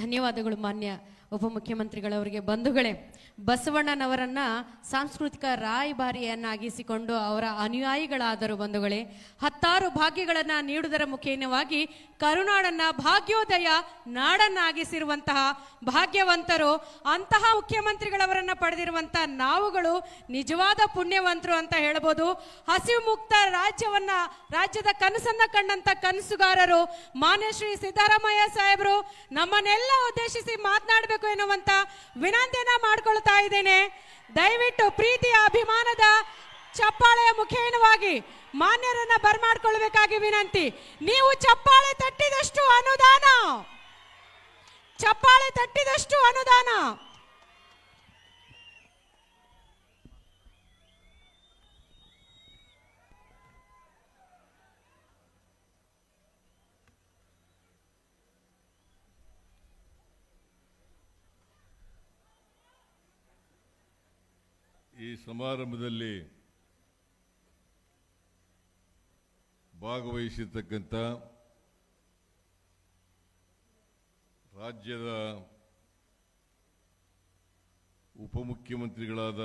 ಧನ್ಯವಾದಗಳು ಮಾನ್ಯ ಉಪಮುಖ್ಯಮಂತ್ರಿಗಳವರಿಗೆ. ಬಂಧುಗಳೇ, ಬಸವಣ್ಣನವರನ್ನ ಸಾಂಸ್ಕೃತಿಕ ರಾಯಭಾರಿಯನ್ನಾಗಿಸಿಕೊಂಡು ಅವರ ಅನುಯಾಯಿಗಳಾದರು. ಬಂಧುಗಳೇ, 10 ಭಾಗ್ಯಗಳನ್ನ ನೀಡುವುದರ ಮುಖೇನವಾಗಿ ಕರುನಾಡನ್ನ ಭಾಗ್ಯೋದಯ ನಾಡನ್ನಾಗಿಸಿರುವಂತಹ ಭಾಗ್ಯವಂತರು. ಅಂತಹ ಮುಖ್ಯಮಂತ್ರಿಗಳವರನ್ನ ಪಡೆದಿರುವಂತಹ ನಾವುಗಳು ನಿಜವಾದ ಪುಣ್ಯವಂತರು ಅಂತ ಹೇಳ್ಬೋದು. ಹಸಿವು ಮುಕ್ತ ರಾಜ್ಯದ ಕನಸನ್ನ ಕಂಡಂತ ಕನಸುಗಾರರು ಮಾನ್ಯ ಶ್ರೀ ಸಿದ್ದರಾಮಯ್ಯ ಸಾಹೇಬರು ನಮ್ಮನ್ನೆಲ್ಲ ಉದ್ದೇಶಿಸಿ ಮಾತನಾಡಬೇಕು ಎನ್ನುವಂತ ವಿನಂತಿಯನ್ನ ಮಾಡ್ಕೊಳ್ತಾ ಇದ್ದೇನೆ. ದಯವಿಟ್ಟು ಪ್ರೀತಿಯ ಅಭಿಮಾನದ ಚಪ್ಪಾಳೆಯ ಮುಖೇನವಾಗಿ ಮಾನ್ಯರನ್ನ ಬರ್ಮಾಡ್ಕೊಳ್ಬೇಕಾಗಿ ವಿನಂತಿ. ನೀವು ಚಪ್ಪಾಳೆ ತಟ್ಟಿದಷ್ಟು ಅನುದಾನ, ಚಪ್ಪಾಳೆ ತಟ್ಟಿದಷ್ಟು ಅನುದಾನ. ಈ ಸಮಾರಂಭದಲ್ಲಿ ಭಾಗವಹಿಸಿರ್ತಕ್ಕಂಥ ರಾಜ್ಯದ ಉಪಮುಖ್ಯಮಂತ್ರಿಗಳಾದ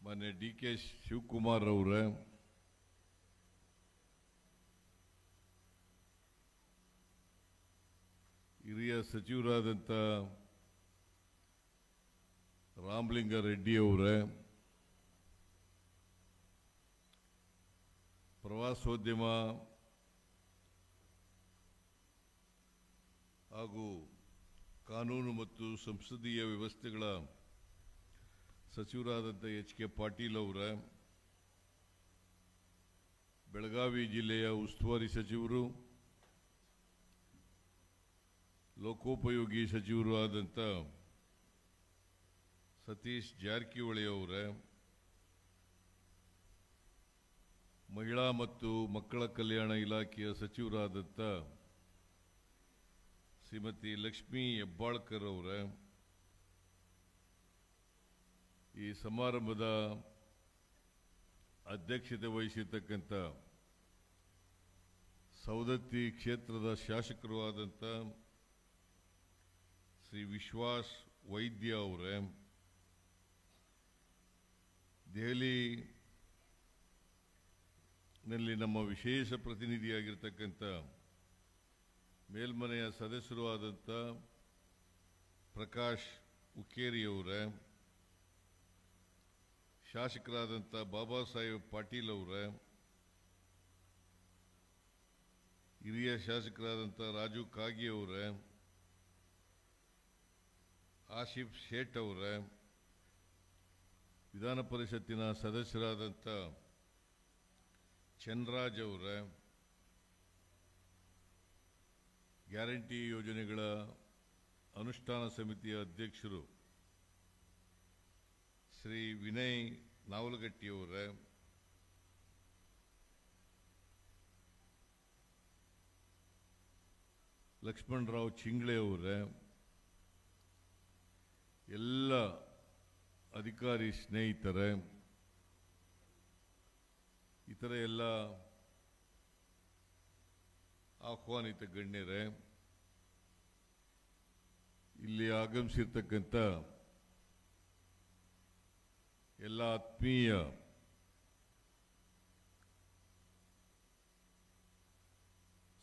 ಮಾನ್ಯ DK ಶಿವಕುಮಾರ್ ಅವರೇ, ಹಿರಿಯ ಸಚಿವರಾದಂಥ ರಾಮಲಿಂಗಾರೆಡ್ಡಿ ಅವರೇ, ಪ್ರವಾಸೋದ್ಯಮ ಹಾಗೂ ಕಾನೂನು ಮತ್ತು ಸಂಸದೀಯ ವ್ಯವಸ್ಥೆಗಳ ಸಚಿವರಾದಂಥ HK ಪಾಟೀಲ್ ಅವರೇ, ಬೆಳಗಾವಿ ಜಿಲ್ಲೆಯ ಉಸ್ತುವಾರಿ ಸಚಿವರು, ಲೋಕೋಪಯೋಗಿ ಸಚಿವರು ಆದಂಥ ಸತೀಶ್ ಜಾರಕಿಹೊಳಿ ಅವರೇ, ಮಹಿಳಾ ಮತ್ತು ಮಕ್ಕಳ ಕಲ್ಯಾಣ ಇಲಾಖೆಯ ಸಚಿವರಾದಂಥ ಶ್ರೀಮತಿ ಲಕ್ಷ್ಮೀ ಹೆಬ್ಬಾಳ್ಕರ್ ಅವರೇ, ಈ ಸಮಾರಂಭದ ಅಧ್ಯಕ್ಷತೆ ವಹಿಸಿರ್ತಕ್ಕಂಥ ಸವದತ್ತಿ ಕ್ಷೇತ್ರದ ಶಾಸಕರು ಆದಂಥ ಶ್ರೀ ವಿಶ್ವಾಸ್ ವೈದ್ಯ ಅವರೇ, ದೆಹಲಿನಲ್ಲಿ ನಮ್ಮ ವಿಶೇಷ ಪ್ರತಿನಿಧಿಯಾಗಿರ್ತಕ್ಕಂಥ ಮೇಲ್ಮನೆಯ ಸದಸ್ಯರು ಆದಂಥ ಪ್ರಕಾಶ್ ಹುಕ್ಕೇರಿ ಅವರೇ, ಶಾಸಕರಾದಂಥ ಬಾಬಾ ಸಾಹೇಬ್ ಪಾಟೀಲ್ ಅವರೇ, ಹಿರಿಯ ಶಾಸಕರಾದಂಥ ರಾಜು ಕಾಗಿ ಅವರೇ, ಆಸಿಫ್ ಶೇಟ್ ಅವರೇ, ವಿಧಾನ ಪರಿಷತ್ತಿನ ಸದಸ್ಯರಾದಂಥ ಚನ್ರಾಜ್ ಅವರೇ, ಗ್ಯಾರಂಟಿ ಯೋಜನೆಗಳ ಅನುಷ್ಠಾನ ಸಮಿತಿಯ ಅಧ್ಯಕ್ಷರು ಶ್ರೀ ವಿನಯ್ ನಾವಲಗಟ್ಟಿ ಅವರೇ, ಲಕ್ಷ್ಮಣರಾವ್ ಚಿಂಗ್ಳೆ ಅವರೇ, ಎಲ್ಲ ಅಧಿಕಾರಿ ಸ್ನೇಹಿತರೆ, ಇತರ ಎಲ್ಲ ಆಹ್ವಾನಿತ ಗಣ್ಯರೇ, ಇಲ್ಲಿ ಆಗಮಿಸಿರ್ತಕ್ಕಂಥ ಎಲ್ಲ ಆತ್ಮೀಯ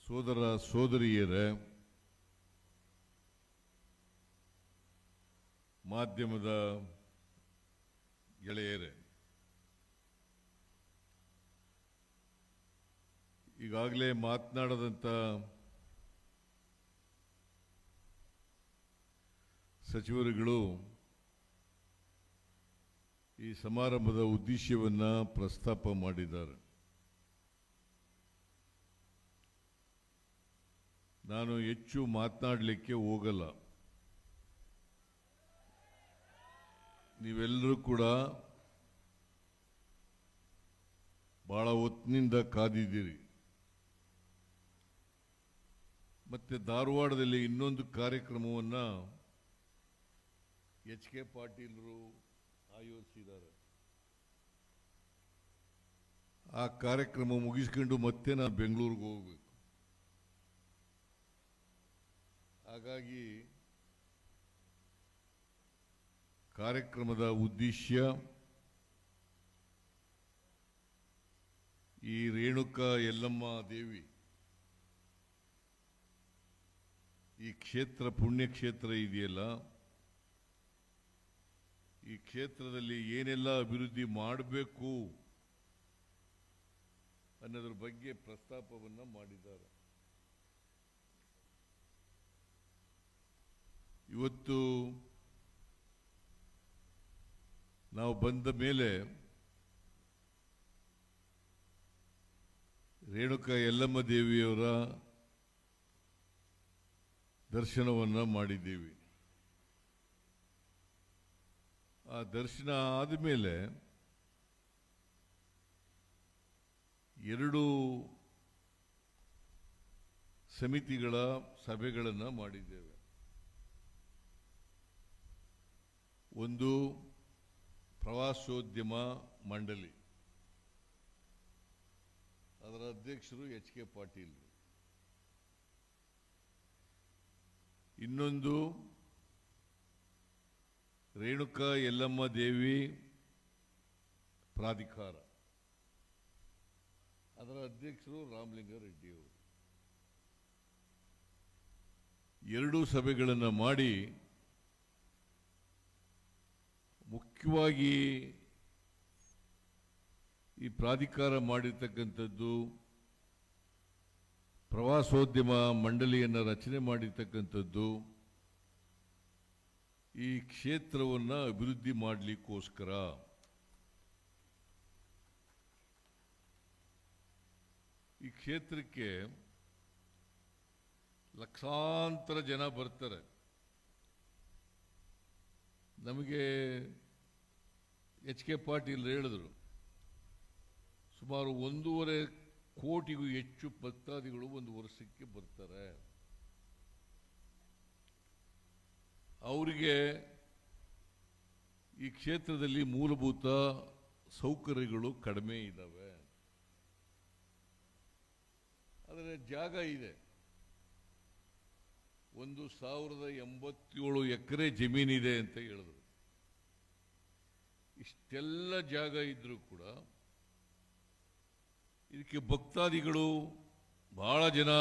ಸೋದರ ಸೋದರಿಯರೇ, ಮಾಧ್ಯಮದ ಗೆಳೆಯರೇ, ಈಗಾಗಲೇ ಮಾತನಾಡದಂಥ ಸಚಿವರುಗಳು ಈ ಸಮಾರಂಭದ ಉದ್ದೇಶವನ್ನು ಪ್ರಸ್ತಾಪ ಮಾಡಿದ್ದಾರೆ. ನಾನು ಹೆಚ್ಚು ಮಾತನಾಡಲಿಕ್ಕೆ ಹೋಗಲ್ಲ. ನೀವೆಲ್ಲರೂ ಕೂಡ ಬಹಳ ಹೊತ್ತಿನಿಂದ ಕಾದಿದ್ದೀರಿ. ಮತ್ತೆ ಧಾರವಾಡದಲ್ಲಿ ಇನ್ನೊಂದು ಕಾರ್ಯಕ್ರಮವನ್ನು HK ಪಾಟೀಲರು ಆಯೋಜಿಸಿದ್ದಾರೆ. ಆ ಕಾರ್ಯಕ್ರಮ ಮುಗಿಸ್ಕೊಂಡು ಮತ್ತೆ ನಾನು ಬೆಂಗಳೂರಿಗೆ ಹೋಗಬೇಕು. ಹಾಗಾಗಿ ಕಾರ್ಯಕ್ರಮದ ಉದ್ದೇಶ ಈ ರೇಣುಕಾ ಯಲ್ಲಮ್ಮ ದೇವಿ ಈ ಕ್ಷೇತ್ರ ಪುಣ್ಯಕ್ಷೇತ್ರ ಇದೆಯಲ್ಲ, ಈ ಕ್ಷೇತ್ರದಲ್ಲಿ ಏನೆಲ್ಲ ಅಭಿವೃದ್ಧಿ ಮಾಡಬೇಕು ಅನ್ನೋದ್ರ ಬಗ್ಗೆ ಪ್ರಸ್ತಾಪವನ್ನು ಮಾಡಿದ್ದಾರೆ. ಇವತ್ತು ನಾವು ಬಂದ ಮೇಲೆ ರೇಣುಕಾ ಯಲ್ಲಮ್ಮ ದೇವಿಯವರ ದರ್ಶನವನ್ನು ಮಾಡಿದ್ದೀವಿ. ಆ ದರ್ಶನ ಆದಮೇಲೆ 2 ಸಮಿತಿಗಳ ಸಭೆಗಳನ್ನು ಮಾಡಿದ್ದೇವೆ. ಒಂದು ಪ್ರವಾಸೋದ್ಯಮ ಮಂಡಳಿ, ಅದರ ಅಧ್ಯಕ್ಷರು HK ಪಾಟೀಲ್. ಇನ್ನೊಂದು ರೇಣುಕಾ ಯಲ್ಲಮ್ಮ ದೇವಿ ಪ್ರಾಧಿಕಾರ, ಅದರ ಅಧ್ಯಕ್ಷರು ರಾಮಲಿಂಗಾರೆಡ್ಡಿಯವರು. 2 ಸಭೆಗಳನ್ನು ಮಾಡಿ ಮುಖ್ಯವಾಗಿ ಈ ಪ್ರಾಧಿಕಾರ ಮಾಡಿರ್ತಕ್ಕಂಥದ್ದು, ಪ್ರವಾಸೋದ್ಯಮ ಮಂಡಳಿಯನ್ನು ರಚನೆ ಮಾಡಿರ್ತಕ್ಕಂಥದ್ದು ಈ ಕ್ಷೇತ್ರವನ್ನು ಅಭಿವೃದ್ಧಿ ಮಾಡಲಿಕ್ಕೋಸ್ಕರ. ಈ ಕ್ಷೇತ್ರಕ್ಕೆ ಲಕ್ಷಾಂತರ ಜನ ಬರ್ತಾರೆ. ನಮಗೆ HK ಪಾಟೀಲ್ ಹೇಳಿದರು, ಸುಮಾರು 1.5 ಕೋಟಿಗೂ ಹೆಚ್ಚು ಭಕ್ತಾದಿಗಳು ಒಂದು ವರ್ಷಕ್ಕೆ ಬರ್ತಾರೆ. ಅವರಿಗೆ ಈ ಕ್ಷೇತ್ರದಲ್ಲಿ ಮೂಲಭೂತ ಸೌಕರ್ಯಗಳು ಕಡಿಮೆ ಇದ್ದಾವೆ. ಆದರೆ ಜಾಗ ಇದೆ. 1087 ಎಕರೆ ಜಮೀನಿದೆ ಅಂತ ಹೇಳಿದ್ರು. ಇಷ್ಟೆಲ್ಲ ಜಾಗ ಇದ್ರೂ ಕೂಡ ಇದಕ್ಕೆ ಭಕ್ತಾದಿಗಳು ಬಹಳ ಜನ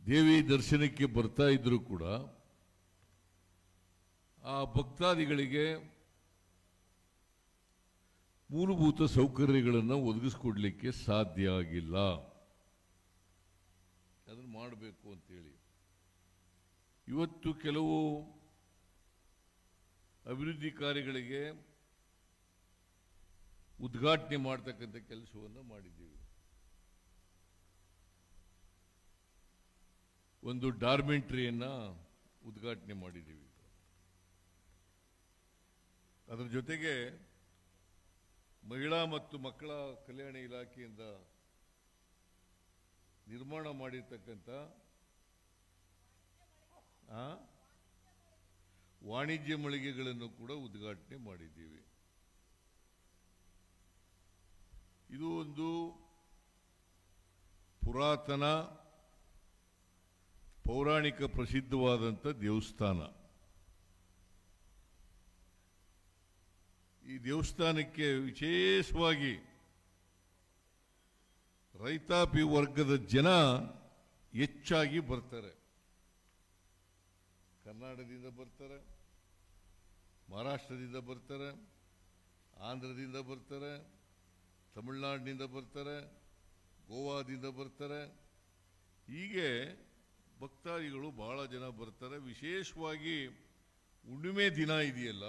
ದೇವಿ ದರ್ಶನಕ್ಕೆ ಬರ್ತಾ ಇದ್ರು ಕೂಡ ಆ ಭಕ್ತಾದಿಗಳಿಗೆ ಮೂಲಭೂತ ಸೌಕರ್ಯಗಳನ್ನು ಒದಗಿಸಿಕೊಡ್ಲಿಕ್ಕೆ ಸಾಧ್ಯ ಆಗಿಲ್ಲ. ಅದನ್ನು ಮಾಡಬೇಕು ಅಂತೇಳಿ ಇವತ್ತು ಕೆಲವು ಅಭಿವೃದ್ಧಿ ಕಾರ್ಯಗಳಿಗೆ ಉದ್ಘಾಟನೆ ಮಾಡತಕ್ಕಂಥ ಕೆಲಸವನ್ನು ಮಾಡಿದ್ದೀವಿ. ಒಂದು ಡಾರ್ಮೆಂಟ್ರಿಯನ್ನು ಉದ್ಘಾಟನೆ ಮಾಡಿದ್ದೀವಿ. ಅದರ ಜೊತೆಗೆ ಮಹಿಳಾ ಮತ್ತು ಮಕ್ಕಳ ಕಲ್ಯಾಣ ಇಲಾಖೆಯಿಂದ ನಿರ್ಮಾಣ ಮಾಡಿರ್ತಕ್ಕಂಥ ವಾಣಿಜ್ಯ ಮಳಿಗೆಗಳನ್ನು ಕೂಡ ಉದ್ಘಾಟನೆ ಮಾಡಿದ್ದೀವಿ. ಇದು ಒಂದು ಪುರಾತನ ಪೌರಾಣಿಕ ಪ್ರಸಿದ್ಧವಾದಂಥ ದೇವಸ್ಥಾನ. ಈ ದೇವಸ್ಥಾನಕ್ಕೆ ವಿಶೇಷವಾಗಿ ರೈತಾಪಿ ವರ್ಗದ ಜನ ಹೆಚ್ಚಾಗಿ ಬರ್ತಾರೆ. ಕರ್ನಾಟಕದಿಂದ ಬರ್ತಾರೆ, ಮಹಾರಾಷ್ಟ್ರದಿಂದ ಬರ್ತಾರೆ, ಆಂಧ್ರದಿಂದ ಬರ್ತಾರೆ, ತಮಿಳುನಾಡಿನಿಂದ ಬರ್ತಾರೆ, ಗೋವಾದಿಂದ ಬರ್ತಾರೆ. ಹೀಗೆ ಭಕ್ತಾದಿಗಳು ಬಹಳ ಜನ ಬರ್ತಾರೆ. ವಿಶೇಷವಾಗಿ ಹುಣ್ಣಿಮೆ ದಿನ ಇದೆಯಲ್ಲ,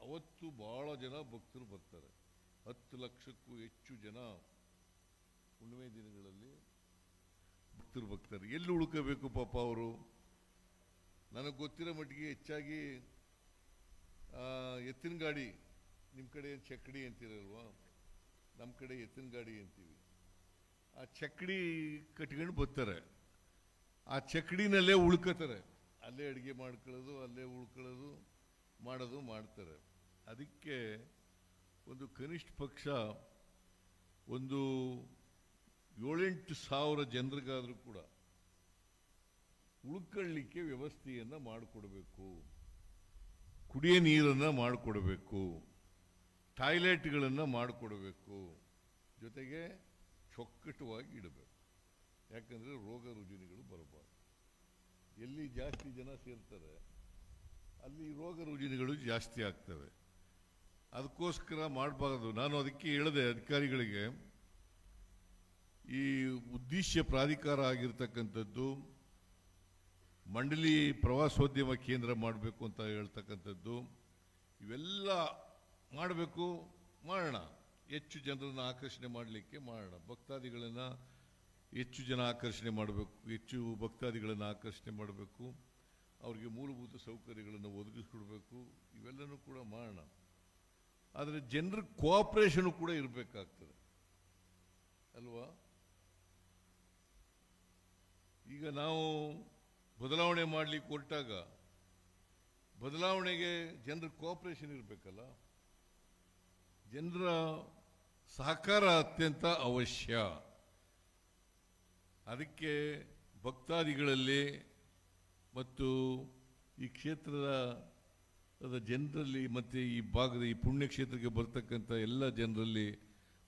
ಅವತ್ತು ಬಹಳ ಜನ ಭಕ್ತರು ಬರ್ತಾರೆ. 10 ಲಕ್ಷಕ್ಕೂ ಹೆಚ್ಚು ಜನ ಹುಣ್ಣಿಮೆ ದಿನಗಳಲ್ಲಿ ಭಕ್ತರು ಬರ್ತಾರೆ. ಎಲ್ಲಿ ಉಳ್ಕೋಬೇಕು ಪಾಪ ಅವರು? ನನಗೆ ಗೊತ್ತಿರೋ ಮಟ್ಟಿಗೆ ಹೆಚ್ಚಾಗಿ ಎತ್ತಿನ ಗಾಡಿ, ನಿಮ್ಮ ಕಡೆ ಚಕ್ಕಡಿ ಅಂತೀರಲ್ವಾ, ನಮ್ಮ ಕಡೆ ಎತ್ತಿನ ಗಾಡಿ ಅಂತೀವಿ. ಆ ಚಕ್ಕಡಿ ಕಟ್ಕೊಂಡು ಬರ್ತಾರೆ. ಆ ಚಕ್ಕಡಿನಲ್ಲೇ ಉಳ್ಕೋತಾರೆ. ಅಲ್ಲೇ ಅಡುಗೆ ಮಾಡ್ಕೊಳ್ಳೋದು, ಅಲ್ಲೇ ಉಳ್ಕೊಳ್ಳೋದು, ಮಾಡೋದು ಮಾಡ್ತಾರೆ. ಅದಕ್ಕೆ ಒಂದು ಕನಿಷ್ಠ ಪಕ್ಷ ಒಂದು 7-8 ಸಾವಿರ ಜನರಿಗಾದರೂ ಕೂಡ ಉಳ್ಕೊಳ್ಳಿಕ್ಕೆ ವ್ಯವಸ್ಥೆಯನ್ನು ಮಾಡಿಕೊಡ್ಬೇಕು. ಕುಡಿಯೋ ನೀರನ್ನು ಮಾಡಿಕೊಡ್ಬೇಕು, ಟಾಯ್ಲೆಟ್ಗಳನ್ನು ಮಾಡಿಕೊಡ್ಬೇಕು, ಜೊತೆಗೆ ಚೊಕ್ಕಟವಾಗಿ ಇಡಬೇಕು. ಯಾಕಂದರೆ ರೋಗ ರುಜಿನಗಳು ಬರಬಾರ್ದು. ಎಲ್ಲಿ ಜಾಸ್ತಿ ಜನ ಸೇರ್ತಾರೆ ಅಲ್ಲಿ ರೋಗ ರುಜಿನಗಳು ಜಾಸ್ತಿ ಆಗ್ತವೆ. ಅದಕ್ಕೋಸ್ಕರ ಮಾಡಬಾರ್ದು. ನಾನು ಅದಕ್ಕೆ ಹೇಳಿದೆ ಅಧಿಕಾರಿಗಳಿಗೆ, ಈ ಉದ್ದೇಶ ಪ್ರಾಧಿಕಾರ ಆಗಿರ್ತಕ್ಕಂಥದ್ದು ಮಂಡಳಿ ಪ್ರವಾಸೋದ್ಯಮ ಕೇಂದ್ರ ಮಾಡಬೇಕು ಅಂತ ಹೇಳ್ತಕ್ಕಂಥದ್ದು, ಇವೆಲ್ಲ ಮಾಡಬೇಕು, ಮಾಡೋಣ. ಹೆಚ್ಚು ಜನರನ್ನು ಆಕರ್ಷಣೆ ಮಾಡಲಿಕ್ಕೆ ಮಾಡೋಣ. ಭಕ್ತಾದಿಗಳನ್ನು ಹೆಚ್ಚು ಜನ ಆಕರ್ಷಣೆ ಮಾಡಬೇಕು, ಹೆಚ್ಚು ಭಕ್ತಾದಿಗಳನ್ನು ಆಕರ್ಷಣೆ ಮಾಡಬೇಕು, ಅವ್ರಿಗೆ ಮೂಲಭೂತ ಸೌಕರ್ಯಗಳನ್ನು ಒದಗಿಸ್ಕೊಡ್ಬೇಕು. ಇವೆಲ್ಲನೂ ಕೂಡ ಮಾಡೋಣ. ಆದರೆ ಜನರ ಕೋಆಪರೇಷನ್ ಕೂಡ ಇರಬೇಕಾಗ್ತದೆ ಅಲ್ವಾ? ಈಗ ನಾವು ಬದಲಾವಣೆ ಮಾಡಲಿಕ್ಕೆ ಹೊರಟಾಗ ಬದಲಾವಣೆಗೆ ಜನರ ಕೋಆಪರೇಷನ್ ಇರಬೇಕಲ್ಲ. ಜನರ ಸಹಕಾರ ಅತ್ಯಂತ ಅವಶ್ಯ. ಅದಕ್ಕೆ ಭಕ್ತಾದಿಗಳಲ್ಲಿ ಮತ್ತು ಈ ಕ್ಷೇತ್ರದ ಜನರಲ್ಲಿ ಮತ್ತು ಈ ಭಾಗದ ಈ ಪುಣ್ಯಕ್ಷೇತ್ರಕ್ಕೆ ಬರ್ತಕ್ಕಂಥ ಎಲ್ಲ ಜನರಲ್ಲಿ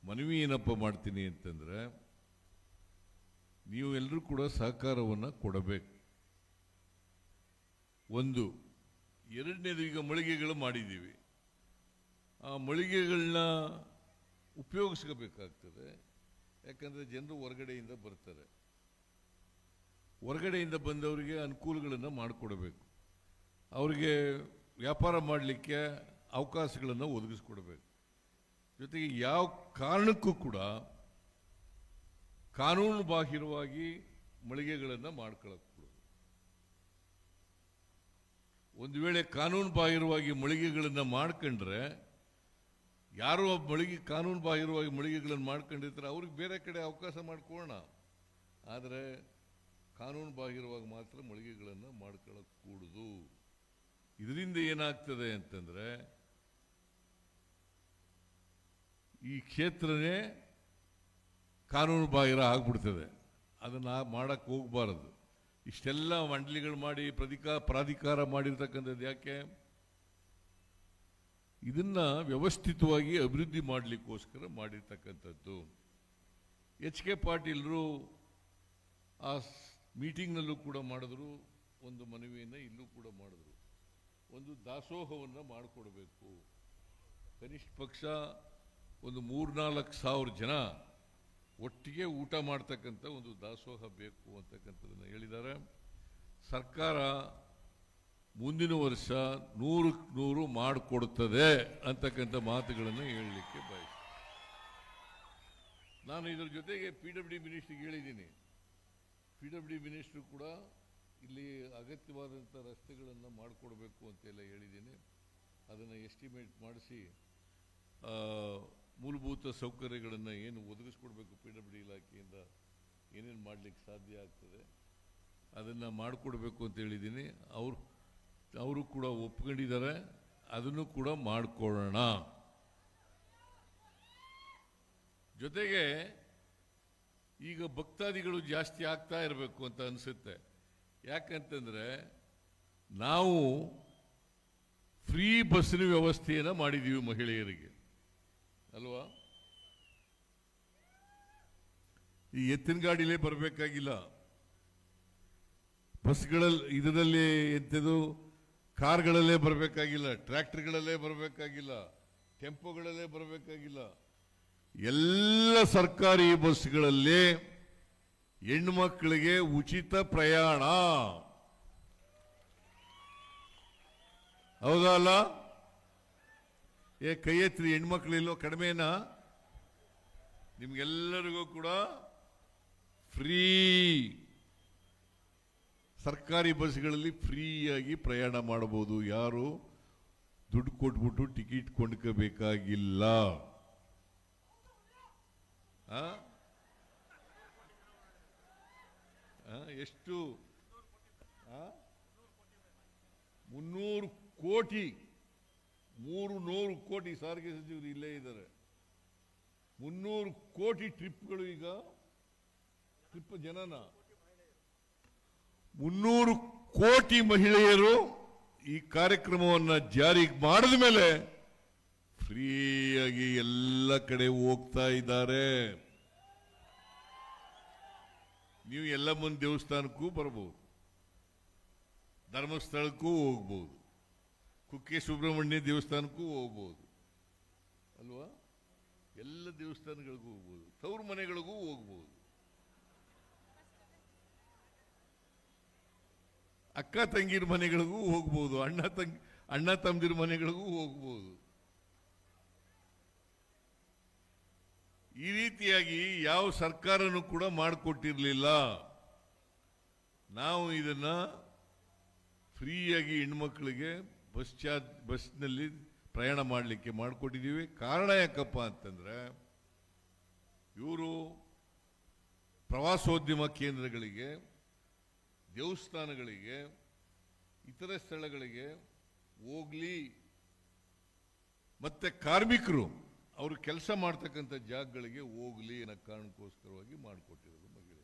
ಮನವಿ ಏನಪ್ಪ ಮಾಡ್ತೀನಿ ಅಂತಂದರೆ, ನೀವು ಎಲ್ಲರೂ ಕೂಡ ಸಹಕಾರವನ್ನು ಕೊಡಬೇಕು. ಒಂದು. ಎರಡನೇದು, ಈಗ ಮಳಿಗೆಗಳು ಮಾಡಿದ್ದೀವಿ. ಆ ಮಳಿಗೆಗಳನ್ನ ಉಪಯೋಗಿಸ್ಕೋಬೇಕಾಗ್ತದೆ. ಯಾಕಂದರೆ ಜನರು ಹೊರಗಡೆಯಿಂದ ಬರ್ತಾರೆ. ಹೊರಗಡೆಯಿಂದ ಬಂದವರಿಗೆ ಅನುಕೂಲಗಳನ್ನು ಮಾಡಿಕೊಡ್ಬೇಕು. ಅವರಿಗೆ ವ್ಯಾಪಾರ ಮಾಡಲಿಕ್ಕೆ ಅವಕಾಶಗಳನ್ನು ಒದಗಿಸ್ಕೊಡ್ಬೇಕು. ಜೊತೆಗೆ ಯಾವ ಕಾರಣಕ್ಕೂ ಕೂಡ ಕಾನೂನು ಬಾಹಿರವಾಗಿ ಮಳಿಗೆಗಳನ್ನು ಮಾಡ್ಕೊಳ್ಳೋಕೆ ಕೊಡೋದು. ಒಂದು ವೇಳೆ ಕಾನೂನು ಬಾಹಿರವಾಗಿ ಮಳಿಗೆಗಳನ್ನು ಮಾಡ್ಕೊಂಡ್ರೆ, ಯಾರೋ ಕಾನೂನು ಬಾಹಿರವಾಗಿ ಮಳಿಗೆಗಳನ್ನು ಮಾಡ್ಕೊಂಡಿರ್ತಾರೆ, ಅವ್ರಿಗೆ ಬೇರೆ ಕಡೆ ಅವಕಾಶ ಮಾಡಿಕೊಳ್ಳೋಣ. ಆದರೆ ಕಾನೂನು ಬಾಹಿರವಾಗಿ ಮಾತ್ರ ಮಳಿಗೆಗಳನ್ನು ಮಾಡ್ಕೊಳ್ಳೋಕೆ ಕೂಡುದು. ಇದರಿಂದ ಏನಾಗ್ತದೆ ಅಂತಂದರೆ, ಈ ಕ್ಷೇತ್ರನೇ ಕಾನೂನು ಬಾಹಿರ ಆಗ್ಬಿಡ್ತದೆ. ಅದನ್ನು ಮಾಡೋಕ್ಕೆ ಹೋಗಬಾರದು. ಇಷ್ಟೆಲ್ಲ ಮಂಡಳಿಗಳು ಮಾಡಿ ಪ್ರಾಧಿಕಾರ ಮಾಡಿರ್ತಕ್ಕಂಥದ್ದು ಯಾಕೆ? ಇದನ್ನು ವ್ಯವಸ್ಥಿತವಾಗಿ ಅಭಿವೃದ್ಧಿ ಮಾಡಲಿಕ್ಕೋಸ್ಕರ ಮಾಡಿರ್ತಕ್ಕಂಥದ್ದು. HK ಪಾಟೀಲರು ಆ ಮೀಟಿಂಗ್ನಲ್ಲೂ ಕೂಡ ಮಾಡಿದ್ರು, ಒಂದು ಮನವಿಯನ್ನು ಇಲ್ಲೂ ಕೂಡ ಮಾಡಿದ್ರು. ಒಂದು ದಾಸೋಹವನ್ನು ಮಾಡಿಕೊಡ್ಬೇಕು. ಕನಿಷ್ಠ ಪಕ್ಷ ಒಂದು 3-4 ಸಾವಿರ ಜನ ಒಟ್ಟಿಗೆ ಊಟ ಮಾಡ್ತಕ್ಕಂಥ ಒಂದು ದಾಸೋಹ ಬೇಕು ಅಂತಕ್ಕಂಥದ್ದನ್ನು ಹೇಳಿದ್ದಾರೆ. ಸರ್ಕಾರ ಮುಂದಿನ ವರ್ಷ 100ಕ್ಕೆ 100 ಮಾಡಿಕೊಡ್ತದೆ ಅಂತಕ್ಕಂಥ ಮಾತುಗಳನ್ನು ಹೇಳಲಿಕ್ಕೆ ಬಯಸ್ತೀನಿ. ನಾನು ಇದರ ಜೊತೆಗೆ PWD ಮಿನಿಸ್ಟ್ರಿಗೆ ಹೇಳಿದ್ದೀನಿ. PWD ಮಿನಿಸ್ಟ್ರು ಕೂಡ ಇಲ್ಲಿ ಅಗತ್ಯವಾದಂಥ ರಸ್ತೆಗಳನ್ನು ಮಾಡಿಕೊಡ್ಬೇಕು ಅಂತೆಲ್ಲ ಹೇಳಿದ್ದೀನಿ. ಅದನ್ನು ಎಸ್ಟಿಮೇಟ್ ಮಾಡಿಸಿ ಮೂಲಭೂತ ಸೌಕರ್ಯಗಳನ್ನು ಏನು ಒದಗಿಸ್ಕೊಡ್ಬೇಕು PWD ಇಲಾಖೆಯಿಂದ ಏನೇನು ಮಾಡಲಿಕ್ಕೆ ಸಾಧ್ಯ ಆಗ್ತದೆ ಅದನ್ನು ಮಾಡಿಕೊಡ್ಬೇಕು ಅಂತ ಹೇಳಿದ್ದೀನಿ. ಅವರು ಕೂಡ ಒಪ್ಕೊಂಡಿದ್ದಾರೆ. ಅದನ್ನು ಕೂಡ ಮಾಡಿಕೊಳ್ಳೋಣ. ಜೊತೆಗೆ ಈಗ ಭಕ್ತಾದಿಗಳು ಜಾಸ್ತಿ ಆಗ್ತಾ ಇರಬೇಕು ಅಂತ ಅನಿಸುತ್ತೆ. ಯಾಕಂತಂದ್ರೆ ನಾವು ಫ್ರೀ ಬಸ್ಸಿನ ವ್ಯವಸ್ಥೆಯನ್ನು ಮಾಡಿದ್ದೀವಿ ಮಹಿಳೆಯರಿಗೆ ಅಲ್ವಾ. ಈ ಎತ್ತಿನ ಗಾಡಿಲೇ ಬರಬೇಕಾಗಿಲ್ಲ, ಬಸ್ಗಳಲ್ಲಿ ಇದರಲ್ಲಿ ಎಂಥದ್ದು ಕಾರ್ಗಳಲ್ಲೇ ಬರಬೇಕಾಗಿಲ್ಲ, ಟ್ರ್ಯಾಕ್ಟರ್ಗಳಲ್ಲೇ ಬರಬೇಕಾಗಿಲ್ಲ, ಟೆಂಪೋಗಳಲ್ಲೇ ಬರಬೇಕಾಗಿಲ್ಲ. ಎಲ್ಲ ಸರ್ಕಾರಿ ಬಸ್ಗಳಲ್ಲಿ ಹೆಣ್ಮಕ್ಳಿಗೆ ಉಚಿತ ಪ್ರಯಾಣ. ಹೌದಲ್ಲ? ಕೈ ಎತ್ತಿ, ಹೆಣ್ಮಕ್ಳಿಲ್ಲೋ ಕಡಿಮೆನಾ? ನಿಮ್ಗೆಲ್ಲರಿಗೂ ಕೂಡ ಫ್ರೀ ಸರ್ಕಾರಿ ಬಸ್ಗಳಲ್ಲಿ ಫ್ರೀಯಾಗಿ ಪ್ರಯಾಣ ಮಾಡಬಹುದು. ಯಾರು ದುಡ್ಡು ಕೊಟ್ಬಿಟ್ಟು ಟಿಕೆಟ್ ಕೊಂಡ್ಕೋಬೇಕಾಗಿಲ್ಲ. ಎಷ್ಟು? 300 ಕೋಟಿ 300 ಕೋಟಿ ಸಾರಿಗೆ ಸಚಿವರು ಇಲ್ಲೇ ಇದ್ದಾರೆ. 300 ಕೋಟಿ ಟ್ರಿಪ್ಗಳು. ಈಗ ಟ್ರಿಪ್ ಜನನ 300 ಕೋಟಿ ಮಹಿಳೆಯರು ಈ ಕಾರ್ಯಕ್ರಮವನ್ನು ಜಾರಿಗೆ ಮಾಡಿದ ಮೇಲೆ ಫ್ರೀಯಾಗಿ ಎಲ್ಲ ಕಡೆ ಹೋಗ್ತಾ ಇದ್ದಾರೆ. ನೀವು ಎಲ್ಲಮ್ಮನ ದೇವಸ್ಥಾನಕ್ಕೂ ಬರಬಹುದು, ಧರ್ಮಸ್ಥಳಕ್ಕೂ ಹೋಗ್ಬೋದು, ಕುಕ್ಕೆ ಸುಬ್ರಹ್ಮಣ್ಯ ದೇವಸ್ಥಾನಕ್ಕೂ ಹೋಗ್ಬೋದು ಅಲ್ವಾ. ಎಲ್ಲ ದೇವಸ್ಥಾನಗಳಿಗೂ ಹೋಗ್ಬೋದು, ತವ್ರ ಮನೆಗಳಿಗೂ ಹೋಗ್ಬೋದು, ಅಕ್ಕ ತಂಗಿರ ಮನೆಗಳಿಗೂ ಹೋಗ್ಬೋದು, ಅಣ್ಣ ತಮ್ಮದಿರ ಮನೆಗಳಿಗೂ ಹೋಗ್ಬೋದು. ಈ ರೀತಿಯಾಗಿ ಯಾವ ಸರ್ಕಾರನೂ ಕೂಡ ಮಾಡಿಕೊಟ್ಟಿರಲಿಲ್ಲ. ನಾವು ಇದನ್ನ ಫ್ರೀಯಾಗಿ ಹೆಣ್ಮಕ್ಳಿಗೆ ಬಸ್ನಲ್ಲಿ ಪ್ರಯಾಣ ಮಾಡಲಿಕ್ಕೆ ಮಾಡಿಕೊಟ್ಟಿದ್ದೀವಿ. ಕಾರಣ ಯಾಕಪ್ಪ ಅಂತಂದ್ರೆ ಇವರು ಪ್ರವಾಸೋದ್ಯಮ ಕೇಂದ್ರಗಳಿಗೆ, ದೇವಸ್ಥಾನಗಳಿಗೆ, ಇತರೆ ಸ್ಥಳಗಳಿಗೆ ಹೋಗ್ಲಿ, ಮತ್ತೆ ಕಾರ್ಮಿಕರು ಅವರು ಕೆಲಸ ಮಾಡ್ತಕ್ಕಂಥ ಜಾಗಗಳಿಗೆ ಹೋಗ್ಲಿ ಅನ್ನೋ ಕಾರಣಕ್ಕೋಸ್ಕರವಾಗಿ ಮಾಡಿಕೊಟ್ಟಿರೋದು ಮಹಿಳೆ.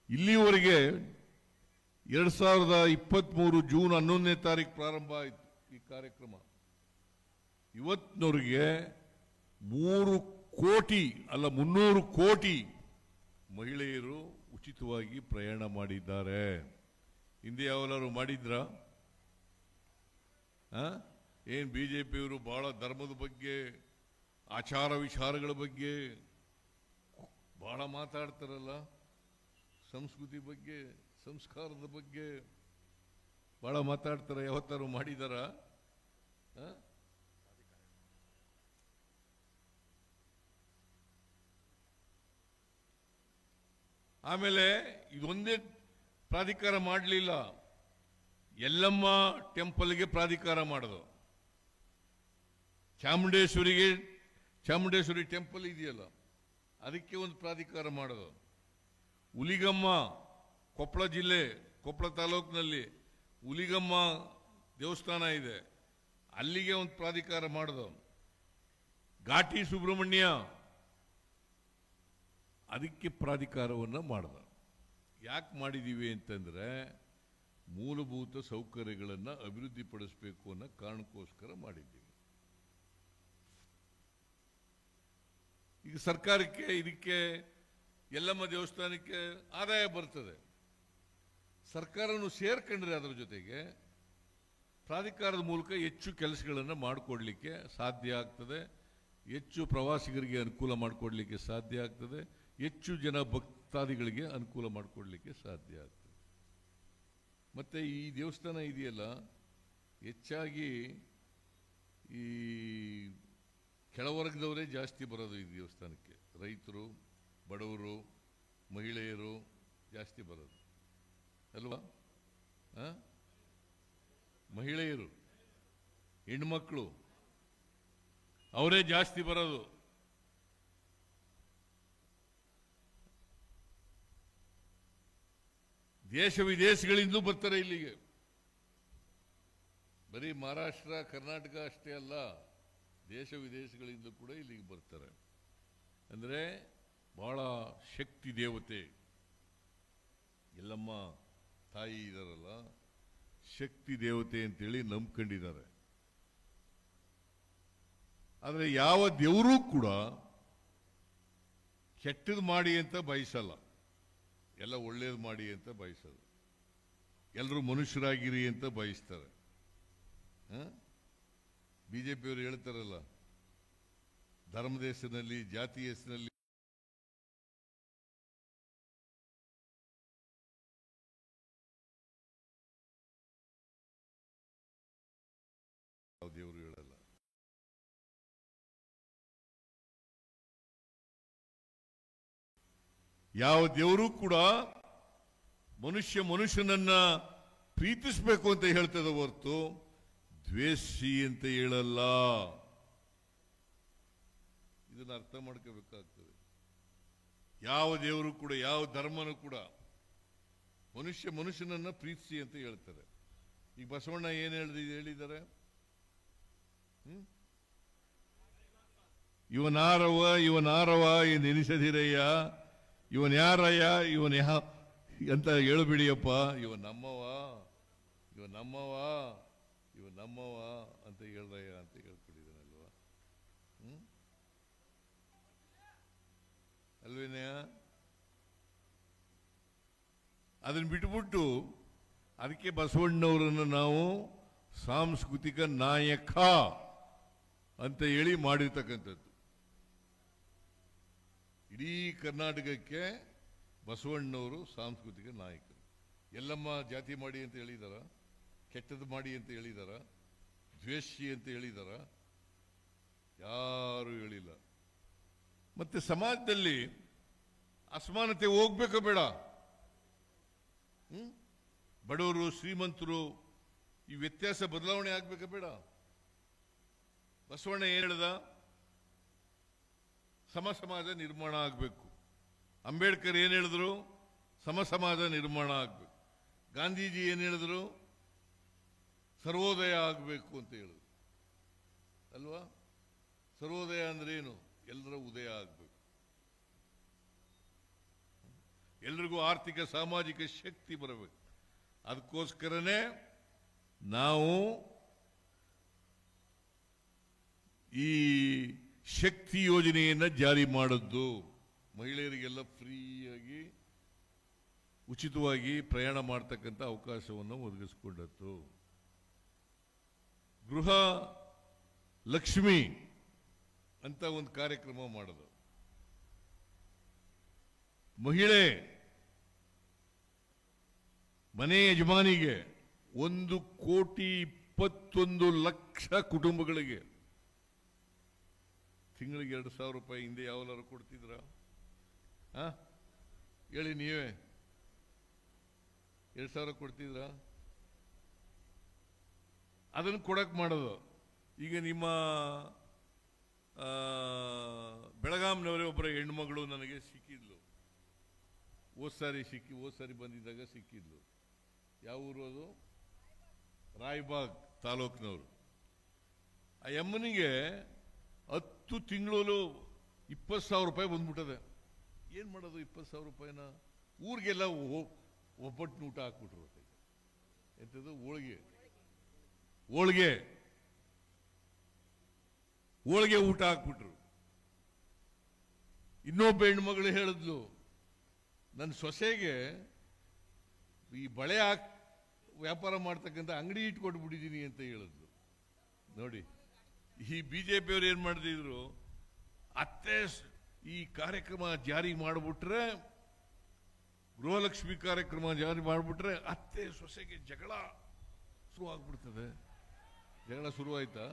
ಇಲ್ಲಿವರೆಗೆ 2023 ಜೂನ್ 11ನೇ ತಾರೀಕು ಪ್ರಾರಂಭ ಆಯಿತು ಈ ಕಾರ್ಯಕ್ರಮ. ಇವತ್ತಿನವರೆಗೆ 3 ಕೋಟಿ ಅಲ್ಲ 300 ಕೋಟಿ ಮಹಿಳೆಯರು ಉಚಿತವಾಗಿ ಪ್ರಯಾಣ ಮಾಡಿದ್ದಾರೆ. ಹಿಂದೆ ಯಾವೆಲ್ಲರೂ ಮಾಡಿದ್ರ? ಏನ್ ಬಿಜೆಪಿಯವರು ಬಹಳ ಧರ್ಮದ ಬಗ್ಗೆ, ಆಚಾರ ವಿಚಾರಗಳ ಬಗ್ಗೆ ಬಹಳ ಮಾತಾಡ್ತಾರಲ್ಲ, ಸಂಸ್ಕೃತಿ ಬಗ್ಗೆ, ಸಂಸ್ಕಾರದ ಬಗ್ಗೆ ಬಹಳ ಮಾತಾಡ್ತಾರೆ. ಯಾವತ್ತಾರು ಮಾಡಿದಾರ? ಆಮೇಲೆ ಇದೊಂದೇ ಪ್ರಾಧಿಕಾರ ಮಾಡಲಿಲ್ಲ, ಎಲ್ಲಮ್ಮ ಟೆಂಪಲ್ಗೆ ಪ್ರಾಧಿಕಾರ ಮಾಡೋದು. ಚಾಮುಂಡೇಶ್ವರಿ ಟೆಂಪಲ್ ಇದೆಯಲ್ಲ, ಅದಕ್ಕೆ ಒಂದು ಪ್ರಾಧಿಕಾರ ಮಾಡೋದು. ಹುಲಿಗಮ್ಮ, ಕೊಪ್ಪಳ ಜಿಲ್ಲೆ, ಕೊಪ್ಪಳ ತಾಲೂಕಿನಲ್ಲಿ ಹುಲಿಗಮ್ಮ ದೇವಸ್ಥಾನ ಇದೆ, ಅಲ್ಲಿಗೆ ಒಂದು ಪ್ರಾಧಿಕಾರ ಮಾಡೋದು. ಘಾಟಿ ಸುಬ್ರಹ್ಮಣ್ಯ, ಅದಕ್ಕೆ ಪ್ರಾಧಿಕಾರವನ್ನು ಮಾಡಿದ. ಯಾಕೆ ಮಾಡಿದ್ದೀವಿ ಅಂತಂದ್ರೆ ಮೂಲಭೂತ ಸೌಕರ್ಯಗಳನ್ನು ಅಭಿವೃದ್ಧಿಪಡಿಸಬೇಕು ಅನ್ನೋ ಕಾರಣಕ್ಕೋಸ್ಕರ ಮಾಡಿದ್ದೀವಿ. ಈಗ ಸರ್ಕಾರಕ್ಕೆ ಇದಕ್ಕೆ ಎಲ್ಲಮ್ಮ ದೇವಸ್ಥಾನಕ್ಕೆ ಆದಾಯ ಬರ್ತದೆ. ಸರ್ಕಾರನು ಸೇರ್ಕೊಂಡ್ರೆ ಅದರ ಜೊತೆಗೆ ಪ್ರಾಧಿಕಾರದ ಮೂಲಕ ಹೆಚ್ಚು ಕೆಲಸಗಳನ್ನು ಮಾಡಿಕೊಡ್ಲಿಕ್ಕೆ ಸಾಧ್ಯ ಆಗ್ತದೆ, ಹೆಚ್ಚು ಪ್ರವಾಸಿಗರಿಗೆ ಅನುಕೂಲ ಮಾಡಿಕೊಡ್ಲಿಕ್ಕೆ ಸಾಧ್ಯ ಆಗ್ತದೆ, ಹೆಚ್ಚು ಜನ ಭಕ್ತಾದಿಗಳಿಗೆ ಅನುಕೂಲ ಮಾಡಿಕೊಡ್ಲಿಕ್ಕೆ ಸಾಧ್ಯ ಆಗ್ತದೆ. ಮತ್ತೆ ಈ ದೇವಸ್ಥಾನ ಇದೆಯಲ್ಲ, ಹೆಚ್ಚಾಗಿ ಈ ಕೆಳವರ್ಗದವರೇ ಜಾಸ್ತಿ ಬರೋದು ಈ ದೇವಸ್ಥಾನಕ್ಕೆ. ರೈತರು, ಬಡವರು, ಮಹಿಳೆಯರು ಜಾಸ್ತಿ ಬರೋದು ಅಲ್ವಾ? ಮಹಿಳೆಯರು, ಹೆಣ್ಮಕ್ಳು ಅವರೇ ಜಾಸ್ತಿ ಬರೋದು. ದೇಶ ವಿದೇಶಗಳಿಂದಲೂ ಬರ್ತಾರೆ ಇಲ್ಲಿಗೆ. ಬರೀ ಮಹಾರಾಷ್ಟ್ರ, ಕರ್ನಾಟಕ ಅಷ್ಟೇ ಅಲ್ಲ, ದೇಶ ವಿದೇಶಗಳಿಂದ ಕೂಡ ಇಲ್ಲಿಗೆ ಬರ್ತಾರೆ ಅಂದರೆ ಬಹಳ ಶಕ್ತಿ ದೇವತೆ ಎಲ್ಲಮ್ಮ ತಾಯಿ ಇದಾರಲ್ಲ, ಶಕ್ತಿ ದೇವತೆ ಅಂತೇಳಿ ನಂಬ್ಕೊಂಡಿದ್ದಾರೆ. ಆದರೆ ಯಾವ ದೇವರೂ ಕೂಡ ಕೆಟ್ಟದ್ದು ಮಾಡಿ ಅಂತ ಬಯಸಲ್ಲ, ಎಲ್ಲ ಒಳ್ಳೇದು ಮಾಡಿ ಅಂತ ಬಯಸಲ್ಲ. ಎಲ್ಲರೂ ಮನುಷ್ಯರಾಗಿರಿ ಅಂತ ಬಯಸ್ತಾರೆ. ಬಿಜೆಪಿಯವರು ಹೇಳ್ತಾರಲ್ಲ, ಧರ್ಮದ ಹೆಸರಿನಲ್ಲಿ, ಜಾತಿ ಹೆಸರಿನಲ್ಲಿ ದೇವರು ಹೇಳಲ್ಲ. ಯಾವ ದೇವರು ಕೂಡ ಮನುಷ್ಯನನ್ನ ಪ್ರೀತಿಸಬೇಕು ಅಂತ ಹೇಳ್ತದ ಹೊರತು ದ್ವೇಷಿ ಅಂತ ಹೇಳಲ್ಲ. ಇದನ್ನ ಅರ್ಥ ಮಾಡ್ಕೋಬೇಕಾಗ್ತದೆ. ಯಾವ ದೇವರು ಕೂಡ, ಯಾವ ಧರ್ಮನೂ ಕೂಡ ಮನುಷ್ಯನನ್ನ ಪ್ರೀತಿಸಿ ಅಂತ ಹೇಳ್ತಾರೆ. ಈಗ ಬಸವಣ್ಣ ಏನು ಹೇಳಿದ್ದಾರೆ? ಇವನಾರವ ನೆನೆಸದಿರಯ್ಯ, ಇವನ್ ಯಾರಯ್ಯ, ಇವನ್ ಅಂತ ಹೇಳಬಿಡಿಯಪ್ಪ, ಇವ ನಮ್ಮವ ಅಂತ ಹೇಳ್ರಯ್ಯ ಅಂತ ಹೇಳ್ಕೊಡಿದಾನಲ್ವಾ? ಅಲ್ವೇನಯ್ಯ? ಅದನ್ನ ಬಿಟ್ಬಿಟ್ಟು ಅದಕ್ಕೆ ಬಸವಣ್ಣವರನ್ನು ನಾವು ಸಾಂಸ್ಕೃತಿಕ ನಾಯಕ ಅಂತ ಹೇಳಿ ಮಾಡಿರ್ತಕ್ಕಂಥದ್ದು. ಇಡೀ ಕರ್ನಾಟಕಕ್ಕೆ ಬಸವಣ್ಣವರು ಸಾಂಸ್ಕೃತಿಕ ನಾಯಕರು. ಎಲ್ಲಮ್ಮ ಜಾತಿ ಮಾಡಿ ಅಂತ ಹೇಳಿದಾರ? ಕೆಟ್ಟದ್ದು ಮಾಡಿ ಅಂತ ಹೇಳಿದಾರ? ದ್ವೇಷಿ ಅಂತ ಹೇಳಿದಾರ? ಯಾರು ಹೇಳಿಲ್ಲ. ಮತ್ತೆ ಸಮಾಜದಲ್ಲಿ ಅಸಮಾನತೆ ಹೋಗ್ಬೇಕ ಬೇಡ? ಬಡವರು ಶ್ರೀಮಂತರು ಈ ವ್ಯತ್ಯಾಸ ಬದಲಾವಣೆ ಆಗ್ಬೇಕ ಬೇಡ? ಬಸವಣ್ಣ ಏನ್ ಹೇಳ್ದ? ಸಮಾಜ ನಿರ್ಮಾಣ ಆಗಬೇಕು. ಅಂಬೇಡ್ಕರ್ ಏನ್ ಹೇಳಿದ್ರು? ಸಮಾಜ ನಿರ್ಮಾಣ ಆಗಬೇಕು. ಗಾಂಧೀಜಿ ಏನ್ ಹೇಳಿದ್ರು? ಸರ್ವೋದಯ ಆಗಬೇಕು ಅಂತ ಹೇಳಿದ್ರು ಅಲ್ವಾ? ಸರ್ವೋದಯ ಅಂದ್ರೆ ಏನು? ಎಲ್ಲರ ಉದಯ ಆಗಬೇಕು, ಎಲ್ರಿಗೂ ಆರ್ಥಿಕ ಸಾಮಾಜಿಕ ಶಕ್ತಿ ಬರಬೇಕು. ಅದಕ್ಕೋಸ್ಕರನೇ ನಾವು ಈ ಶಕ್ತಿ ಯೋಜನೆಯನ್ನು ಜಾರಿ ಮಾಡದ್ದು. ಮಹಿಳೆಯರಿಗೆಲ್ಲ ಫ್ರೀಯಾಗಿ ಉಚಿತವಾಗಿ ಪ್ರಯಾಣ ಮಾಡತಕ್ಕಂಥ ಅವಕಾಶವನ್ನು ಒದಗಿಸಿಕೊಂಡದ್ದು. ಗೃಹ ಲಕ್ಷ್ಮಿ ಅಂತ ಒಂದು ಕಾರ್ಯಕ್ರಮ ಮಾಡೋದು. ಮಹಿಳೆ ಮನೆ ಯಜಮಾನಿಗೆ 1,21,00,000 ಕುಟುಂಬಗಳಿಗೆ ತಿಂಗಳಿಗೆ 2,000 ರೂಪಾಯಿ ಹಿಂದೆ ಯಾವಲಾರು ಕೊಡ್ತಿದ್ರ? ಹೇಳಿ ನೀವೇ, 2,000 ಕೊಡ್ತಿದ್ರ? ಅದನ್ನು ಕೊಡಕ್ ಮಾಡೋದು. ಈಗ ನಿಮ್ಮ ಬೆಳಗಾಂನವರೇ ಒಬ್ಬರ ಹೆಣ್ಮಗಳು ನನಗೆ ಸಿಕ್ಕಿದ್ಲು. ಹೋದ್ ಸಾರಿ ಬಂದಿದ್ದಾಗ ಸಿಕ್ಕಿದ್ಲು. ಯಾವ ಊರು ಅದು? ರಾಯಬಾಗ್ ತಾಲೂಕಿನವರು. ಆ ಅಮ್ಮನಿಗೆ 10 ತಿಂಗಳು 20,000 ರೂಪಾಯಿ ಬಂದ್ಬಿಟ್ಟದೆ. ಏನ್ ಮಾಡೋದು 20,000 ರೂಪಾಯಿನ? ಊರಿಗೆಲ್ಲ ಒಬ್ಬಟ್ಟು ಊಟ ಹಾಕ್ಬಿಟ್ರು. ಎಂಥದ್ದು? ಹೋಳಿಗೆ ಊಟ ಹಾಕ್ಬಿಟ್ರು. ಇನ್ನೊಬ್ಬ ಹೆಣ್ಮಗಳು ಹೇಳಿದ್ಲು, ನನ್ನ ಸೊಸೆಗೆ ಈ ಬಳೆ ವ್ಯಾಪಾರ ಮಾಡ್ತಕ್ಕಂಥ ಅಂಗಡಿ ಇಟ್ಕೊಟ್ಬಿಟ್ಟಿದ್ದೀನಿ ಅಂತ ಹೇಳಿದ್ಲು. ನೋಡಿ, ಈ ಬಿಜೆಪಿಯವರು ಏನ್ ಮಾಡ್ತಿದ್ರು? ಅತ್ತೆ ಈ ಕಾರ್ಯಕ್ರಮ ಜಾರಿ ಮಾಡಿಬಿಟ್ರೆ, ಗೃಹಲಕ್ಷ್ಮಿ ಕಾರ್ಯಕ್ರಮ ಜಾರಿ ಮಾಡಿಬಿಟ್ರೆ ಅತ್ತೆ ಸೊಸೆಗೆ ಜಗಳ ಶುರುವಾಗ್ಬಿಡ್ತದೆ. ಜಗಳ ಶುರುವಾಯ್ತಾ?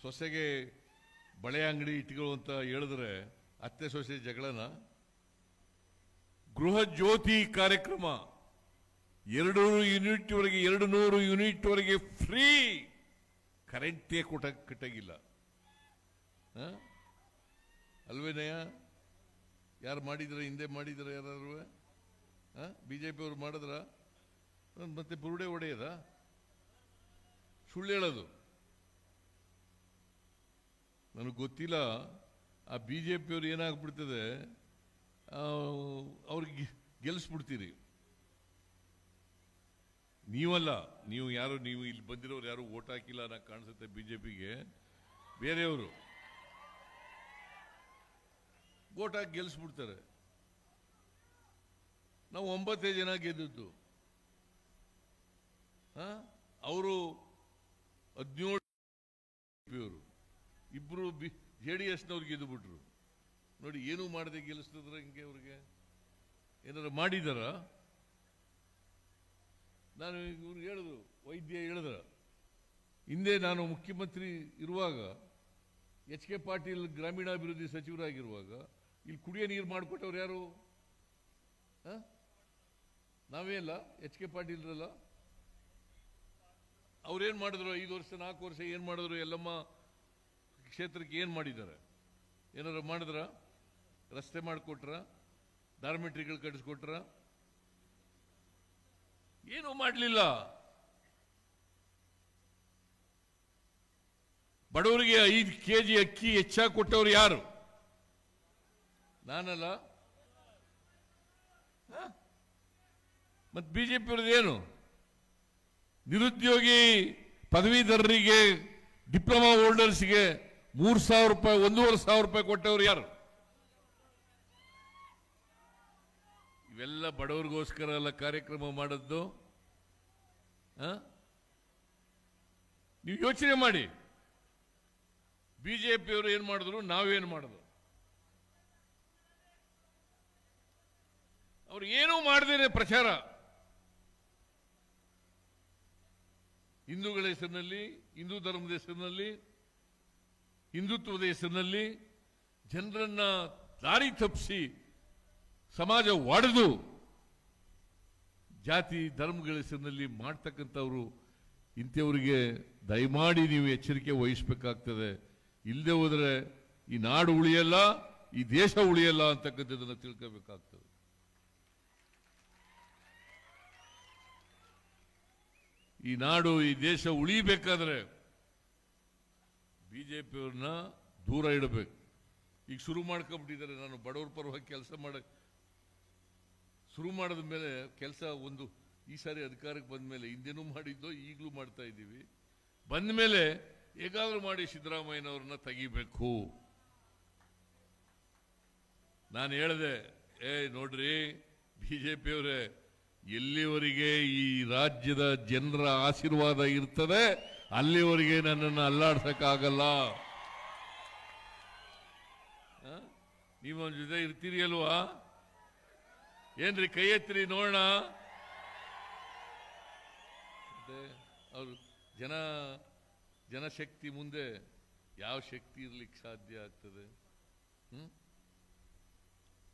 ಸೊಸೆಗೆ ಬಳೆ ಅಂಗಡಿ ಇಟ್ಕೊಳ್ಳು ಅಂತ ಹೇಳಿದ್ರೆ ಅತ್ತೆ ಸೊಸೆ ಜಗಳನ? ಗೃಹ ಜ್ಯೋತಿ ಕಾರ್ಯಕ್ರಮ 200 ಯೂನಿಟ್ ವರೆಗೆ ಫ್ರೀ ಕರೆಂಟೇ ಕಟ್ಟಾಗಿಲ್ಲ. ಅಲ್ವೇನಯ್ಯ? ಯಾರು ಮಾಡಿದ್ರ? ಹಿಂದೆ ಮಾಡಿದ್ರ ಯಾರು? ಬಿಜೆಪಿ ಅವರು ಮಾಡಿದ್ರ? ಮತ್ತೆ ಬುರುಡೆ ಹೊಡೆಯದ? ಸುಳ್ಳು ಹೇಳೋದು ನನಗೆ ಗೊತ್ತಿಲ್ಲ. ಆ BJP ಏನಾಗ್ಬಿಡ್ತದೆ, ಅವ್ರಿಗೆ ಗೆಲ್ಲಿಸ್ಬಿಡ್ತೀರಿ. ನೀವಲ್ಲ, ನೀವು ಇಲ್ಲಿ ಬಂದಿರೋರು ಯಾರು ಓಟ್ ಹಾಕಿಲ್ಲ ಅನ್ನೋ ಕಾಣಿಸುತ್ತೆ BJPಗೆ. ಬೇರೆಯವರು ಓಟ್ ಹಾಕಿ ಗೆಲ್ಲಿಸ್ಬಿಡ್ತಾರೆ. ನಾವು 9 ಜನ ಗೆದ್ದದ್ದು, ಅವರು 17, ಇಬ್ರು JDSನವ್ರು ಗೆದ್ದು ಬಿಟ್ರು. ನೋಡಿ, ಏನೂ ಮಾಡದೆ ಗೆಲ್ಲಿಸ್ತದ್ರ ಹಿಂಗೆ. ಅವ್ರಿಗೆ ಏನಾದ್ರು ಮಾಡಿದಾರ? ನಾನು ಇವ್ರು ಹೇಳಿದ್ರು, ವೈದ್ಯ ಹೇಳಿದ್ರ, ಹಿಂದೆ ನಾನು ಮುಖ್ಯಮಂತ್ರಿ ಇರುವಾಗ HK ಪಾಟೀಲ್ ಗ್ರಾಮೀಣಾಭಿವೃದ್ಧಿ ಸಚಿವರಾಗಿರುವಾಗ ಇಲ್ಲಿ ಕುಡಿಯೋ ನೀರು ಮಾಡಿಕೊಟ್ಟವ್ರು ಯಾರು? ನಾವೇ ಅಲ್ಲ, HK ಪಾಟೀಲ್ರಲ್ಲ. ಅವ್ರೇನು ಮಾಡಿದ್ರು? 5 ವರ್ಷ 4 ವರ್ಷ ಏನು ಮಾಡಿದ್ರು? ಎಲ್ಲಮ್ಮ ಕ್ಷೇತ್ರಕ್ಕೆ ಏನು ಮಾಡಿದ್ದಾರೆ? ಏನಾದ್ರು ಮಾಡಿದ್ರ? ರಸ್ತೆ ಮಾಡಿಕೊಟ್ರ? ಡಾರ್ಮೆಟ್ರಿಗಳು ಕಟ್ಟಿಸ್ಕೊಟ್ರ? ಏನೂ ಮಾಡಲಿಲ್ಲ. ಬಡವರಿಗೆ 5 kg ಅಕ್ಕಿ ಹೆಚ್ಚಾಗಿ ಕೊಟ್ಟವ್ರು ಯಾರು? ನಾನಲ್ಲ. ಮತ್ತೆ BJP ಏನು? ನಿರುದ್ಯೋಗಿ ಪದವೀಧರರಿಗೆ, ಡಿಪ್ಲೊಮಾ ಹೋಲ್ಡರ್ಸ್ಗೆ 3,000 ರೂಪಾಯಿ, 1,500 ರೂಪಾಯಿ ಕೊಟ್ಟವ್ರು ಯಾರು? ಇವೆಲ್ಲ ಬಡವರಿಗೋಸ್ಕರ ಎಲ್ಲ ಕಾರ್ಯಕ್ರಮ ಮಾಡದ್ದು. ನೀವು ಯೋಚನೆ ಮಾಡಿ, BJP ಏನ್ ಮಾಡಿದ್ರು, ನಾವೇನು ಮಾಡಿದ್ರು? ಅವ್ರು ಏನೂ ಮಾಡದೇನೆ ಪ್ರಚಾರ, ಹಿಂದೂಗಳ ಹೆಸರಿನಲ್ಲಿ, ಹಿಂದೂ ಧರ್ಮದ ಹೆಸರಿನಲ್ಲಿ, ಹಿಂದುತ್ವದ ಹೆಸರಿನಲ್ಲಿ ಜನರನ್ನ ದಾರಿ ತಪ್ಪಿಸಿ ಸಮಾಜ ಒಡೆದು ಜಾತಿ ಧರ್ಮಗಳ ಹೆಸರಿನಲ್ಲಿ ಮಾಡ್ತಕ್ಕಂಥವ್ರು. ಇಂಥವರಿಗೆ ದಯಮಾಡಿ ನೀವು ಎಚ್ಚರಿಕೆ ವಹಿಸಬೇಕಾಗ್ತದೆ. ಇಲ್ಲದೆ ಹೋದರೆ ಈ ನಾಡು ಉಳಿಯಲ್ಲ, ಈ ದೇಶ ಉಳಿಯಲ್ಲ ಅಂತಕ್ಕಂಥದ್ದನ್ನು ತಿಳ್ಕೋಬೇಕಾಗ್ತದೆ. ಈ ನಾಡು, ಈ ದೇಶ ಉಳಿಬೇಕಾದ್ರೆ BJP ದೂರ ಇಡಬೇಕು. ಈಗ ಶುರು ಮಾಡ್ಕೊಂಡ್ಬಿಟ್ಟಿದ್ದಾರೆ. ನಾನು ಬಡವರ ಪರವಾಗಿ ಕೆಲಸ ಶುರು ಮಾಡಿದ ಮೇಲೆ ಕೆಲಸ ಈ ಸಾರಿ ಅಧಿಕಾರಕ್ಕೆ ಬಂದ ಮೇಲೆ, ಹಿಂದೆನೂ ಮಾಡಿದ್ದೋ ಈಗಲೂ ಮಾಡ್ತಾ ಇದ್ದೀವಿ. ಬಂದ ಮೇಲೆ ಹೇಗಾದ್ರೂ ಮಾಡಿ ಸಿದ್ದರಾಮಯ್ಯನವ್ರನ್ನ ತೆಗಿಬೇಕು. ನಾನು ಹೇಳಿದೆ, ನೋಡ್ರಿ BJP ಎಲ್ಲಿವರೆಗೆ ಈ ರಾಜ್ಯದ ಜನರ ಆಶೀರ್ವಾದ ಇರ್ತದೆ ಅಲ್ಲಿವರೆಗೆ ನನ್ನನ್ನು ಅಲ್ಲಾಡ್ಸಕ್ಕಾಗಲ್ಲ. ನೀವೊಂದು ಜೊತೆ ಇರ್ತೀರಿ ಅಲ್ವಾ? ಏನ್ರಿ, ಕೈ ಎತ್ತಿರಿ ನೋಡೋಣ. ಅವರು ಜನಶಕ್ತಿ ಮುಂದೆ ಯಾವ ಶಕ್ತಿ ಇರ್ಲಿಕ್ಕೆ ಸಾಧ್ಯ ಆಗ್ತದೆ?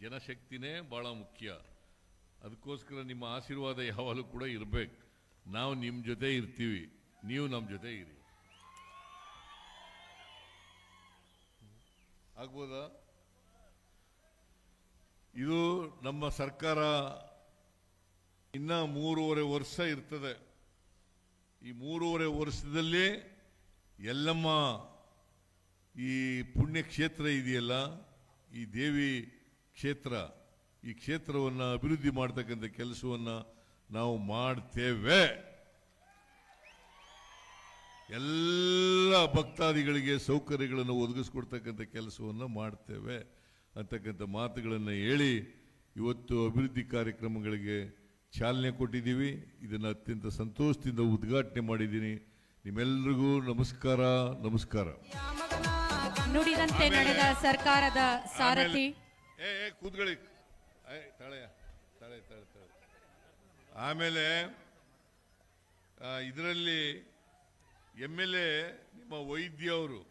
ಜನಶಕ್ತಿನೇ ಬಹಳ ಮುಖ್ಯ. ಅದಕ್ಕೋಸ್ಕರ ನಿಮ್ಮ ಆಶೀರ್ವಾದ ಯಾವಾಗಲೂ ಕೂಡ ಇರಬೇಕು. ನಾವು ನಿಮ್ಮ ಜೊತೆ ಇರ್ತೀವಿ, ನೀವು ನಮ್ಮ ಜೊತೆ ಇರಿ. ಆಗ್ಬೋದಾ? ಇದು ನಮ್ಮ ಸರ್ಕಾರ ಇನ್ನ 3.5 ವರ್ಷ ಇರ್ತದೆ. ಈ 3.5 ವರ್ಷದಲ್ಲಿ ಎಲ್ಲಮ್ಮ ಈ ಪುಣ್ಯಕ್ಷೇತ್ರ ಇದೆಯಲ್ಲ, ಈ ದೇವಿ ಕ್ಷೇತ್ರ, ಈ ಕ್ಷೇತ್ರವನ್ನು ಅಭಿವೃದ್ಧಿ ಮಾಡ್ತಕ್ಕಂಥ ಕೆಲಸವನ್ನು ನಾವು ಮಾಡ್ತೇವೆ. ಎಲ್ಲ ಭಕ್ತಾದಿಗಳಿಗೆ ಸೌಕರ್ಯಗಳನ್ನು ಒದಗಿಸ್ಕೊಡ್ತಕ್ಕಂಥ ಕೆಲಸವನ್ನು ಮಾಡ್ತೇವೆ ಅಂತಕ್ಕಂಥ ಮಾತುಗಳನ್ನು ಹೇಳಿ ಇವತ್ತು ಅಭಿವೃದ್ಧಿ ಕಾರ್ಯಕ್ರಮಗಳಿಗೆ ಚಾಲನೆ ಕೊಟ್ಟಿದ್ದೀವಿ. ಇದನ್ನು ಅತ್ಯಂತ ಸಂತೋಷದಿಂದ ಉದ್ಘಾಟನೆ ಮಾಡಿದ್ದೀನಿ. ನಿಮ್ಮೆಲ್ಲರಿಗೂ ನಮಸ್ಕಾರ. ನಮಸ್ಕಾರ. ನುಡಿದಂತೆ ನಡೆದ ಸರ್ಕಾರದ ಸಾರಥಿ. ಕೂತ್ಕೊಳ್ಳಿ. ತಾಳೆ. ಆಮೇಲೆ ಇದರಲ್ಲಿ MLA ನಿಮ್ಮ ವೈದ್ಯ ಅವರು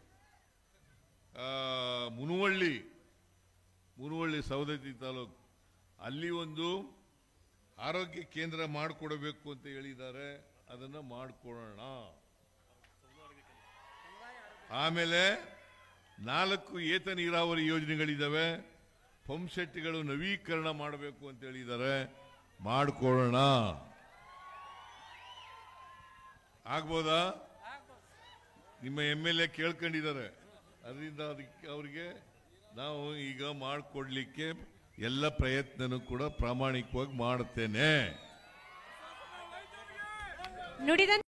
ಮುನುವಳ್ಳಿ ಸವದತ್ತಿ ತಾಲೂಕು ಅಲ್ಲಿ ಒಂದು ಆರೋಗ್ಯ ಕೇಂದ್ರ ಮಾಡಿಕೊಡಬೇಕು ಅಂತ ಹೇಳಿದ್ದಾರೆ. ಅದನ್ನು ಮಾಡಿಕೊಡೋಣ. ಆಮೇಲೆ 4 ಏತ ನೀರಾವರಿ ಯೋಜನೆಗಳಿದ್ದಾವೆ. ಪಂಪ್ ಸೆಟ್ಗಳು ನವೀಕರಣ ಮಾಡಬೇಕು ಅಂತ ಹೇಳಿದ್ದಾರೆ. ಮಾಡಿಕೊಳ್ಳೋಣ. ಆಗ್ಬೋದಾ? ನಿಮ್ಮ MLA ಕೇಳ್ಕೊಂಡಿದ್ದಾರೆ. ಅದರಿಂದ ಅದಕ್ಕೆ ಅವರಿಗೆ ನಾವು ಈಗ ಮಾಡಿಕೊಡ್ಲಿಕ್ಕೆ ಎಲ್ಲ ಪ್ರಯತ್ನನೂ ಕೂಡ ಪ್ರಾಮಾಣಿಕವಾಗಿ ಮಾಡುತ್ತೇನೆ. ನುಡಿದ